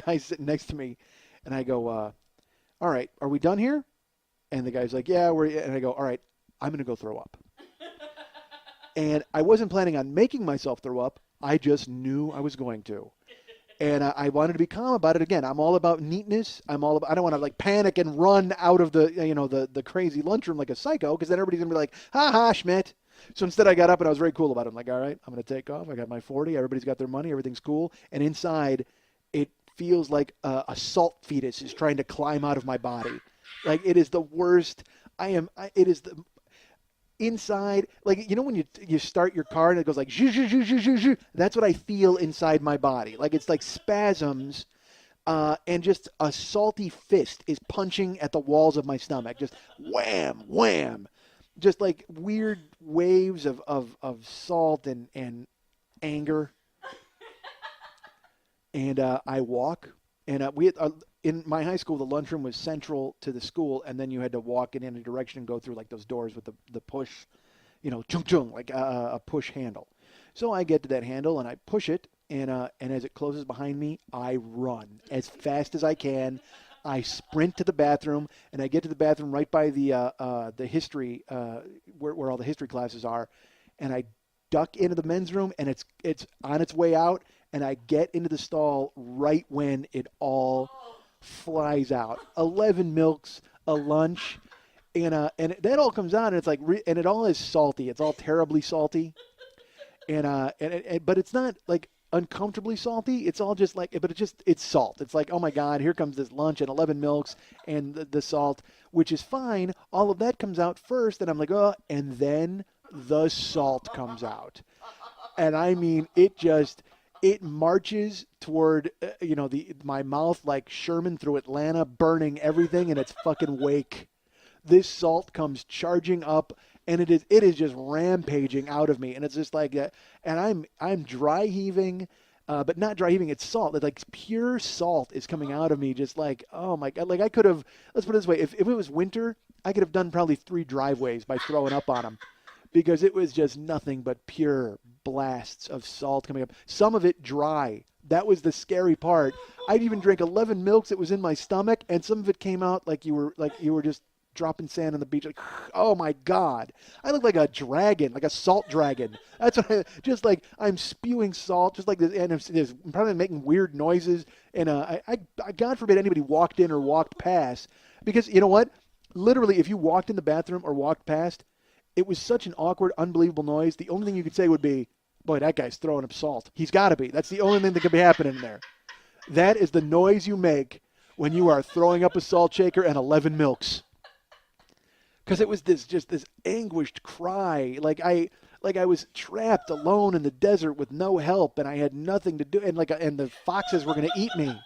guy sitting next to me, and I go, all right, are we done here? And the guy's like, yeah, and I go, all right, I'm going to go throw up. And I wasn't planning on making myself throw up. I just knew I was going to. And I wanted to be calm about it. Again, I'm all about neatness. I don't want to like panic and run out of the crazy lunchroom like a psycho, because then everybody's going to be like, ha ha, Schmidt. So instead I got up and I was very cool about it. I'm like, all right, I'm going to take off. I got my 40. Everybody's got their money. Everything's cool. And inside, it feels like a salt fetus is trying to climb out of my body. Like it is the worst. inside, like, you know when you start your car and it goes like zhoo, zhoo, zhoo, zhoo, zhoo, zhoo? That's what I feel inside my body. Like it's like spasms, and just a salty fist is punching at the walls of my stomach. Just wham, wham. Just like weird waves of salt and anger. And I walk, and in my high school, the lunchroom was central to the school, and then you had to walk in any direction and go through like those doors with the push, chung chung, like a push handle. So I get to that handle and I push it, and as it closes behind me, I run as fast as I can. I sprint to the bathroom, and I get to the bathroom right by the history where all the history classes are, and I duck into the men's room, and it's on its way out, and I get into the stall right when it all flies out. 11 milks, a lunch, and that all comes out, and it's like, and it all is salty. It's all terribly salty, but it's not like uncomfortably salty. It's all just like, but it's salt. It's like, oh my God, here comes this lunch and 11 milks and the salt, which is fine. All of that comes out first, and I'm like, oh, and then the salt comes out, and I mean, it marches toward my mouth like Sherman through Atlanta, burning everything in its fucking wake. This salt comes charging up, and it is just rampaging out of me, and it's just like that. And I'm dry heaving, but not dry heaving. It's salt. It's like pure salt is coming out of me, just like, oh my God. Like I could have. Let's put it this way: if it was winter, I could have done probably 3 driveways by throwing up on them, because it was just nothing but pure blasts of salt coming up. Some of it dry. That was the scary part. I'd even drank 11 milks. It was in my stomach, and some of it came out like you were just dropping sand on the beach. Like, oh my God, I look like a dragon, like a salt dragon. That's what just like I'm spewing salt, just like this, and I'm probably making weird noises. And I God forbid anybody walked in or walked past, because you know what? Literally, if you walked in the bathroom or walked past, it was such an awkward, unbelievable noise. The only thing you could say would be, boy, that guy's throwing up salt. He's got to be. That's the only thing that could be happening there. That is the noise you make when you are throwing up a salt shaker and 11 milks. Because it was this anguished cry. Like I was trapped alone in the desert with no help, and I had nothing to do. And and the foxes were going to eat me.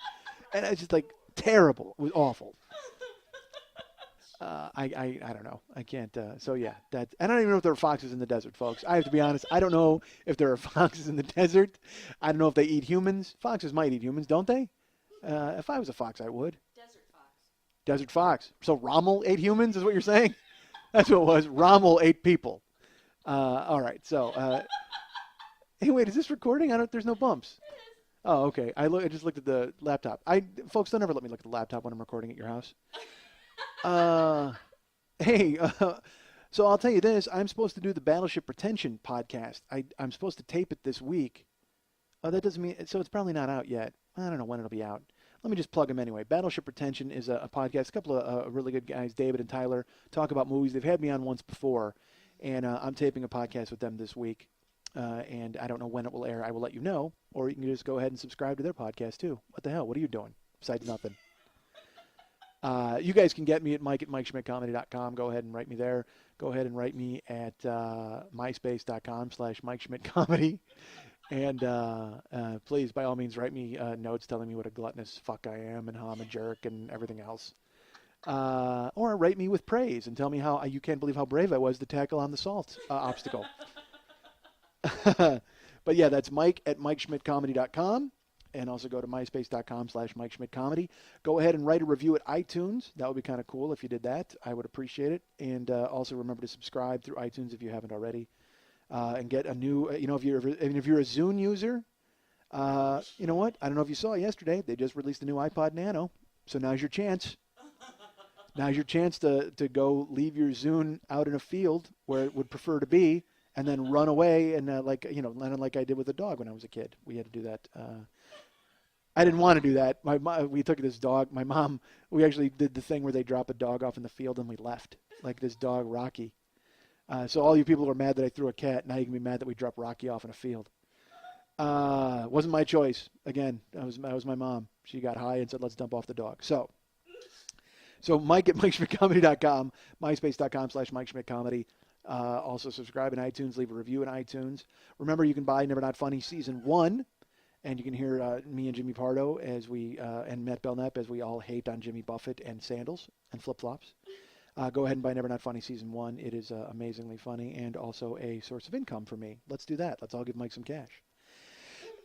And it's just like terrible. It was awful. I don't know. I can't. So yeah, I don't even know if there are foxes in the desert, folks. I have to be honest. I don't know if there are foxes in the desert. I don't know if they eat humans. Foxes might eat humans, don't they? If I was a fox, I would. Desert fox. Desert fox. So Rommel ate humans, is what you're saying? That's what it was. Rommel ate people. All right. So, hey, wait, is this recording? There's no bumps. Oh, okay. I just looked at the laptop. Folks, don't ever let me look at the laptop when I'm recording at your house. Hey, so I'll tell you this. I'm supposed to do the Battleship Retention podcast. I'm supposed to tape it this week. Oh, that doesn't mean, so it's probably not out yet. I don't know when it'll be out. Let me just plug them anyway. Battleship Retention is a podcast. A couple of really good guys, David and Tyler, talk about movies. They've had me on once before, and I'm taping a podcast with them this week. And I don't know when it will air. I will let you know, or you can just go ahead and subscribe to their podcast too. What the hell? What are you doing besides nothing? You guys can get me at mike@MikeSchmidtComedy.com. Go ahead and write me there. Go ahead and write me at myspace.com/MikeSchmidtComedy. And please, by all means, write me notes telling me what a gluttonous fuck I am and how I'm a jerk and everything else. Or write me with praise and tell me how you can't believe how brave I was to tackle on the salt obstacle. But yeah, that's Mike@MikeSchmidtComedy.com. And also go to myspace.com/MikeSchmidtComedy. Go ahead and write a review at iTunes. That would be kind of cool if you did that. I would appreciate it. And also remember to subscribe through iTunes if you haven't already. And get a new, if you're a Zune user, you know what? I don't know if you saw yesterday. They just released a new iPod Nano. So now's your chance. Now's your chance to go leave your Zune out in a field where it would prefer to be, and then run away and like I did with a dog when I was a kid. We had to do that. I didn't want to do that. We took this dog. My mom, we actually did the thing where they drop a dog off in the field and we left, like this dog Rocky. So all you people who are mad that I threw a cat, now you can be mad that we dropped Rocky off in a field. Wasn't my choice. Again, that was my mom. She got high and said, let's dump off the dog. So Mike@MikeSchmidtComedy.com, myspace.com/MikeSchmidtComedy. Also subscribe in iTunes, leave a review in iTunes. Remember, you can buy Never Not Funny Season 1, and you can hear me and Jimmy Pardo as we and Matt Belknap as we all hate on Jimmy Buffett and sandals and flip-flops. Go ahead and buy Never Not Funny Season 1. It is amazingly funny and also a source of income for me. Let's do that. Let's all give Mike some cash.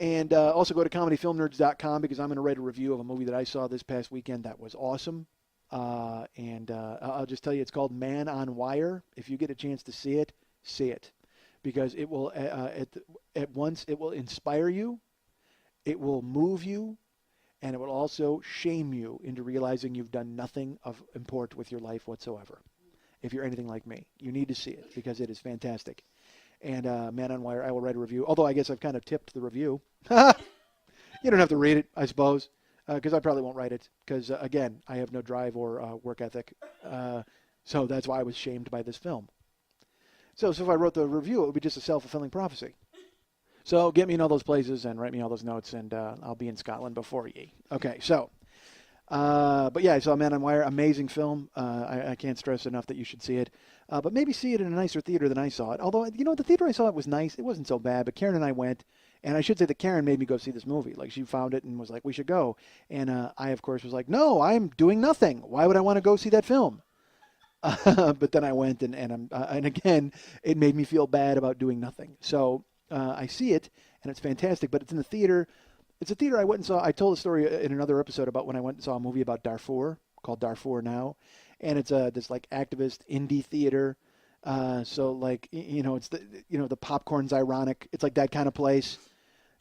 And also go to comedyfilmnerds.com because I'm going to write a review of a movie that I saw this past weekend that was awesome. And I'll just tell you, it's called Man on Wire. If you get a chance to see it. Because it will, at once, it will inspire you, it will move you, and it will also shame you into realizing you've done nothing of import with your life whatsoever. If you're anything like me, you need to see it because it is fantastic. And Man on Wire, I will write a review. Although I guess I've kind of tipped the review. You don't have to read it, I suppose, because I probably won't write it. Because, again, I have no drive or work ethic. So that's why I was shamed by this film. So if I wrote the review, it would be just a self-fulfilling prophecy. So get me in all those places and write me all those notes, and I'll be in Scotland before ye. Okay, so. But yeah, I saw Man on Wire. Amazing film. I can't stress enough that you should see it. But maybe see it in a nicer theater than I saw it. Although, the theater I saw it was nice. It wasn't so bad. But Karen and I went, and I should say that Karen made me go see this movie. Like, she found it and was like, we should go. And I, of course, was like, no, I'm doing nothing. Why would I want to go see that film? But then I went, and again, it made me feel bad about doing nothing. So I see it, and it's fantastic. But it's in the theater. It's a theater I went and saw. I told a story in another episode about when I went and saw a movie about Darfur called Darfur Now, and it's this like activist indie theater. So like it's the popcorn's ironic. It's like that kind of place.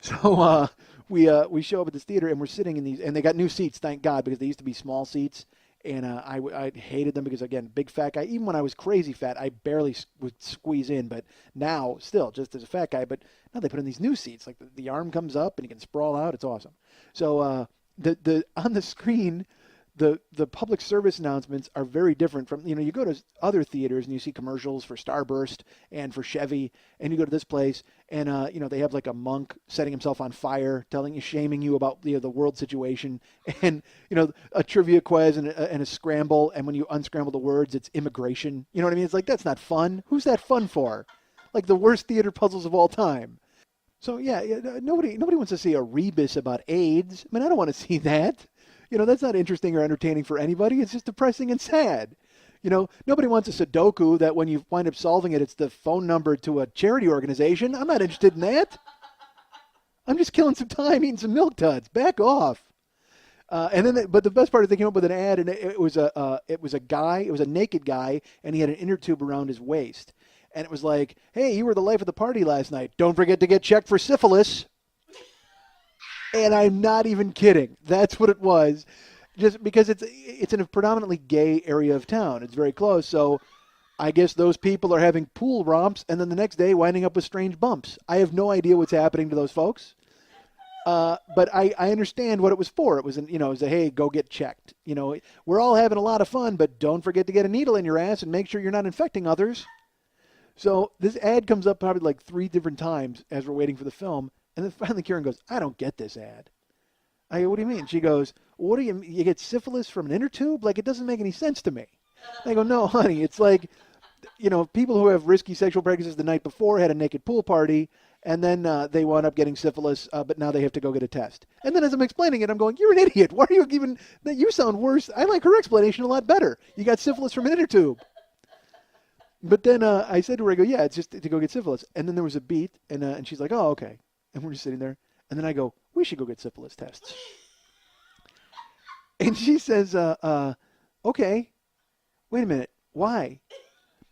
So we show up at this theater and we're sitting in these, and they got new seats, thank God, because they used to be small seats. And I hated them because, again, big fat guy. Even when I was crazy fat, I barely would squeeze in. But now, still, just as a fat guy. But now they put in these new seats. Like the arm comes up and you can sprawl out. It's awesome. So the on the screen, the public service announcements are very different from, you go to other theaters and you see commercials for Starburst and for Chevy, and you go to this place and, they have like a monk setting himself on fire, shaming you about the world situation, and, a trivia quiz and a scramble. And when you unscramble the words, it's immigration. You know what I mean? It's like, that's not fun. Who's that fun for? Like the worst theater puzzles of all time. So yeah, nobody wants to see a rebus about AIDS. I mean, I don't want to see that. That's not interesting or entertaining for anybody. It's just depressing and sad. Nobody wants a Sudoku that when you wind up solving it, it's the phone number to a charity organization. I'm not interested in that. I'm just killing some time eating some Milk Duds. Back off. But the best part is they came up with an ad, and it was a guy. It was a naked guy, and he had an inner tube around his waist. And it was like, hey, you were the life of the party last night. Don't forget to get checked for syphilis. And I'm not even kidding. That's what it was. Just because it's in a predominantly gay area of town. It's very close. So I guess those people are having pool romps and then the next day winding up with strange bumps. I have no idea what's happening to those folks. But I understand what it was for. It was, it was a, hey, go get checked. We're all having a lot of fun, but don't forget to get a needle in your ass and make sure you're not infecting others. So this ad comes up probably like 3 different times as we're waiting for the film. And then finally Karen goes, I don't get this ad. I go, what do you mean? She goes, what do you get syphilis from an inner tube? Like, it doesn't make any sense to me. I go, no, honey, it's like, people who have risky sexual practices the night before had a naked pool party, and then they wound up getting syphilis, but now they have to go get a test. And then as I'm explaining it, I'm going, you're an idiot. Why are you even, you sound worse. I like her explanation a lot better. You got syphilis from an inner tube. But then I said to her, I go, yeah, it's just to go get syphilis. And then there was a beat, and she's like, oh, okay. And we're just sitting there. And then I go, we should go get syphilis tests. And she says, okay, wait a minute. Why?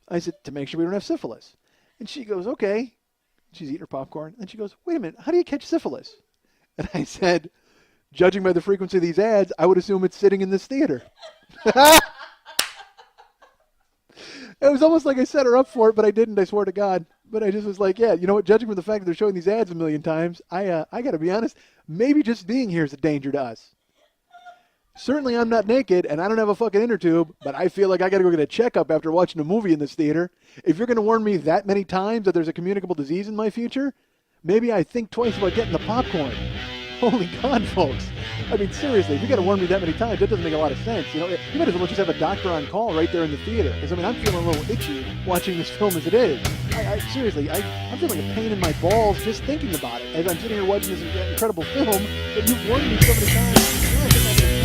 I said, to make sure we don't have syphilis. And she goes, okay. She's eating her popcorn. And she goes, wait a minute. How do you catch syphilis? And I said, judging by the frequency of these ads, I would assume it's sitting in this theater. It was almost like I set her up for it, but I didn't, I swear to God. But I just was like, yeah, you know what, judging from the fact that they're showing these ads a million times, I got to be honest, maybe just being here is a danger to us. Certainly I'm not naked, and I don't have a fucking inner tube, but I feel like I got to go get a checkup after watching a movie in this theater. If you're going to warn me that many times that there's a communicable disease in my future, maybe I think twice about getting the popcorn. Holy God, folks. I mean, seriously, if you got to warn me that many times, that doesn't make a lot of sense. You know, you might as well just have a doctor on call right there in the theater. Because, I mean, I'm feeling a little itchy watching this film as it is. Seriously, I'm feeling a pain in my balls just thinking about it as I'm sitting here watching this incredible film that you've warned me so many times. You know, I think I'm gonna-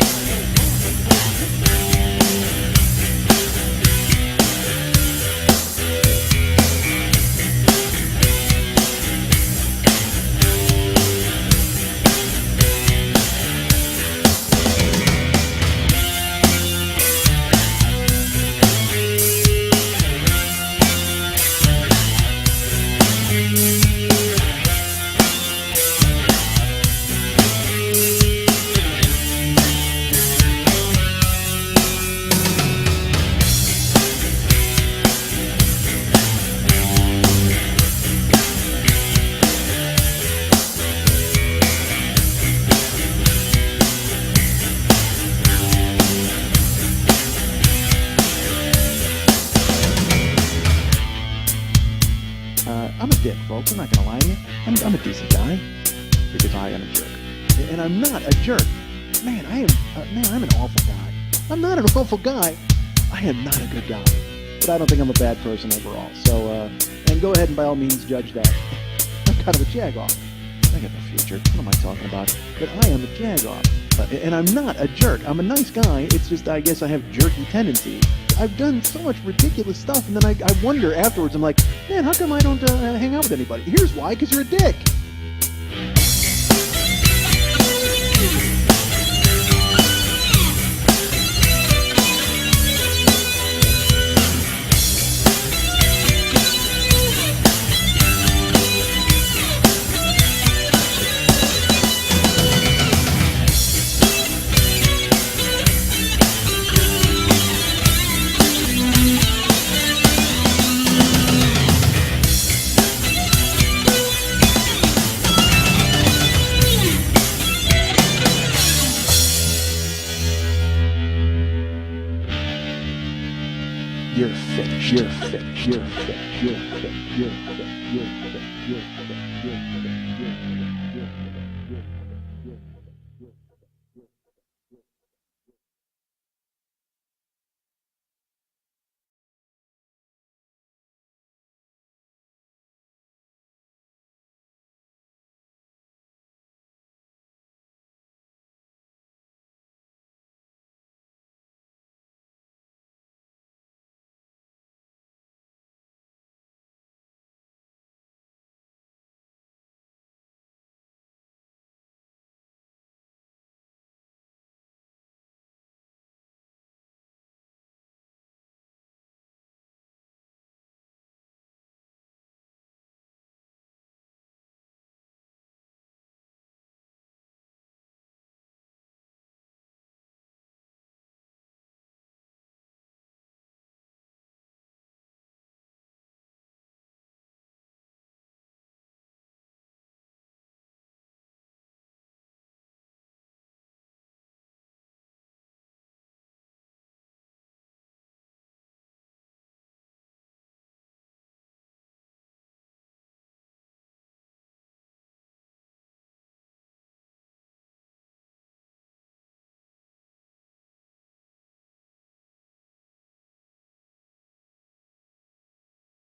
I'm a dick, folks. I'm not going to lie to you. I'm a decent guy because I am a jerk. And I'm not a jerk. Man, I'm an awful guy. I'm not an awful guy. I am not a good guy. But I don't think I'm a bad person overall. So, and go ahead and by all means judge that. I'm kind of a jagoff. I got no future. What am I talking about? But I am a jagoff. And I'm not a jerk. I'm a nice guy. It's just I guess I have jerky tendencies. I've done so much ridiculous stuff, and then I wonder afterwards, I'm like, man, how come I don't hang out with anybody? Here's why, because you're a dick. You're finished. You're finished. You're finished. You're finished. You're finished. You're finished. You're finished. You're finished. You're finished.